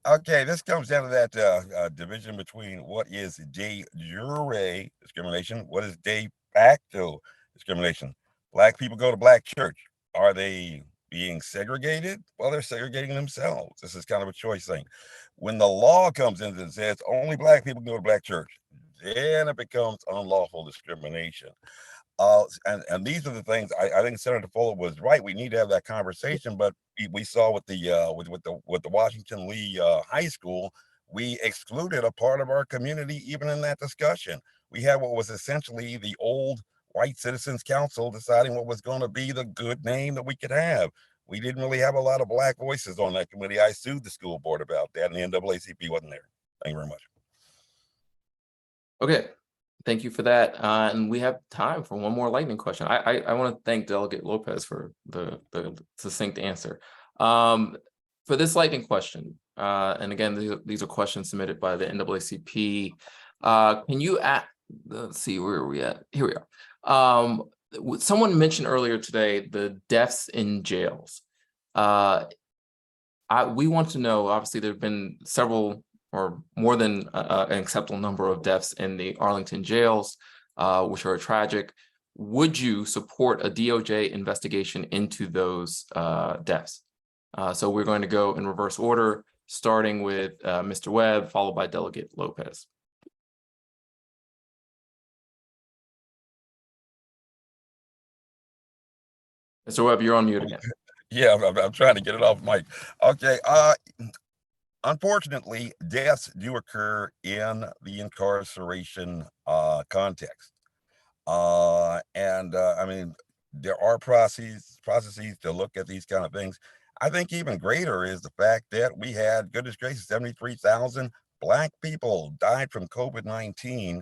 Okay, this comes down to that division between what is de jure discrimination, what is de facto discrimination. Black people go to black church. Are they being segregated? Well, they're segregating themselves. This is kind of a choice thing. When the law comes in and says only black people go to black church, then it becomes unlawful discrimination. And these are the things I think Senator Favola was right. We need to have that conversation, but we saw with the Washington Lee High School, we excluded a part of our community even in that discussion. We had what was essentially the old White Citizens Council deciding what was going to be the good name that we could have. We didn't really have a lot of black voices on that committee. I sued the school board about that, and the NAACP wasn't there. Thank you very much. Okay. Thank you for that. And we have time for one more lightning question. I want to thank Delegate Lopez for the succinct answer. For this lightning question, and again, these are questions submitted by the NAACP. Can you let's see, where are we at? Here we are. Someone mentioned earlier today the deaths in jails. We want to know, obviously, there have been several or more than an acceptable number of deaths in the Arlington jails, which are tragic. Would you support a DOJ investigation into those deaths? So we're going to go in reverse order, starting with Mr. Webb, followed by Delegate Lopez. Mr. Webb, you're on mute again. Yeah, I'm trying to get it off mic. Okay. Unfortunately, deaths do occur in the incarceration context. I mean, there are processes to look at these kind of things. I think even greater is the fact that we had, goodness gracious, 73,000 Black people died from COVID-19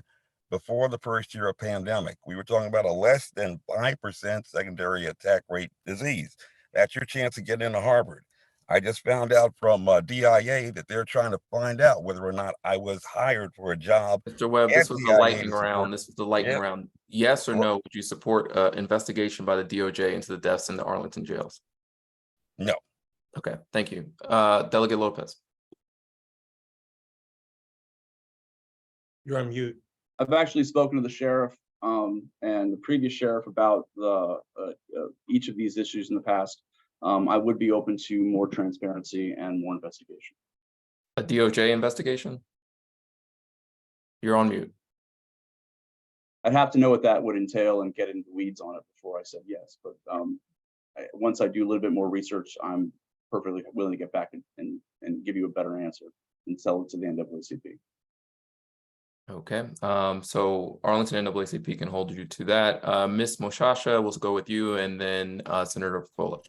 before the first year of pandemic. We were talking about a less than 5% secondary attack rate disease. That's your chance to get into Harvard. I just found out from DIA that they're trying to find out whether or not I was hired for a job. Mr. Webb, this was the lightning round. This was the lightning round. Yes or no, would you support investigation by the DOJ into the deaths in the Arlington jails? No. Okay, thank you. Delegate Lopez. You're on mute. I've actually spoken to the sheriff and the previous sheriff about each of these issues in the past. I would be open to more transparency and more investigation. A DOJ investigation? You're on mute. I'd have to know what that would entail and get into the weeds on it before I said yes. But once I do a little bit more research, I'm perfectly willing to get back and give you a better answer and sell it to the NAACP. Okay, so Arlington NAACP can hold you to that. Ms. Moshasha, we'll go with you, and then Senator Favola.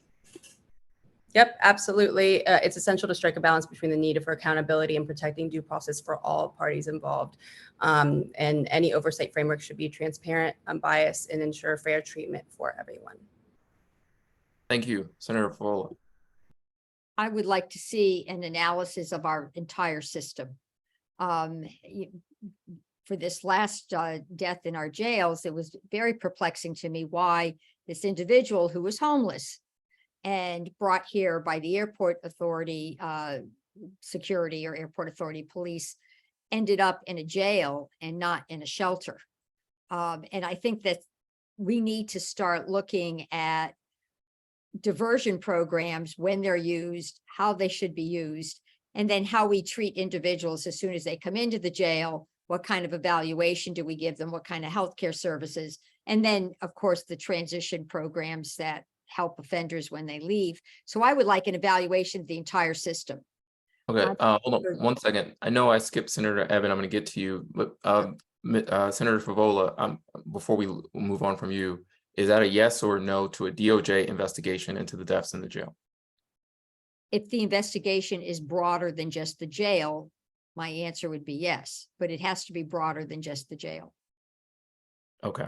Yep, absolutely. It's essential to strike a balance between the need for accountability and protecting due process for all parties involved. And any oversight framework should be transparent, unbiased, and ensure fair treatment for everyone. Thank you, Senator Favola. I would like to see an analysis of our entire system. For this last death in our jails, it was very perplexing to me why this individual who was homeless and brought here by the airport authority security or airport authority police ended up in a jail and not in a shelter. And I think that we need to start looking at diversion programs, when they're used, how they should be used, and then how we treat individuals as soon as they come into the jail. What kind of evaluation do we give them? What kind of healthcare services? And then, of course, the transition programs that help offenders when they leave. So I would like an evaluation of the entire system. Okay, hold on one second. I know I skipped Senator Ebbin. I'm going to get to you, but Senator Favola, before we move on from you, is that a yes or no to a DOJ investigation into the deaths in the jail? If the investigation is broader than just the jail, my answer would be yes, but it has to be broader than just the jail. Okay.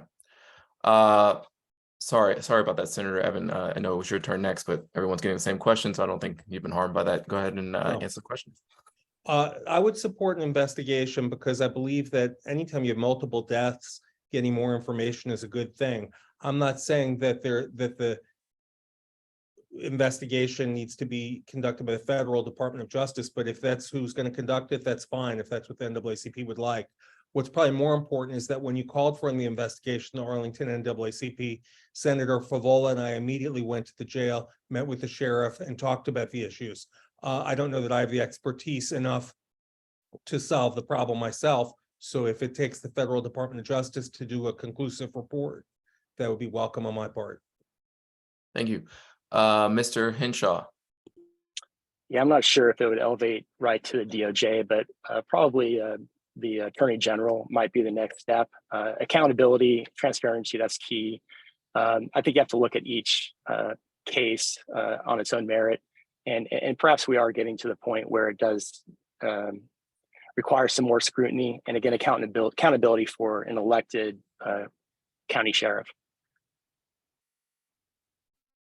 Sorry about that, Senator Ebbin. I know it was your turn next, but everyone's getting the same question, so I don't think you've been harmed by that. Go ahead and answer the question. I would support an investigation because I believe that anytime you have multiple deaths, getting more information is a good thing. I'm not saying that the investigation needs to be conducted by the Federal Department of Justice, but if that's who's going to conduct it, that's fine, if that's what the NAACP would like. What's probably more important is that when you called for the investigation, the Arlington NAACP, Senator Favola and I immediately went to the jail, met with the sheriff, and talked about the issues. I don't know that I have the expertise enough to solve the problem myself, so if it takes the Federal Department of Justice to do a conclusive report, that would be welcome on my part. Thank you. Mr. Henshaw. Yeah, I'm not sure if it would elevate right to the DOJ, but probably the Attorney General might be the next step. Accountability, transparency, that's key. I think you have to look at each case on its own merit, and perhaps we are getting to the point where it does require some more scrutiny, and again, accountability for an elected county sheriff.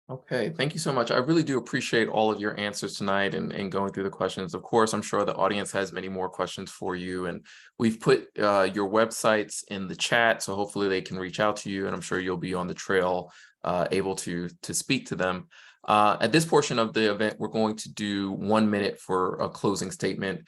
Okay, thank you so much. I really do appreciate all of your answers tonight and going through the questions. Of course, I'm sure the audience has many more questions for you, and we've put your websites in the chat, so hopefully they can reach out to you, and I'm sure you'll be on the trail able to speak to them. At this portion of the event, we're going to do 1 minute for a closing statement.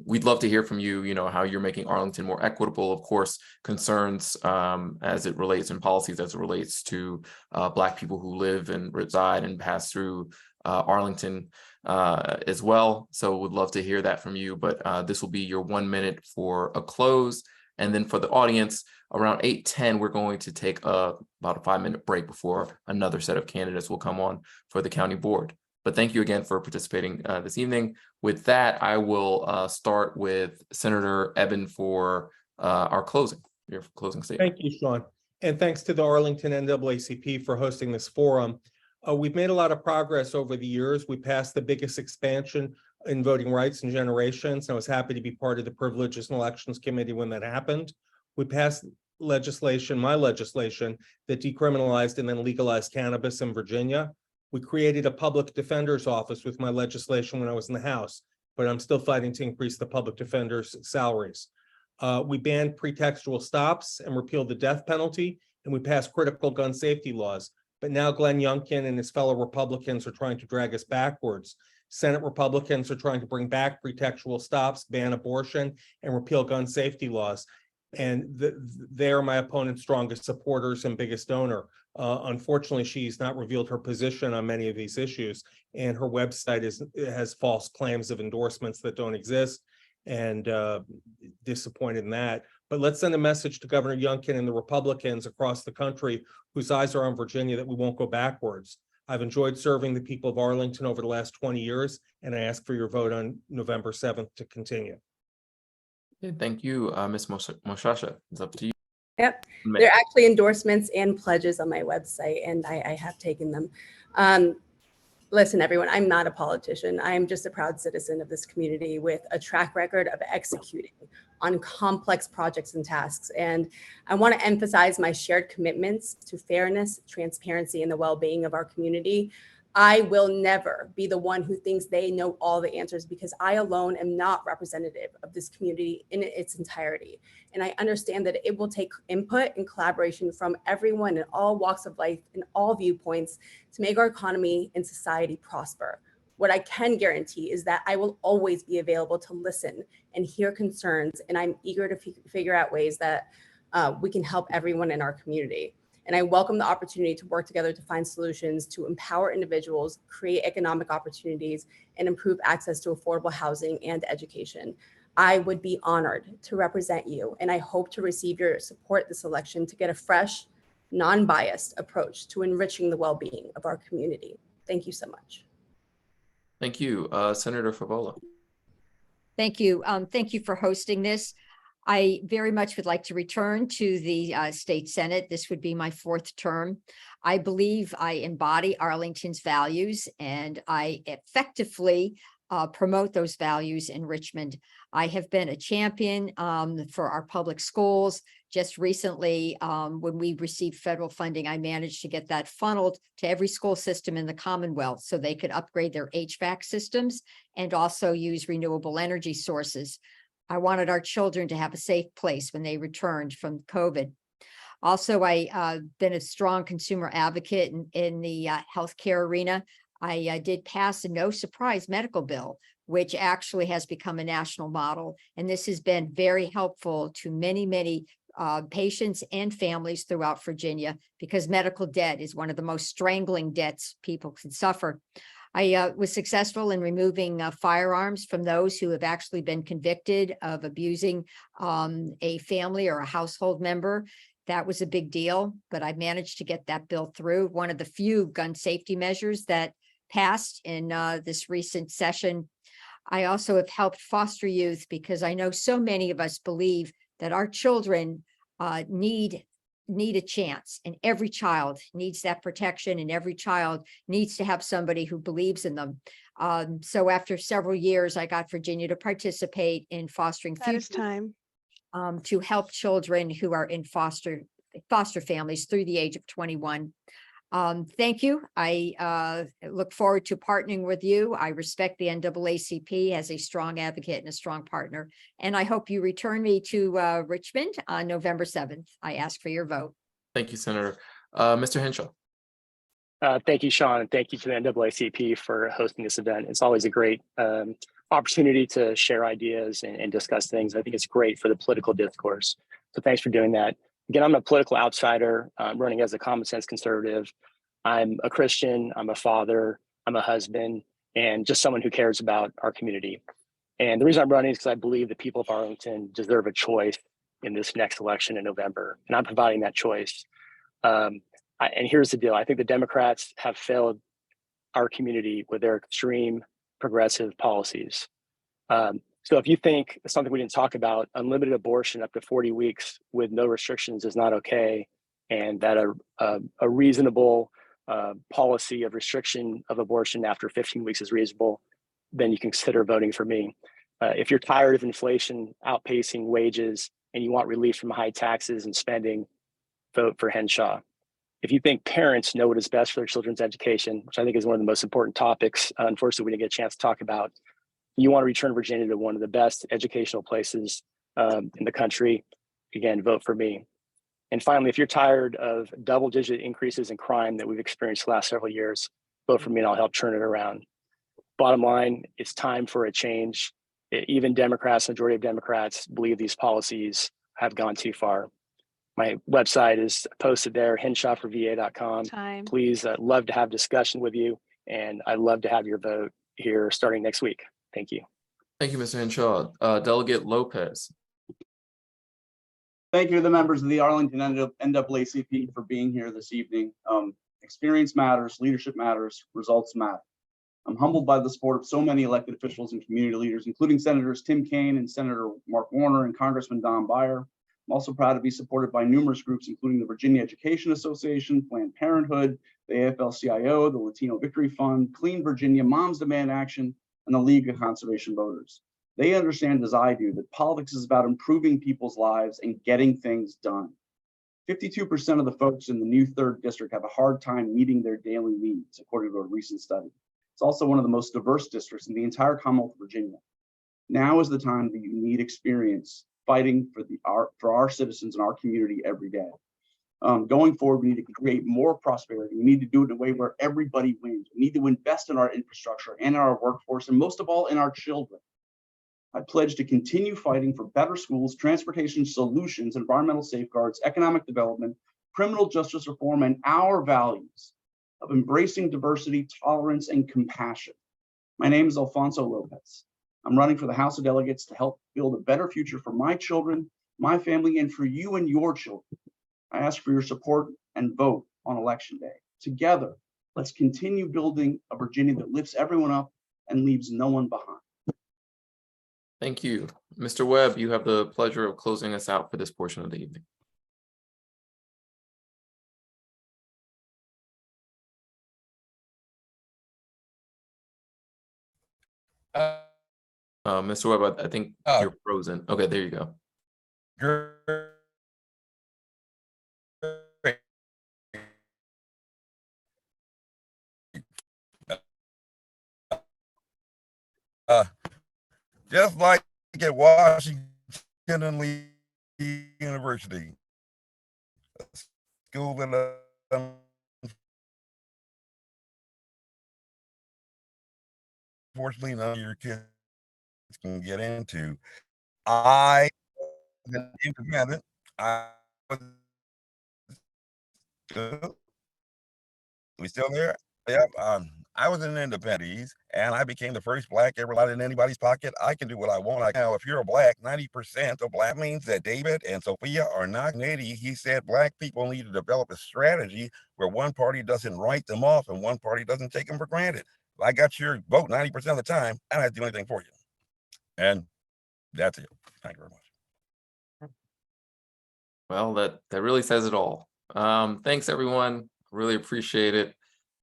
We'd love to hear from you, how you're making Arlington more equitable, of course, concerns as it relates and policies as it relates to Black people who live and reside and pass through Arlington as well. So would love to hear that from you, but this will be your 1 minute for a close. And then for the audience, around 8:10, we're going to take about a 5-minute break before another set of candidates will come on for the county board. But thank you again for participating this evening. With that, I will start with Senator Ebbin for your closing statement. Thank you, Sean. And thanks to the Arlington NAACP for hosting this forum. We've made a lot of progress over the years. We passed the biggest expansion in voting rights in generations. I was happy to be part of the Privileges and Elections Committee when that happened. We passed legislation, my legislation, that decriminalized and then legalized cannabis in Virginia. We created a public defender's office with my legislation when I was in the House, but I'm still fighting to increase the public defender's salaries. We banned pretextual stops and repealed the death penalty, and we passed critical gun safety laws. But now Glenn Youngkin and his fellow Republicans are trying to drag us backwards. Senate Republicans are trying to bring back pretextual stops, ban abortion, and repeal gun safety laws. And they are my opponent's strongest supporters and biggest donor. Unfortunately, she's not revealed her position on many of these issues, and her website has false claims of endorsements that don't exist, and disappointed in that. But let's send a message to Governor Youngkin and the Republicans across the country whose eyes are on Virginia that we won't go backwards. I've enjoyed serving the people of Arlington over the last 20 years, and I ask for your vote on November 7th to continue. Okay, thank you, Ms. Moshasha. It's up to you. Yep, they're actually endorsements and pledges on my website, and I have taken them. Listen, everyone, I'm not a politician. I'm just a proud citizen of this community with a track record of executing on complex projects and tasks. And I want to emphasize my shared commitments to fairness, transparency, and the well-being of our community. I will never be the one who thinks they know all the answers, because I alone am not representative of this community in its entirety. And I understand that it will take input and collaboration from everyone in all walks of life and all viewpoints to make our economy and society prosper. What I can guarantee is that I will always be available to listen and hear concerns, and I'm eager to figure out ways that we can help everyone in our community. And I welcome the opportunity to work together to find solutions to empower individuals, create economic opportunities, and improve access to affordable housing and education. I would be honored to represent you, and I hope to receive your support this election to get a fresh, non-biased approach to enriching the well-being of our community. Thank you so much. Thank you, Senator Favola. Thank you. Thank you for hosting this. I very much would like to return to the state Senate. This would be my 4th term. I believe I embody Arlington's values, and I effectively promote those values in Richmond. I have been a champion for our public schools. Just recently, when we received federal funding, I managed to get that funneled to every school system in the Commonwealth so they could upgrade their HVAC systems and also use renewable energy sources. I wanted our children to have a safe place when they returned from COVID. Also, I been a strong consumer advocate in the healthcare arena. I did pass a no surprise medical bill, which actually has become a national model. And this has been very helpful to many patients and families throughout Virginia, because medical debt is one of the most strangling debts people can suffer. I was successful in removing firearms from those who have actually been convicted of abusing a family or a household member. That was a big deal, but I managed to get that bill through. One of the few gun safety measures that passed in this recent session. I also have helped foster youth, because I know so many of us believe that our children need a chance, and every child needs that protection, and every child needs to have somebody who believes in them. So after several years, I got Virginia to participate in fostering That is time. to help children who are in foster families through the age of 21. Thank you. I look forward to partnering with you. I respect the NAACP as a strong advocate and a strong partner. And I hope you return me to Richmond on November 7th. I ask for your vote. Thank you, Senator. Mr. Henshaw. Thank you, Sean, and thank you to the NAACP for hosting this event. It's always a great opportunity to share ideas and discuss things. I think it's great for the political discourse. So thanks for doing that. Again, I'm a political outsider, running as a common sense conservative. I'm a Christian, I'm a father, I'm a husband, and just someone who cares about our community. And the reason I'm running is because I believe the people of Arlington deserve a choice in this next election in November, and I'm providing that choice. And here's the deal. I think the Democrats have failed our community with their extreme progressive policies. So if you think something we didn't talk about, unlimited abortion up to 40 weeks with no restrictions is not okay, and that a reasonable policy of restriction of abortion after 15 weeks is reasonable, then you can consider voting for me. If you're tired of inflation outpacing wages and you want relief from high taxes and spending, vote for Henshaw. If you think parents know what is best for their children's education, which I think is one of the most important topics, unfortunately, we didn't get a chance to talk about, you want to return Virginia to one of the best educational places in the country, again, vote for me. And finally, if you're tired of double-digit increases in crime that we've experienced the last several years, vote for me and I'll help turn it around. Bottom line, it's time for a change. Even Democrats, majority of Democrats believe these policies have gone too far. My website is posted there, henshawforva.com. Please, love to have discussion with you, and I'd love to have your vote here starting next week. Thank you. Thank you, Mr. Henshaw. Delegate Lopez. Thank you to the members of the Arlington NAACP for being here this evening. Experience matters, leadership matters, results matter. I'm humbled by the support of so many elected officials and community leaders, including Senators Tim Kaine and Senator Mark Warner and Congressman Don Beyer. I'm also proud to be supported by numerous groups, including the Virginia Education Association, Planned Parenthood, the AFL-CIO, the Latino Victory Fund, Clean Virginia, Moms Demand Action, and the League of Conservation Voters. They understand, as I do, that politics is about improving people's lives and getting things done. 52% of the folks in the new 3rd district have a hard time meeting their daily needs, according to a recent study. It's also one of the most diverse districts in the entire Commonwealth of Virginia. Now is the time that you need experience fighting for our citizens and our community every day. Going forward, we need to create more prosperity. We need to do it in a way where everybody wins. We need to invest in our infrastructure and in our workforce, and most of all, in our children. I pledge to continue fighting for better schools, transportation solutions, environmental safeguards, economic development, criminal justice reform, and our values of embracing diversity, tolerance, and compassion. My name is Alfonso Lopez. I'm running for the House of Delegates to help build a better future for my children, my family, and for you and your children. I ask for your support and vote on Election Day. Together, let's continue building a Virginia that lifts everyone up and leaves no one behind. Thank you. Mr. Webb, you have the pleasure of closing us out for this portion of the evening. Mr. Webb, I think you're frozen. Okay, there you go. Just like at Washington and Lee University, school that unfortunately none of your kids can get into. I was an independent. I was we still there? Yep. I was in independent and I became the first black ever allowed in anybody's pocket. I can do what I want. Now, if you're a black, 90% of black means that David and Sophia are not Canadian. He said black people need to develop a strategy where one party doesn't write them off and one party doesn't take them for granted. If I got your vote 90% of the time, I don't have to do anything for you. And that's it. Thank you very much. Well, that really says it all. Thanks everyone. Really appreciate it.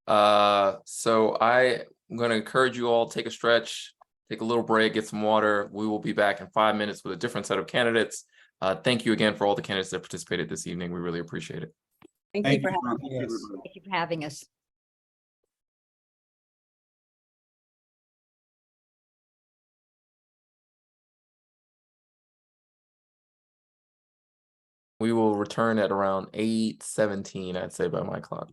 So I'm going to encourage you all take a stretch, take a little break, get some water. We will be back in 5 minutes with a different set of candidates. Thank you again for all the candidates that participated this evening. We really appreciate it. Thank you for having us. We will return at around 8:17, I'd say, by my clock.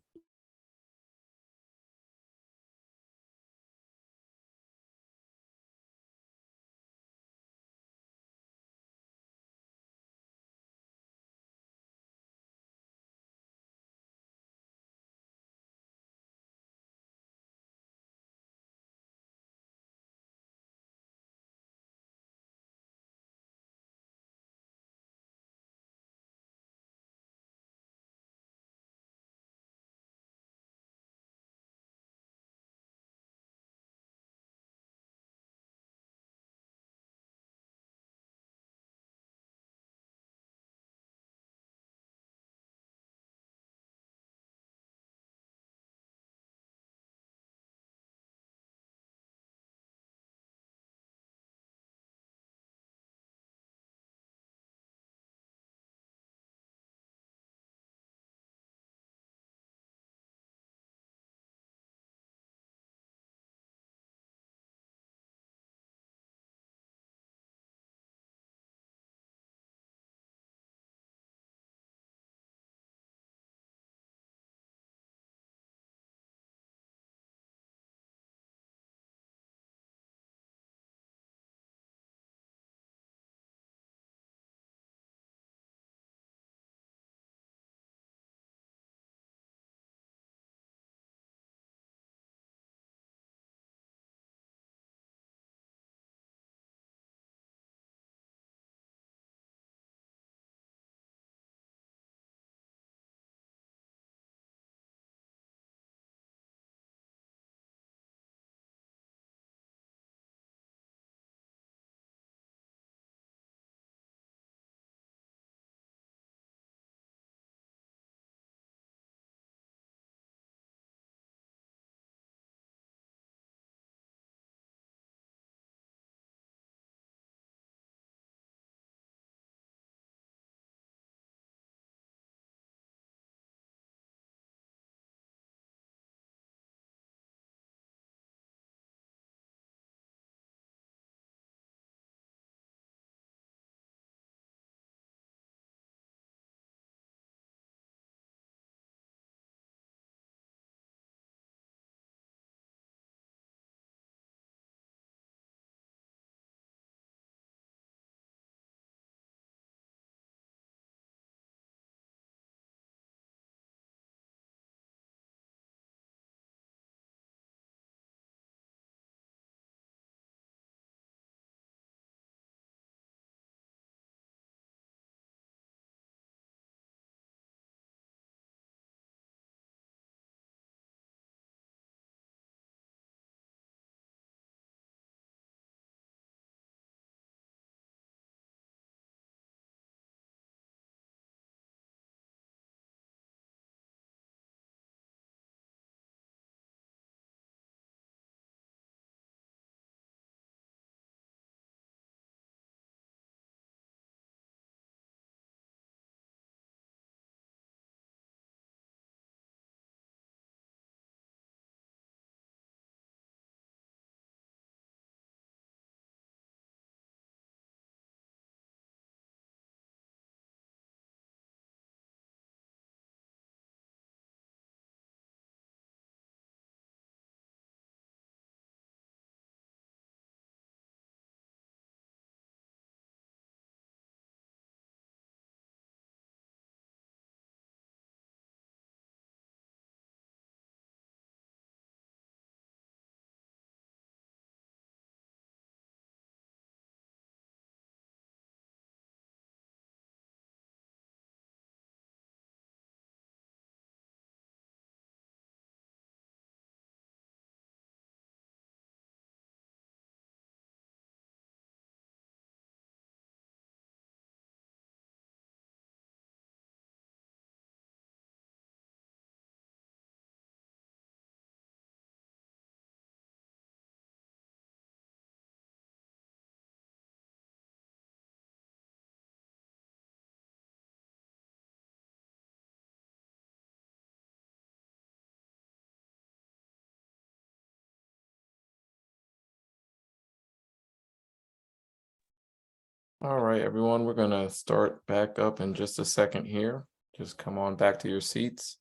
All right, everyone, we're going to start back up in just a second here. Just come on back to your seats.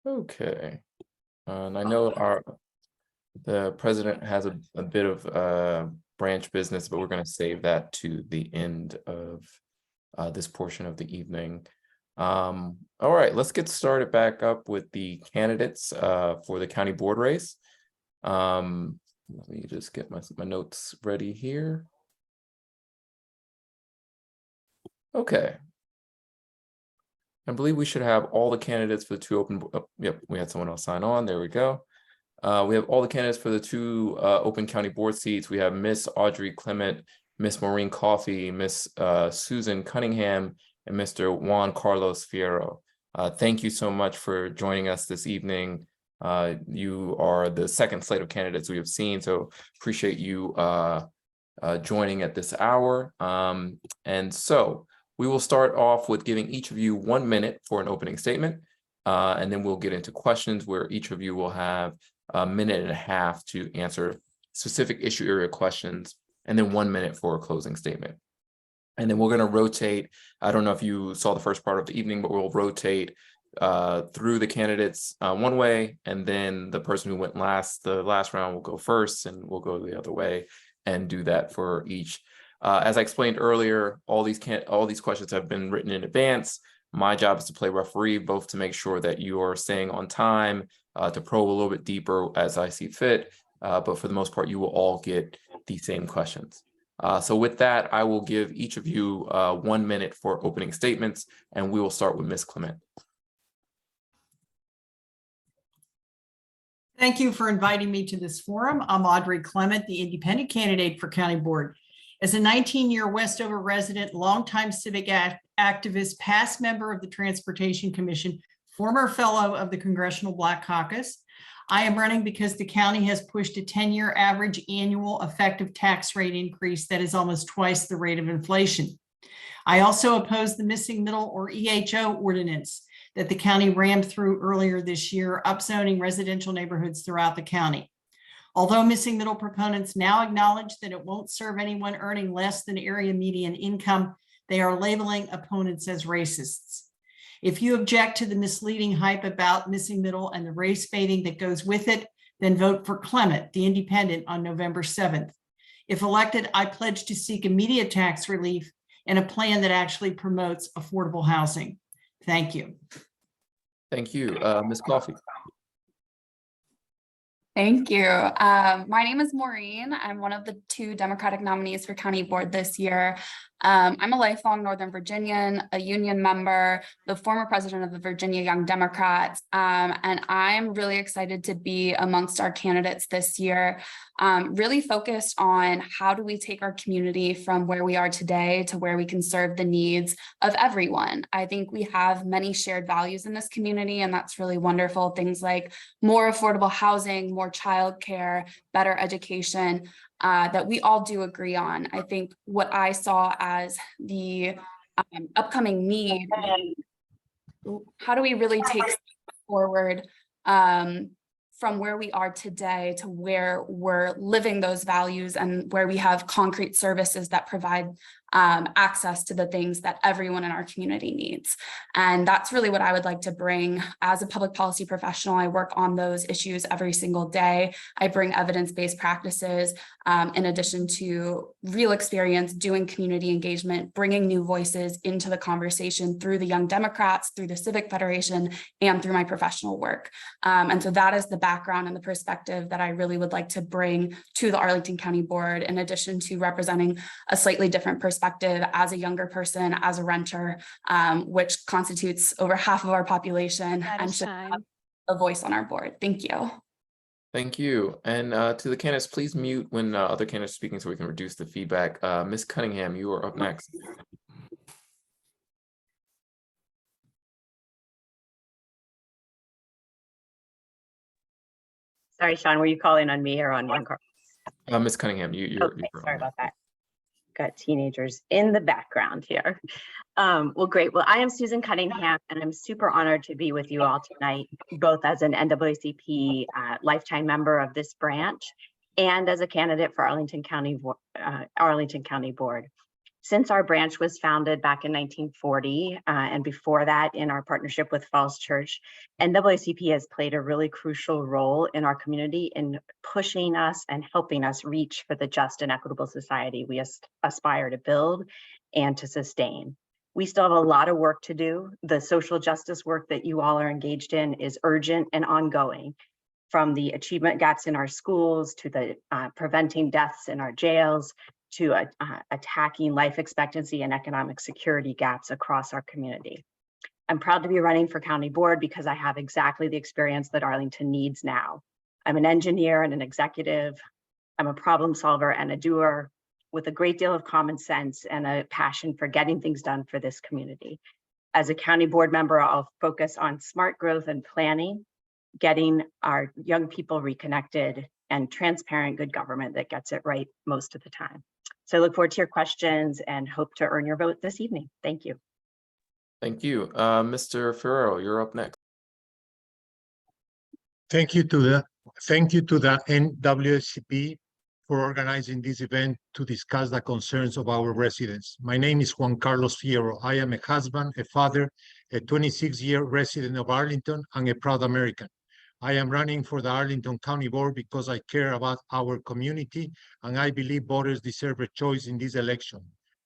Okay. And I know the president has a bit of branch business, but we're going to save that to the end of this portion of the evening. All right, let's get started back up with the candidates for the county board race. Let me just get my notes ready here. Okay. I believe we should have all the candidates for the two open. Yep, we had someone else sign on. There we go. We have all the candidates for the two open county board seats. We have Miss Audrey Clement, Miss Maureen Coffey, Miss Susan Cunningham, and Mr. Juan Carlos Fierro. Thank you so much for joining us this evening. You are the second slate of candidates we have seen, so appreciate you joining at this hour. And so we will start off with giving each of you 1 minute for an opening statement, and then we'll get into questions where each of you will have a minute and a half to answer specific issue area questions, and then 1 minute for a closing statement. And then we're going to rotate. I don't know if you saw the first part of the evening, but we'll rotate through the candidates one way, and then the person who went the last round will go first, and we'll go the other way and do that for each. As I explained earlier, all these questions have been written in advance. My job is to play referee, both to make sure that you are staying on time, to probe a little bit deeper as I see fit. But for the most part, you will all get the same questions. So with that, I will give each of you 1 minute for opening statements, and we will start with Ms. Clement. Thank you for inviting me to this forum. I'm Audrey Clement, the independent candidate for county board. As a 19-year Westover resident, longtime civic activist, past member of the Transportation Commission, former fellow of the Congressional Black Caucus, I am running because the county has pushed a 10-year average annual effective tax rate increase that is almost twice the rate of inflation. I also oppose the missing middle or EHO ordinance that the county rammed through earlier this year, upzoning residential neighborhoods throughout the county. Although missing middle proponents now acknowledge that it won't serve anyone earning less than area median income, they are labeling opponents as racists. If you object to the misleading hype about missing middle and the race baiting that goes with it, then vote for Clement, the independent, on November 7th. If elected, I pledge to seek immediate tax relief and a plan that actually promotes affordable housing. Thank you. Thank you. Ms. Coffey. Thank you. My name is Maureen. I'm one of the 2 Democratic nominees for county board this year. I'm a lifelong Northern Virginian, a union member, the former president of the Virginia Young Democrats, and I'm really excited to be amongst our candidates this year, really focused on how do we take our community from where we are today to where we can serve the needs of everyone. I think we have many shared values in this community, and that's really wonderful. Things like more affordable housing, more childcare, better education, that we all do agree on. I think what I saw as the upcoming need, how do we really take forward from where we are today to where we're living those values and where we have concrete services that provide access to the things that everyone in our community needs. And that's really what I would like to bring. As a public policy professional, I work on those issues every single day. I bring evidence-based practices in addition to real experience doing community engagement, bringing new voices into the conversation through the Young Democrats, through the Civic Federation, and through my professional work. And so that is the background and the perspective that I really would like to bring to the Arlington County Board, in addition to representing a slightly different perspective as a younger person, as a renter, which constitutes over half of our population and should have a voice on our board. Thank you. Thank you. And to the candidates, please mute when other candidates are speaking so we can reduce the feedback. Ms. Cunningham, you are up next. Sorry, Sean, were you calling on me or on Juan Carlos? Ms. Cunningham, you're sorry about that. got teenagers in the background here. Well, great. Well, I am Susan Cunningham, and I'm super honored to be with you all tonight, both as an NAACP lifetime member of this branch and as a candidate for Arlington County Board. Since our branch was founded back in 1940, and before that in our partnership with Falls Church, NAACP has played a really crucial role in our community in pushing us and helping us reach for the just and equitable society we aspire to build and to sustain. We still have a lot of work to do. The social justice work that you all are engaged in is urgent and ongoing, from the achievement gaps in our schools to the preventing deaths in our jails, to attacking life expectancy and economic security gaps across our community. I'm proud to be running for county board because I have exactly the experience that Arlington needs now. I'm an engineer and an executive. I'm a problem solver and a doer with a great deal of common sense and a passion for getting things done for this community. As a county board member, I'll focus on smart growth and planning, getting our young people reconnected, and transparent good government that gets it right most of the time. So I look forward to your questions and hope to earn your vote this evening. Thank you. Thank you. Mr. Fierro, you're up next. Thank you to the NAACP for organizing this event to discuss the concerns of our residents. My name is Juan Carlos Fierro. I am a husband, a father, a 26-year resident of Arlington, and a proud American. I am running for the Arlington County Board because I care about our community, and I believe voters deserve a choice in this election.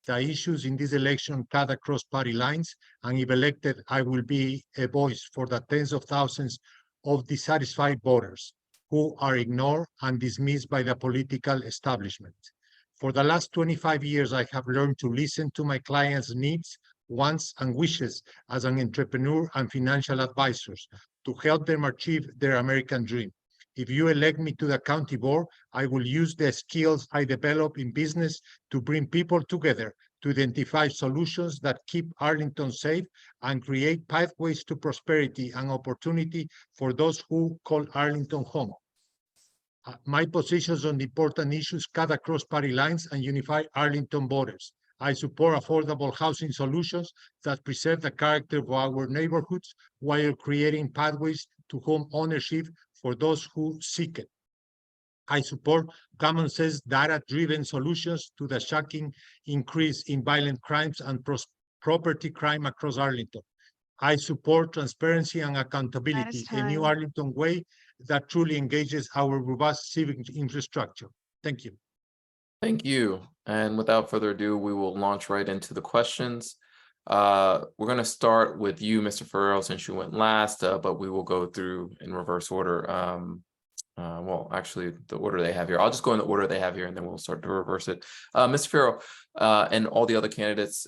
The issues in this election cut across party lines, and if elected, I will be a voice for the tens of thousands of dissatisfied voters who are ignored and dismissed by the political establishment. For the last 25 years, I have learned to listen to my clients' needs, wants, and wishes as an entrepreneur and financial advisor to help them achieve their American dream. If you elect me to the county board, I will use the skills I develop in business to bring people together to identify solutions that keep Arlington safe and create pathways to prosperity and opportunity for those who call Arlington home. My positions on important issues cut across party lines and unify Arlington voters. I support affordable housing solutions that preserve the character of our neighborhoods while creating pathways to home ownership for those who seek it. I support common sense data-driven solutions to the shocking increase in violent crimes and property crime across Arlington. I support transparency and accountability, a new Arlington way that truly engages our robust civic infrastructure. Thank you. Thank you. And without further ado, we will launch right into the questions. We're going to start with you, Mr. Fierro, since you went last, but we will go through in reverse order. Well, actually, the order they have here. I'll just go in the order they have here, and then we'll start to reverse it. Mr. Fierro, and all the other candidates,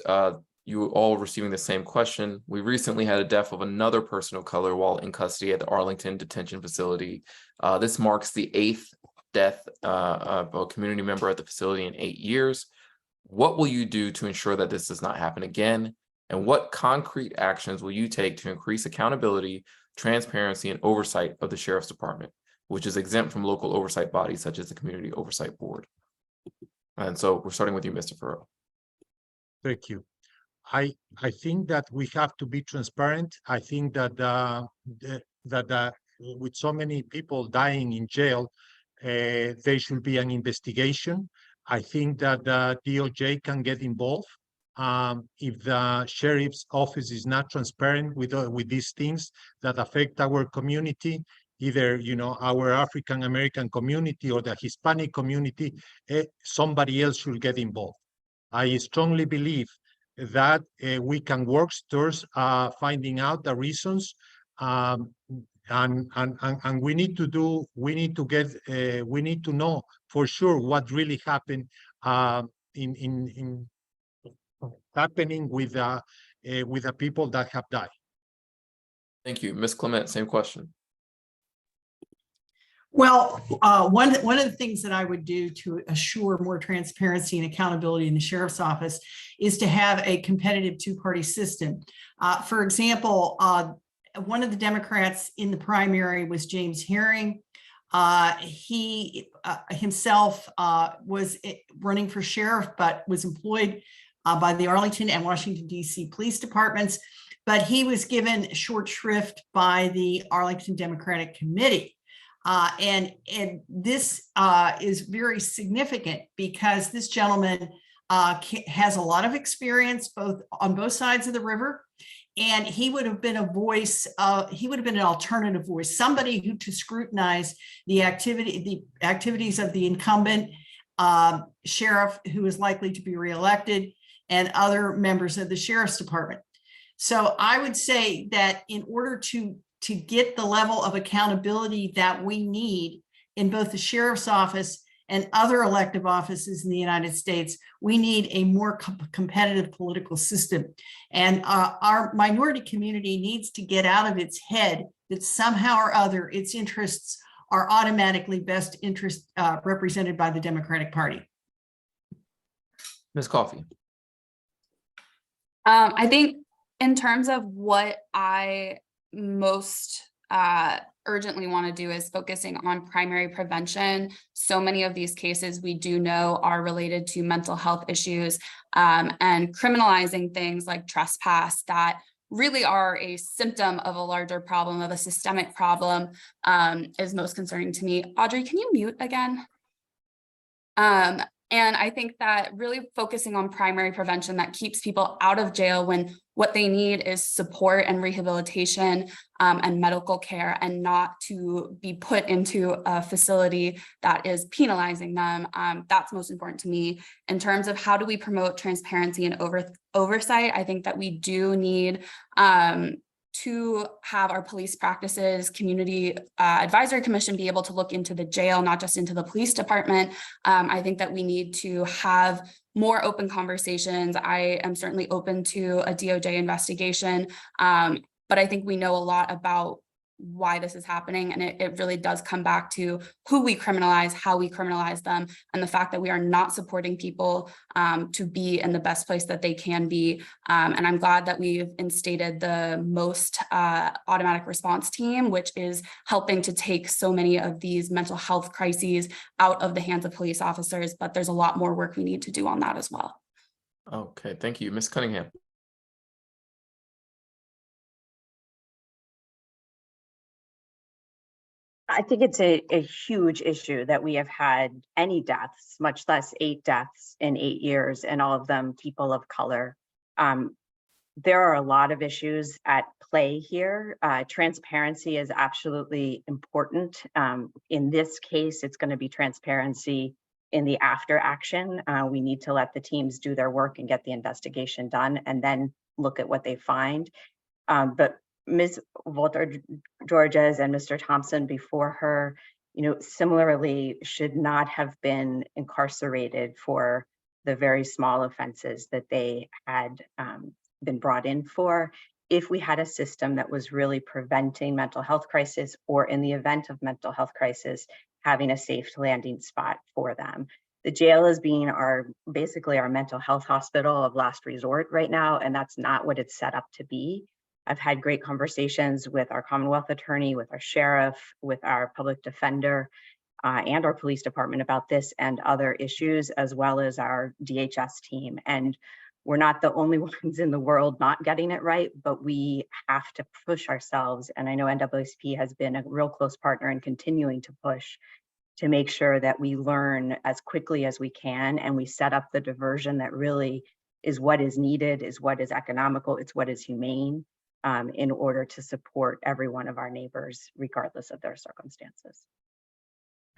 you all receiving the same question. We recently had a death of another person of color while in custody at the Arlington Detention Facility. This marks the 8th death of a community member at the facility in 8 years. What will you do to ensure that this does not happen again? And what concrete actions will you take to increase accountability, transparency, and oversight of the Sheriff's Department, which is exempt from local oversight bodies such as the Community Oversight Board? And so we're starting with you, Mr. Fierro. Thank you. I think that we have to be transparent. I think that with so many people dying in jail, there should be an investigation. I think that the DOJ can get involved. If the sheriff's office is not transparent with these things that affect our community, either our African American community or the Hispanic community, somebody else should get involved. I strongly believe that we can work towards finding out the reasons, and we need to know for sure what really happened happening with the people that have died. Thank you. Ms. Clement, same question. Well, one of the things that I would do to assure more transparency and accountability in the sheriff's office is to have a competitive two-party system. For example, one of the Democrats in the primary was James Herring. He himself was running for sheriff, but was employed by the Arlington and Washington, D.C. police departments. But he was given short shrift by the Arlington Democratic Committee. And this is very significant because this gentleman has a lot of experience on both sides of the river. And he would have been a voice, he would have been an alternative voice, somebody who to scrutinize the activities of the incumbent sheriff who is likely to be reelected and other members of the sheriff's department. So I would say that in order to get the level of accountability that we need in both the sheriff's office and other elective offices in the United States, we need a more competitive political system. And our minority community needs to get out of its head that somehow or other its interests are automatically best represented by the Democratic Party. Ms. Coffey. I think in terms of what I most urgently want to do is focusing on primary prevention. So many of these cases we do know are related to mental health issues, and criminalizing things like trespass that really are a symptom of a larger problem, of a systemic problem, is most concerning to me. Audrey, can you mute again? And I think that really focusing on primary prevention that keeps people out of jail when what they need is support and rehabilitation and medical care, and not to be put into a facility that is penalizing them. That's most important to me. In terms of how do we promote transparency and oversight, I think that we do need to have our police practices community advisory commission be able to look into the jail, not just into the police department. I think that we need to have more open conversations. I am certainly open to a DOJ investigation, but I think we know a lot about why this is happening, and it really does come back to who we criminalize, how we criminalize them, and the fact that we are not supporting people to be in the best place that they can be. And I'm glad that we've instated the most automatic response team, which is helping to take so many of these mental health crises out of the hands of police officers, but there's a lot more work we need to do on that as well. Okay, thank you. Ms. Cunningham. I think it's a huge issue that we have had any deaths, much less 8 deaths in 8 years, and all of them people of color. There are a lot of issues at play here. Transparency is absolutely important. In this case, it's going to be transparency in the after action. We need to let the teams do their work and get the investigation done, and then look at what they find. But Ms. Walter-Georges and Mr. Thompson before her, similarly should not have been incarcerated for the very small offenses that they had been brought in for. If we had a system that was really preventing mental health crisis, or in the event of mental health crisis, having a safe landing spot for them. The jail is being basically our mental health hospital of last resort right now, and that's not what it's set up to be. I've had great conversations with our Commonwealth attorney, with our sheriff, with our public defender, and our police department about this and other issues, as well as our DHS team. And we're not the only ones in the world not getting it right, but we have to push ourselves. And I know NAACP has been a real close partner in continuing to push to make sure that we learn as quickly as we can, and we set up the diversion that really is what is needed, is what is economical, it's what is humane, in order to support every one of our neighbors, regardless of their circumstances.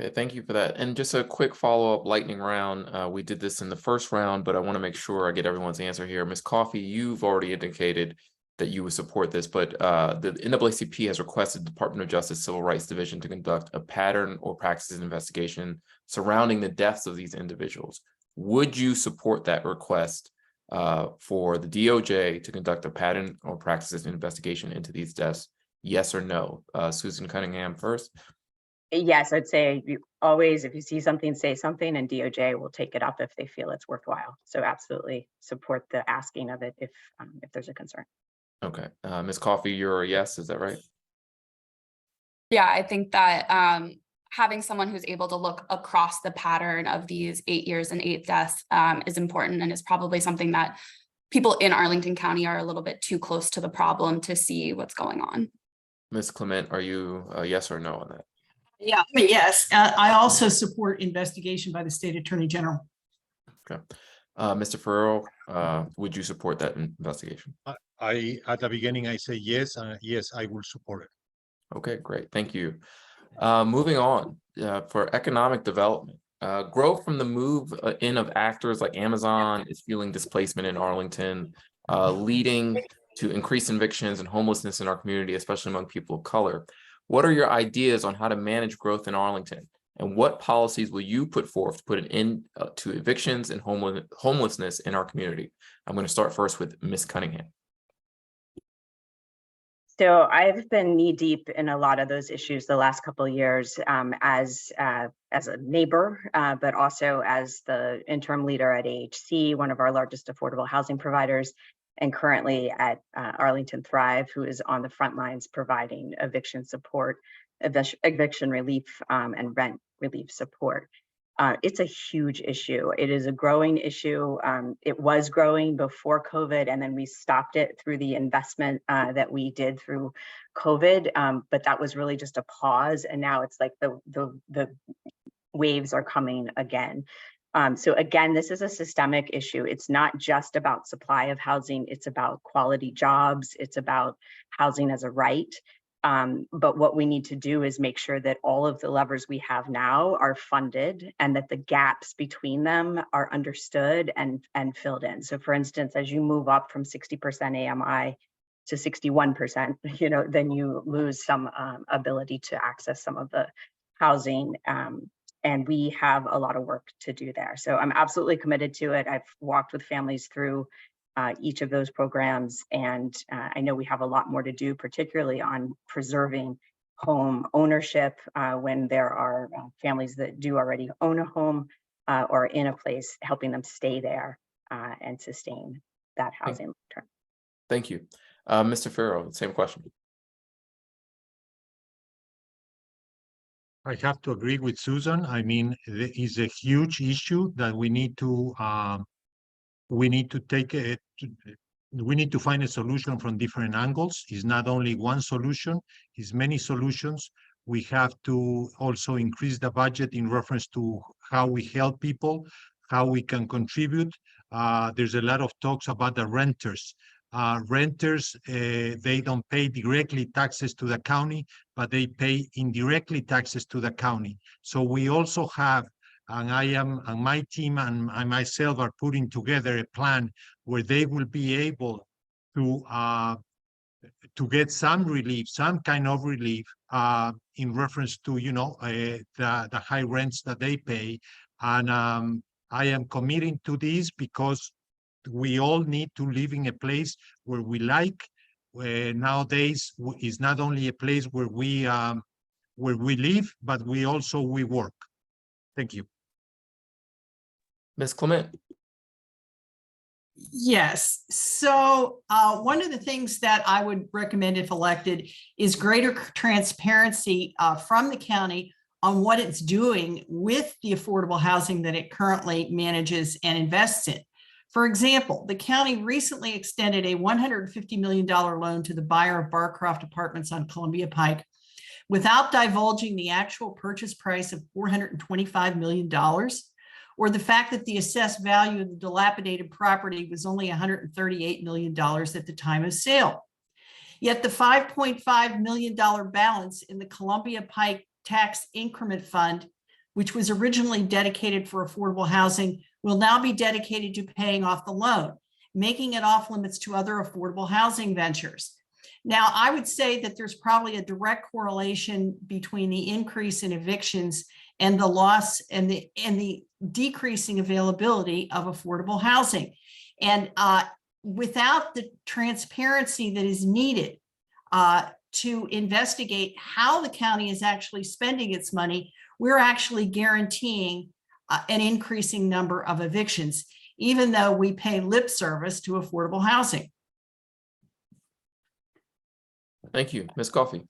Okay, thank you for that. And just a quick follow-up lightning round. We did this in the first round, but I want to make sure I get everyone's answer here. Ms. Coffey, you've already indicated that you would support this, but the NAACP has requested the Department of Justice Civil Rights Division to conduct a pattern or practices investigation surrounding the deaths of these individuals. Would you support that request for the DOJ to conduct a pattern or practices investigation into these deaths? Yes or no? Susan Cunningham first. Yes, I'd say always, if you see something, say something, and DOJ will take it up if they feel it's worthwhile. So absolutely support the asking of it if there's a concern. Okay, Ms. Coffey, you're a yes, is that right? Yeah, I think that having someone who's able to look across the pattern of these 8 years and 8 deaths is important, and is probably something that people in Arlington County are a little bit too close to the problem to see what's going on. Ms. Clement, are you a yes or no on that? Yeah, I mean, yes. I also support investigation by the state attorney general. Okay. Mr. Fierro, would you support that investigation? I at the beginning, I say yes, yes, I will support it. Okay, great. Thank you. Moving on, for economic development, growth from the move in of actors like Amazon is fueling displacement in Arlington, leading to increased evictions and homelessness in our community, especially among people of color. What are your ideas on how to manage growth in Arlington? And what policies will you put forth to put an end to evictions and homelessness in our community? I'm going to start first with Ms. Cunningham. So I've been knee deep in a lot of those issues the last couple of years as a neighbor, but also as the interim leader at AHC, one of our largest affordable housing providers, and currently at Arlington Thrive, who is on the front lines providing eviction support, eviction relief, and rent relief support. It's a huge issue. It is a growing issue. It was growing before COVID, and then we stopped it through the investment that we did through COVID. But that was really just a pause, and now it's like the waves are coming again. So again, this is a systemic issue. It's not just about supply of housing. It's about quality jobs. It's about housing as a right. But what we need to do is make sure that all of the levers we have now are funded, and that the gaps between them are understood and filled in. So for instance, as you move up from 60% AMI to 61%, then you lose some ability to access some of the housing. And we have a lot of work to do there. So I'm absolutely committed to it. I've walked with families through each of those programs, and I know we have a lot more to do, particularly on preserving home ownership when there are families that do already own a home or in a place, helping them stay there and sustain that housing long term. Thank you. Mr. Fierro, same question. I have to agree with Susan. I mean, it is a huge issue that we need to take it. We need to find a solution from different angles. It's not only one solution, it's many solutions. We have to also increase the budget in reference to how we help people, how we can contribute. There's a lot of talks about the renters. Renters, they don't pay directly taxes to the county, but they pay indirectly taxes to the county. So we also have, and my team and myself are putting together a plan where they will be able to get some relief, some kind of relief in reference to the high rents that they pay. And I am committing to this because we all need to live in a place where we like. Nowadays is not only a place where we live, but we work. Thank you. Ms. Clement. Yes. So one of the things that I would recommend if elected is greater transparency from the county on what it's doing with the affordable housing that it currently manages and invests in. For example, the county recently extended a $150 million loan to the buyer of Barcroft Apartments on Columbia Pike without divulging the actual purchase price of $425 million, or the fact that the assessed value of the dilapidated property was only $138 million at the time of sale. Yet the $5.5 million balance in the Columbia Pike Tax Increment Fund, which was originally dedicated for affordable housing, will now be dedicated to paying off the loan, making it off limits to other affordable housing ventures. Now, I would say that there's probably a direct correlation between the increase in evictions and the loss and the decreasing availability of affordable housing. And without the transparency that is needed to investigate how the county is actually spending its money, we're actually guaranteeing an increasing number of evictions, even though we pay lip service to affordable housing. Thank you. Ms. Coffey.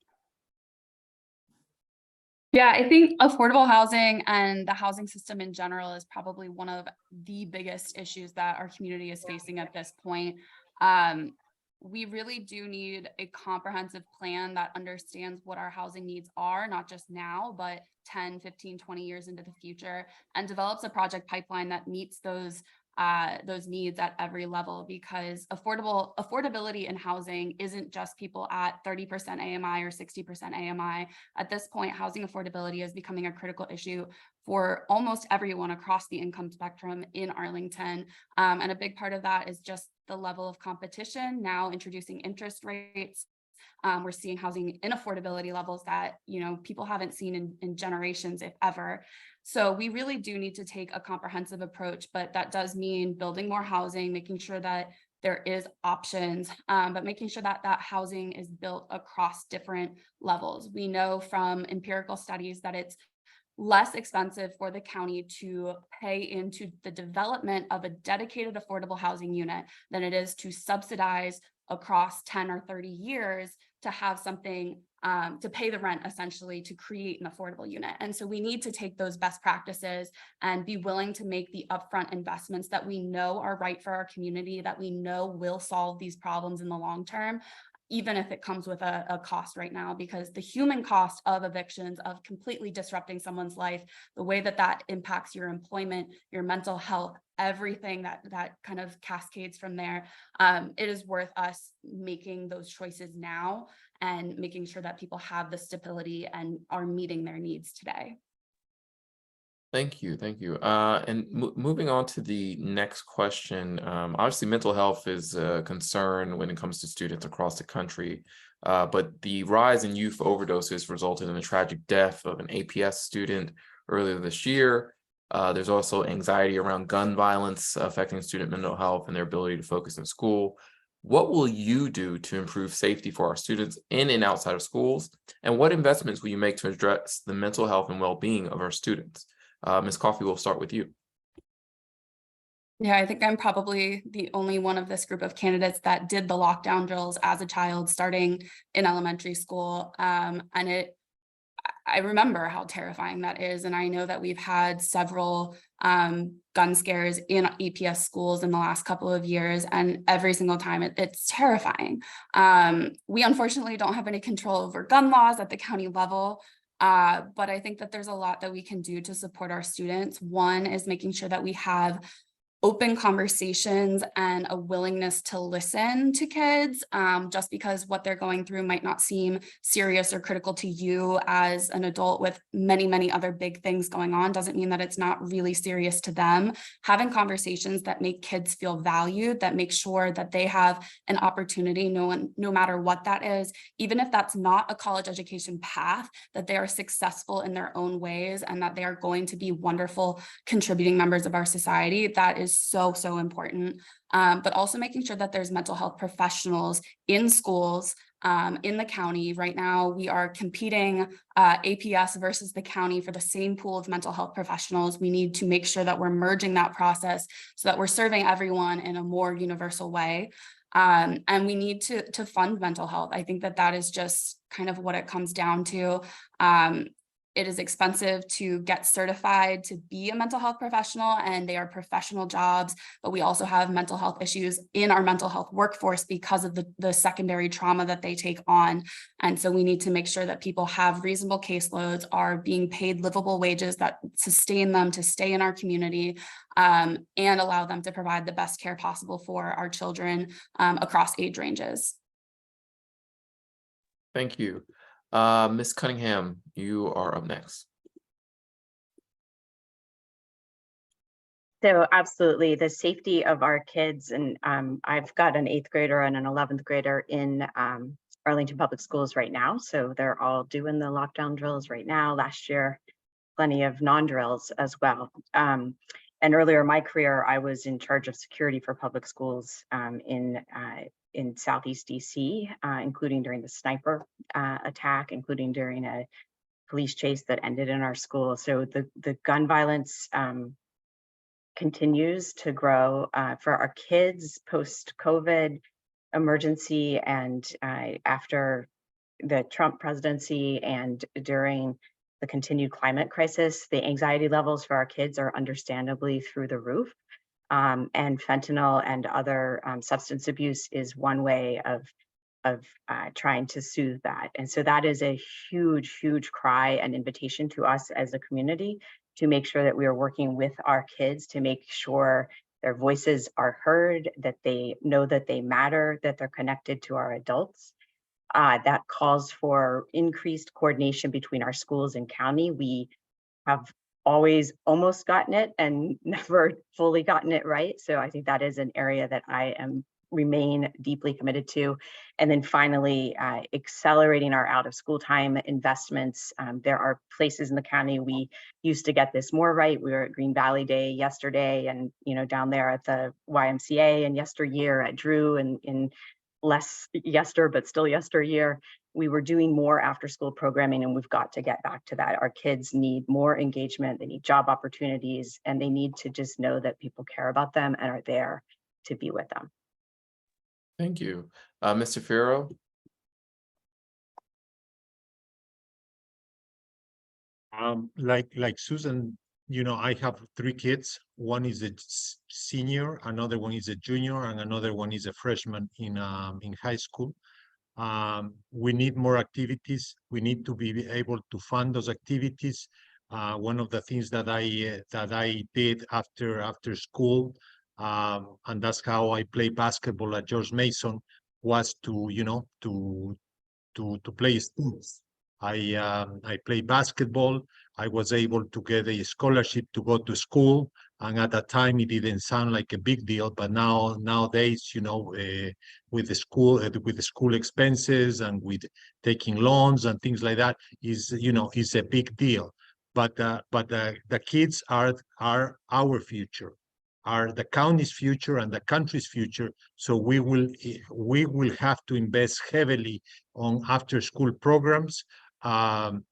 Yeah, I think affordable housing and the housing system in general is probably one of the biggest issues that our community is facing at this point. We really do need a comprehensive plan that understands what our housing needs are, not just now, but 10, 15, 20 years into the future, and develops a project pipeline that meets those needs at every level, because affordability in housing isn't just people at 30% AMI or 60% AMI. At this point, housing affordability is becoming a critical issue for almost everyone across the income spectrum in Arlington. And a big part of that is just the level of competition, now introducing interest rates. We're seeing housing inaffordability levels that, people haven't seen in generations, if ever. So we really do need to take a comprehensive approach, but that does mean building more housing, making sure that there is options, but making sure that that housing is built across different levels. We know from empirical studies that it's less expensive for the county to pay into the development of a dedicated affordable housing unit than it is to subsidize across 10 or 30 years to have something to pay the rent, essentially, to create an affordable unit. And so we need to take those best practices and be willing to make the upfront investments that we know are right for our community, that we know will solve these problems in the long term, even if it comes with a cost right now, because the human cost of evictions, of completely disrupting someone's life, the way that that impacts your employment, your mental health, everything that kind of cascades from there, it is worth us making those choices now and making sure that people have the stability and are meeting their needs today. Thank you. And moving on to the next question, obviously mental health is a concern when it comes to students across the country, but the rise in youth overdoses resulted in the tragic death of an APS student earlier this year. There's also anxiety around gun violence affecting student mental health and their ability to focus in school. What will you do to improve safety for our students in and outside of schools? And what investments will you make to address the mental health and well-being of our students? Ms. Coffey, we'll start with you. Yeah, I think I'm probably the only one of this group of candidates that did the lockdown drills as a child starting in elementary school. I remember how terrifying that is. And I know that we've had several gun scares in EPS schools in the last couple of years, and every single time it's terrifying. We unfortunately don't have any control over gun laws at the county level. But I think that there's a lot that we can do to support our students. One is making sure that we have open conversations and a willingness to listen to kids, just because what they're going through might not seem serious or critical to you as an adult with many, many other big things going on doesn't mean that it's not really serious to them. Having conversations that make kids feel valued, that make sure that they have an opportunity, no matter what that is, even if that's not a college education path, that they are successful in their own ways and that they are going to be wonderful contributing members of our society. That is so important, but also making sure that there's mental health professionals in schools, in the county. Right now, we are competing APS versus the county for the same pool of mental health professionals. We need to make sure that we're merging that process so that we're serving everyone in a more universal way. And we need to fund mental health. I think that is just kind of what it comes down to. It is expensive to get certified to be a mental health professional, and they are professional jobs, but we also have mental health issues in our mental health workforce because of the secondary trauma that they take on. And so we need to make sure that people have reasonable caseloads, are being paid livable wages that sustain them to stay in our community, and allow them to provide the best care possible for our children across age ranges. Thank you. Ms. Cunningham, you are up next. So absolutely, the safety of our kids, and I've got an 8th grader and an 11th grader in Arlington Public Schools right now. So they're all doing the lockdown drills right now. Last year, plenty of non-drills as well. And earlier in my career, I was in charge of security for public schools in Southeast DC, including during the sniper attack, including during a police chase that ended in our school. So the gun violence continues to grow for our kids post-COVID emergency, and after the Trump presidency and during the continued climate crisis. The anxiety levels for our kids are understandably through the roof. And fentanyl and other substance abuse is one way of trying to soothe that. And so that is a huge, huge cry and invitation to us as a community to make sure that we are working with our kids to make sure their voices are heard, that they know that they matter, that they're connected to our adults. That calls for increased coordination between our schools and county. We have always almost gotten it and never fully gotten it right. So I think that is an area that I remain deeply committed to. And then finally, accelerating our out of school time investments. There are places in the county we used to get this more right. We were at Green Valley Day yesterday, and down there at the YMCA, and yesteryear at Drew, and in less yester, but still yesteryear, we were doing more after school programming, and we've got to get back to that. Our kids need more engagement, they need job opportunities, and they need to just know that people care about them and are there to be with them. Thank you. Mr. Fierro? Like Susan, I have 3 kids. One is a senior, another one is a junior, and another one is a freshman in high school. We need more activities. We need to be able to fund those activities. One of the things that I did after school, and that's how I play basketball at George Mason, was to play sports. I played basketball. I was able to get a scholarship to go to school, and at that time it didn't sound like a big deal. But nowadays, with the school expenses and with taking loans and things like that, is a big deal. But the kids are our future, are the county's future and the country's future. So we will have to invest heavily on after school programs. Find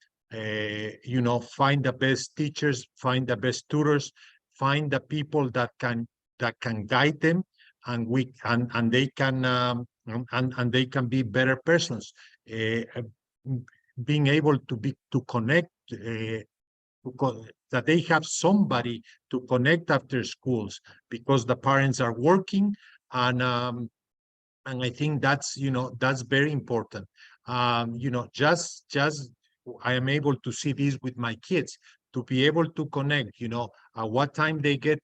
the best teachers, find the best tutors, find the people that can guide them, and they can be better persons. Being able to connect, that they have somebody to connect after schools, because the parents are working, and I think that's very important. Just I am able to see this with my kids, to be able to connect, at what time they get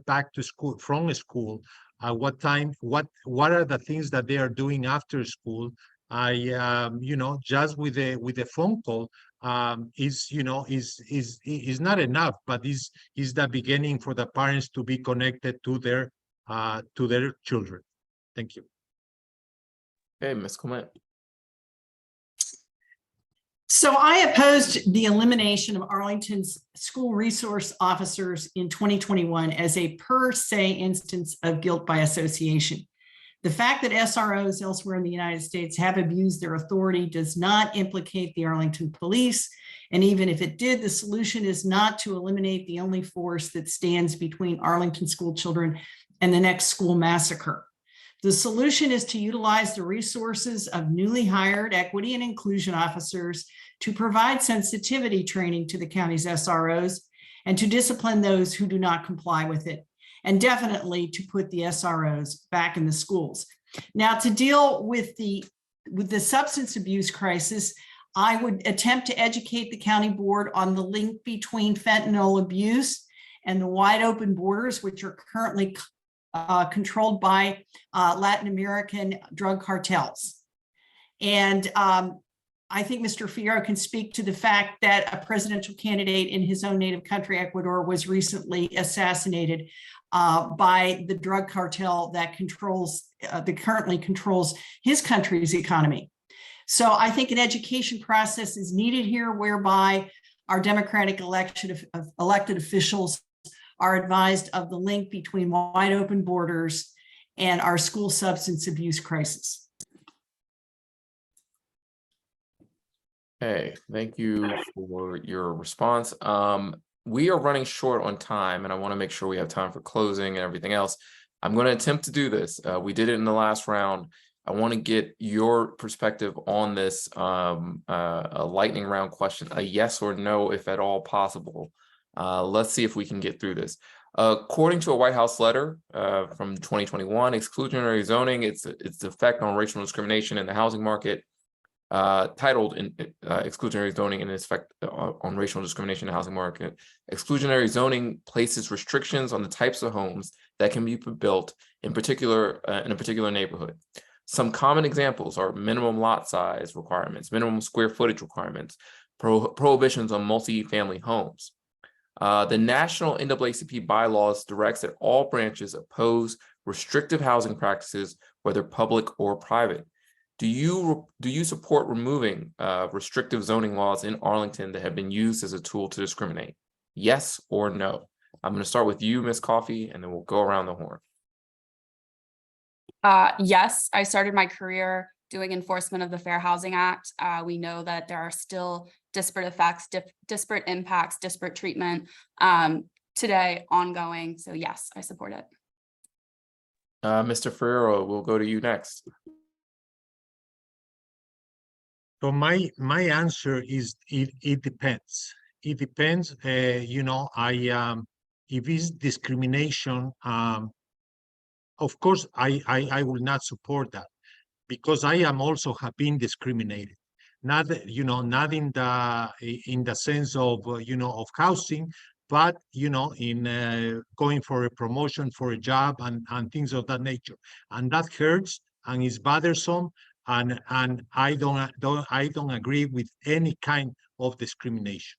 back to school, from school, at what time, what are the things that they are doing after school. Just with a phone call is not enough, but is the beginning for the parents to be connected to their children. Thank you. Hey, Ms. Clement. So I opposed the elimination of Arlington's school resource officers in 2021 as a per se instance of guilt by association. The fact that SROs elsewhere in the United States have abused their authority does not implicate the Arlington police. And even if it did, the solution is not to eliminate the only force that stands between Arlington school children and the next school massacre. The solution is to utilize the resources of newly hired equity and inclusion officers to provide sensitivity training to the county's SROs and to discipline those who do not comply with it, and definitely to put the SROs back in the schools. Now, to deal with the substance abuse crisis, I would attempt to educate the county board on the link between fentanyl abuse and the wide open borders, which are currently controlled by Latin American drug cartels. And I think Mr. Fierro can speak to the fact that a presidential candidate in his own native country, Ecuador, was recently assassinated by the drug cartel that currently controls his country's economy. So I think an education process is needed here, whereby our democratic elected officials are advised of the link between wide open borders and our school substance abuse crisis. Hey, thank you for your response. We are running short on time, and I want to make sure we have time for closing and everything else. I'm going to attempt to do this. We did it in the last round. I want to get your perspective on this, a lightning round question, a yes or no, if at all possible. Let's see if we can get through this. According to a White House letter from 2021, exclusionary zoning, its effect on racial discrimination in the housing market, titled exclusionary zoning and its effect on racial discrimination in the housing market. Exclusionary zoning places restrictions on the types of homes that can be built in a particular neighborhood. Some common examples are minimum lot size requirements, minimum square footage requirements, prohibitions on multi-family homes. The national NAACP bylaws directs that all branches oppose restrictive housing practices, whether public or private. Do you support removing restrictive zoning laws in Arlington that have been used as a tool to discriminate? Yes or no? I'm going to start with you, Ms. Coffey, and then we'll go around the horn. Yes, I started my career doing enforcement of the Fair Housing Act. We know that there are still disparate effects, disparate impacts, disparate treatment today, ongoing. So yes, I support it. Mr. Fierro, we'll go to you next. So my answer is it depends. It depends. You know, if it's discrimination, of course I will not support that, because I am also have been discriminated. Not, you know, not in the sense of of housing, but in going for a promotion for a job and things of that nature, and that hurts and is bothersome. And I don't agree with any kind of discrimination.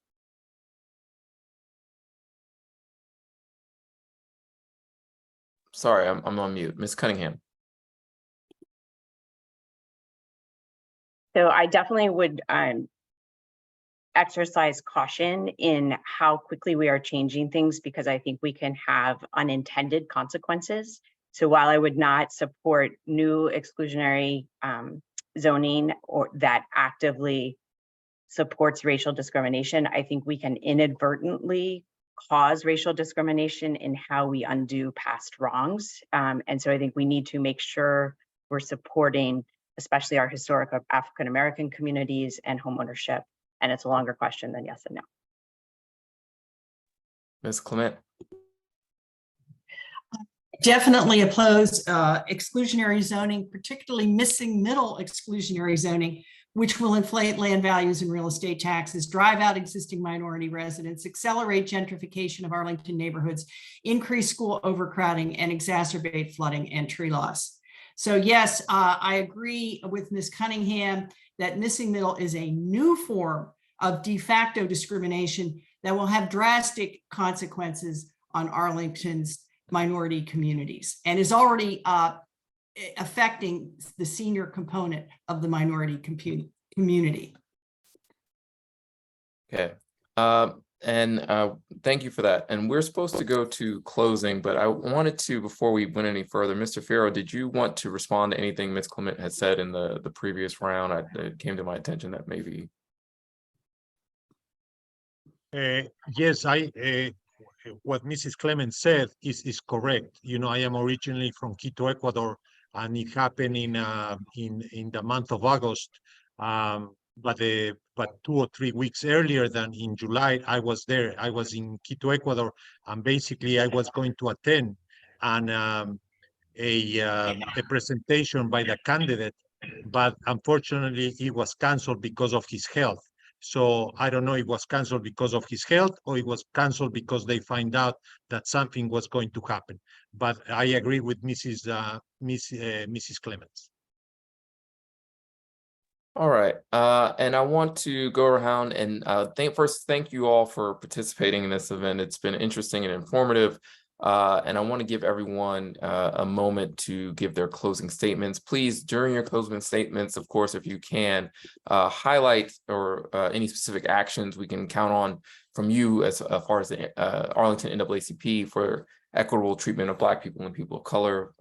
Sorry, I'm on mute. Ms. Cunningham. So I definitely would exercise caution in how quickly we are changing things, because I think we can have unintended consequences. So while I would not support new exclusionary zoning or that actively supports racial discrimination, I think we can inadvertently cause racial discrimination in how we undo past wrongs. And so I think we need to make sure we're supporting especially our historic African-American communities and homeownership. And it's a longer question than yes and no. Ms. Clement. Definitely oppose exclusionary zoning, particularly missing middle exclusionary zoning, which will inflate land values and real estate taxes, drive out existing minority residents, accelerate gentrification of Arlington neighborhoods, increase school overcrowding, and exacerbate flooding and tree loss. So yes, I agree with Ms. Cunningham that missing middle is a new form of de facto discrimination that will have drastic consequences on Arlington's minority communities and is already affecting the senior component of the minority community. Okay. Thank you for that. And we're supposed to go to closing, but I wanted to, before we went any further, Mr. Fierro, did you want to respond to anything Ms. Clement had said in the previous round? It came to my attention that maybe. Yes, what Mrs. Clement said is correct. You know, I am originally from Quito, Ecuador, and it happened in the month of August. But 2 or 3 weeks earlier than in July, I was there. I was in Quito, Ecuador, and basically I was going to attend a presentation by the candidate, but unfortunately it was canceled because of his health. So I don't know if it was canceled because of his health or it was canceled because they find out that something was going to happen. But I agree with Mrs. Clements. All right, and I want to go around and thank you all for participating in this event. It's been interesting and informative, and I want to give everyone a moment to give their closing statements. Please, during your closing statements, of course, if you can, highlight or any specific actions we can count on from you as far as the Arlington NAACP for equitable treatment of Black people and people of color.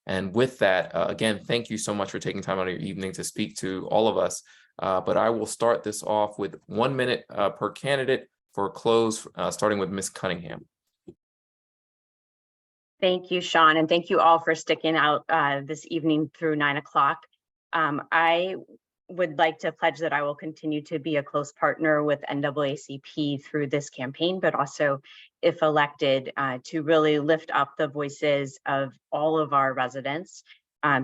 And with that, again, thank you so much for taking time out of your evening to speak to all of us. But I will start this off with 1 minute per candidate for a close, starting with Ms. Cunningham. Thank you, Sean, and thank you all for sticking out this evening through 9 o'clock. I would like to pledge that I will continue to be a close partner with NAACP through this campaign, but also, if elected, to really lift up the voices of all of our residents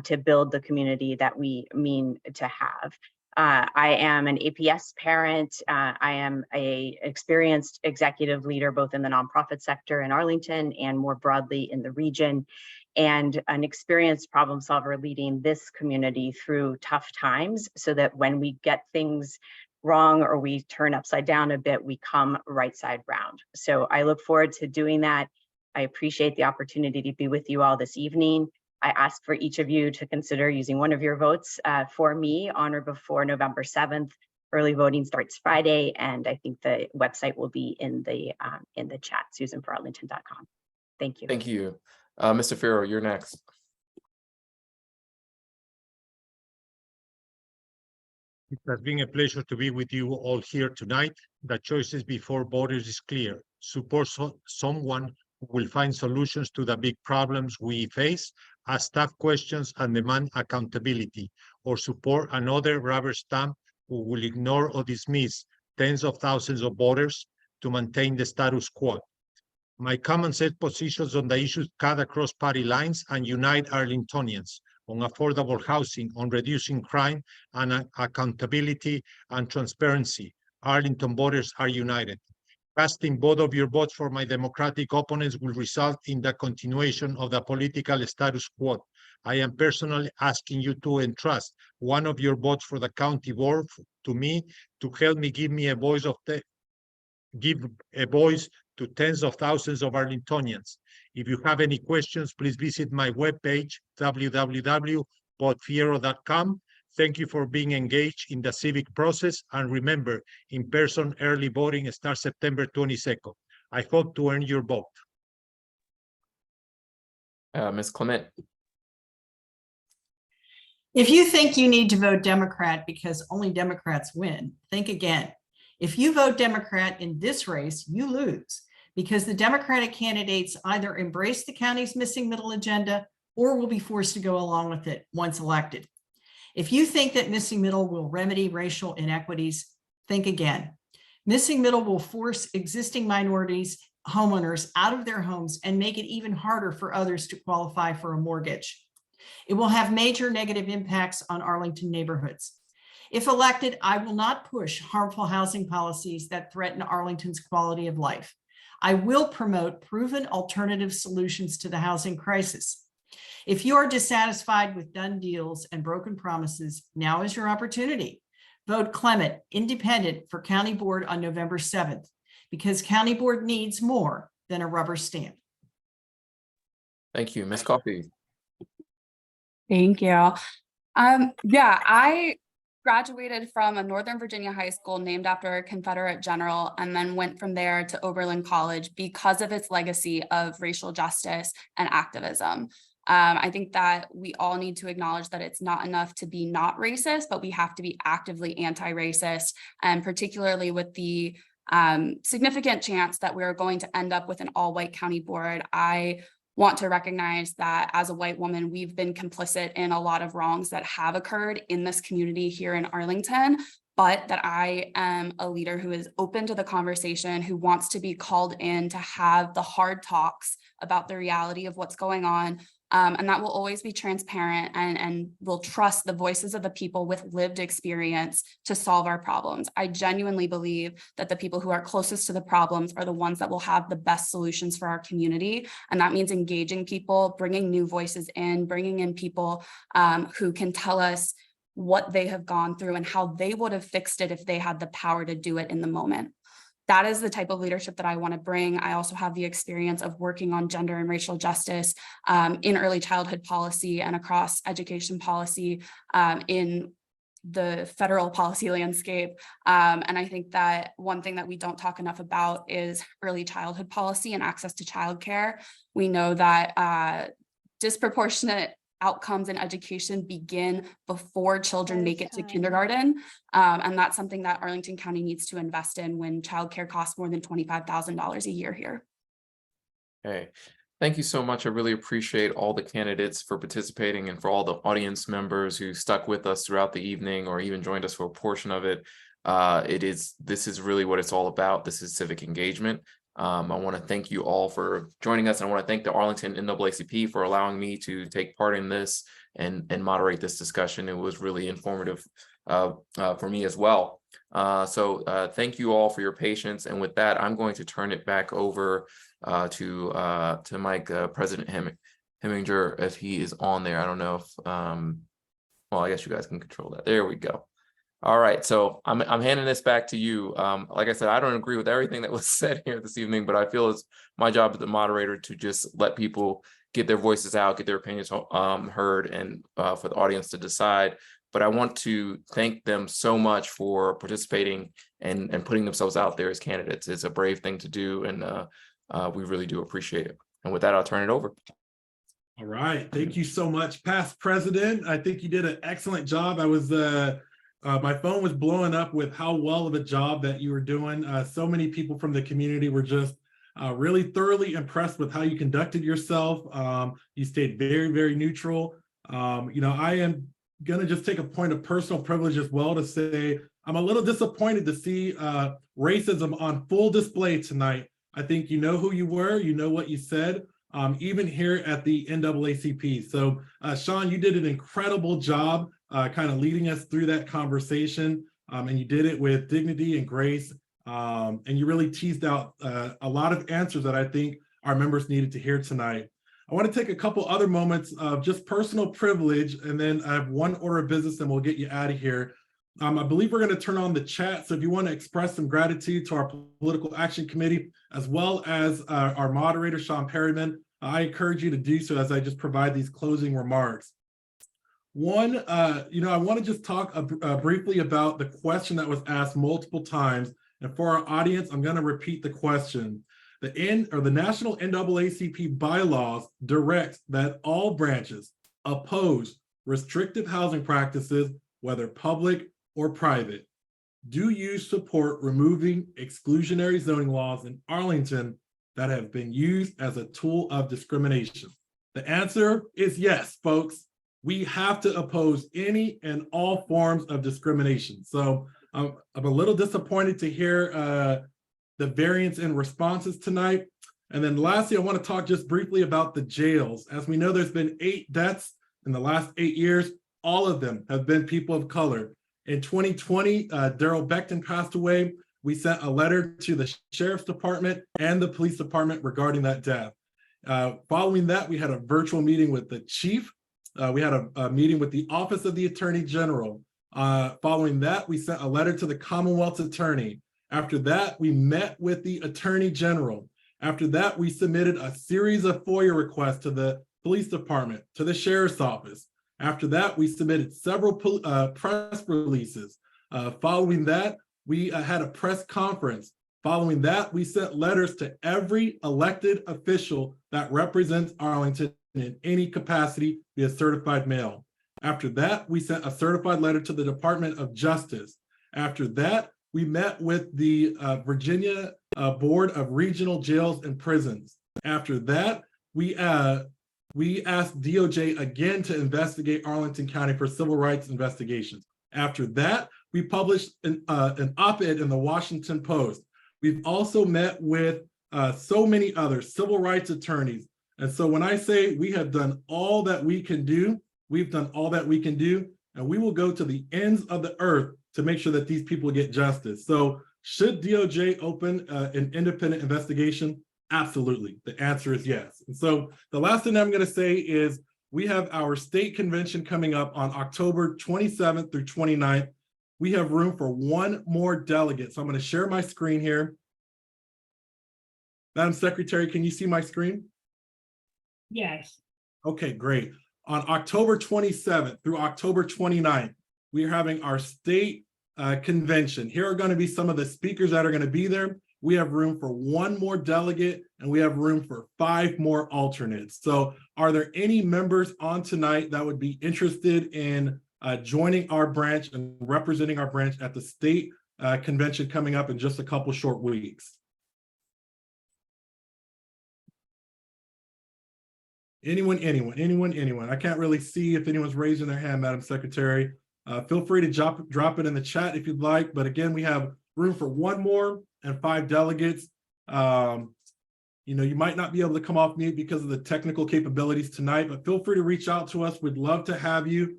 to build the community that we mean to have. I am an APS parent. I am an experienced executive leader, both in the nonprofit sector in Arlington and more broadly in the region, and an experienced problem solver leading this community through tough times so that when we get things wrong or we turn upside down a bit, we come right side round. So I look forward to doing that. I appreciate the opportunity to be with you all this evening. I ask for each of you to consider using one of your votes for me on or before November 7th. Early voting starts Friday, and I think the website will be in the chat, susanforarlington.com. Thank you. Thank you. Mr. Fierro, you're next. It has been a pleasure to be with you all here tonight. The choices before voters is clear. Support someone who will find solutions to the big problems we face, ask tough questions and demand accountability, or support another rubber stamp who will ignore or dismiss tens of thousands of voters to maintain the status quo. My common set positions on the issues cut across party lines and unite Arlingtonians on affordable housing, on reducing crime, and accountability and transparency. Arlington voters are united. Casting both of your votes for my Democratic opponents will result in the continuation of the political status quo. I am personally asking you to entrust one of your votes for the county board to me to help me give a voice to tens of thousands of Arlingtonians. If you have any questions, please visit my webpage, www.fierro.com. Thank you for being engaged in the civic process, and remember, in-person early voting starts September 22nd. I hope to earn your vote. Ms. Clement. If you think you need to vote Democrat because only Democrats win, think again. If you vote Democrat in this race, you lose, because the Democratic candidates either embrace the county's missing middle agenda or will be forced to go along with it once elected. If you think that missing middle will remedy racial inequities, think again. Missing middle will force existing minorities, homeowners out of their homes and make it even harder for others to qualify for a mortgage. It will have major negative impacts on Arlington neighborhoods. If elected, I will not push harmful housing policies that threaten Arlington's quality of life. I will promote proven alternative solutions to the housing crisis. If you are dissatisfied with done deals and broken promises, now is your opportunity. Vote Clement, independent, for County Board on November 7th, because County Board needs more than a rubber stamp. Thank you. Ms. Coffey. Thank you. I graduated from a Northern Virginia high school named after a Confederate general, and then went from there to Oberlin College because of its legacy of racial justice and activism. I think that we all need to acknowledge that it's not enough to be not racist, but we have to be actively anti-racist, and particularly with the significant chance that we're going to end up with an all-white county board. I want to recognize that as a white woman, we've been complicit in a lot of wrongs that have occurred in this community here in Arlington, but that I am a leader who is open to the conversation, who wants to be called in to have the hard talks about the reality of what's going on. And that will always be transparent, and will trust the voices of the people with lived experience to solve our problems. I genuinely believe that the people who are closest to the problems are the ones that will have the best solutions for our community. And that means engaging people, bringing new voices in, bringing in people who can tell us what they have gone through and how they would have fixed it if they had the power to do it in the moment. That is the type of leadership that I want to bring. I also have the experience of working on gender and racial justice in early childhood policy and across education policy in the federal policy landscape. And I think that one thing that we don't talk enough about is early childhood policy and access to childcare. We know that disproportionate outcomes in education begin before children make it to kindergarten. And that's something that Arlington County needs to invest in when childcare costs more than $25,000 a year here. Okay. Thank you so much. I really appreciate all the candidates for participating and for all the audience members who stuck with us throughout the evening or even joined us for a portion of it. This is really what it's all about. This is civic engagement. I want to thank you all for joining us. I want to thank the Arlington NAACP for allowing me to take part in this and moderate this discussion. It was really informative for me as well. So thank you all for your patience. And with that, I'm going to turn it back over to Mike, President Hemminger, if he is on there. I don't know if, well, I guess you guys can control that. There we go. All right, so I'm handing this back to you. Like I said, I don't agree with everything that was said here this evening, but I feel it's my job as the moderator to just let people get their voices out, get their opinions heard, and for the audience to decide. But I want to thank them so much for participating and putting themselves out there as candidates. It's a brave thing to do, and we really do appreciate it. And with that, I'll turn it over. All right, thank you so much, past president. I think you did an excellent job. I was my phone was blowing up with how well of a job that you were doing. So many people from the community were just really thoroughly impressed with how you conducted yourself. You stayed very, very neutral. You know, I am gonna just take a point of personal privilege as well to say I'm a little disappointed to see racism on full display tonight. I think you know who you were, you know what you said, even here at the NAACP. So Sean, you did an incredible job kind of leading us through that conversation, and you did it with dignity and grace, and you really teased out a lot of answers that I think our members needed to hear tonight. I want to take a couple other moments of just personal privilege, and then I have one order of business and we'll get you out of here. I believe we're going to turn on the chat, so if you want to express some gratitude to our Political Action Committee, as well as our moderator, Sean Perryman, I encourage you to do so as I just provide these closing remarks. One, you know, I want to just talk briefly about the question that was asked multiple times, and for our audience, I'm going to repeat the question. The National NAACP bylaws direct that all branches oppose restrictive housing practices, whether public or private. Do you support removing exclusionary zoning laws in Arlington that have been used as a tool of discrimination? The answer is yes, folks. We have to oppose any and all forms of discrimination. So I'm a little disappointed to hear the variance in responses tonight. And then lastly, I want to talk just briefly about the jails. As we know, there's been 8 deaths in the last 8 years. All of them have been people of color. In 2020, Daryl Beckton passed away. We sent a letter to the Sheriff's Department and the Police Department regarding that death. Following that, we had a virtual meeting with the chief. We had a meeting with the Office of the Attorney General. Following that, we sent a letter to the Commonwealth's attorney. After that, we met with the Attorney General. After that, we submitted a series of FOIA requests to the Police Department, to the Sheriff's Office. After that, we submitted several press releases. Following that, we had a press conference. Following that, we sent letters to every elected official that represents Arlington in any capacity via certified mail. After that, we sent a certified letter to the Department of Justice. After that, we met with the Virginia Board of Regional Jails and Prisons. After that, we asked DOJ again to investigate Arlington County for civil rights investigations. After that, we published an op-ed in the Washington Post. We've also met with so many other civil rights attorneys. And so when I say we have done all that we can do, we've done all that we can do, and we will go to the ends of the earth to make sure that these people get justice. So should DOJ open an independent investigation? Absolutely. The answer is yes. And so the last thing I'm going to say is we have our state convention coming up on October 27th through 29th. We have room for one more delegate. So I'm going to share my screen here. Madam Secretary, can you see my screen? Yes. Okay, great. On October 27th through October 29th, we are having our state convention. Here are going to be some of the speakers that are going to be there. We have room for one more delegate, and we have room for 5 more alternates. So are there any members on tonight that would be interested in joining our branch and representing our branch at the state convention coming up in just a couple short weeks? Anyone. I can't really see if anyone's raising their hand, Madam Secretary. Feel free to drop it in the chat if you'd like. But again, we have room for one more and 5 delegates. You might not be able to come off mute because of the technical capabilities tonight, but feel free to reach out to us. We'd love to have you.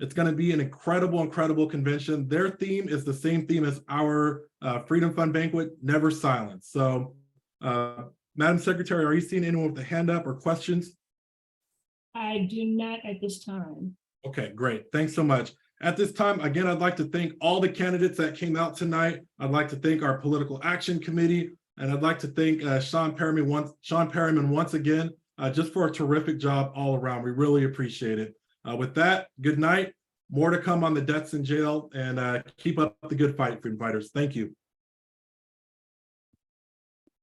It's going to be an incredible convention. Their theme is the same theme as our Freedom Fund Banquet, Never Silence. So, Madam Secretary, are you seeing anyone with a hand up or questions? I do not at this time. Okay, great. Thanks so much. At this time, again, I'd like to thank all the candidates that came out tonight. I'd like to thank our Political Action Committee, and I'd like to thank Sean Perryman once again, just for a terrific job all around. We really appreciate it. With that, good night. More to come on the deaths in jail, and keep up the good fight, freedom fighters. Thank you.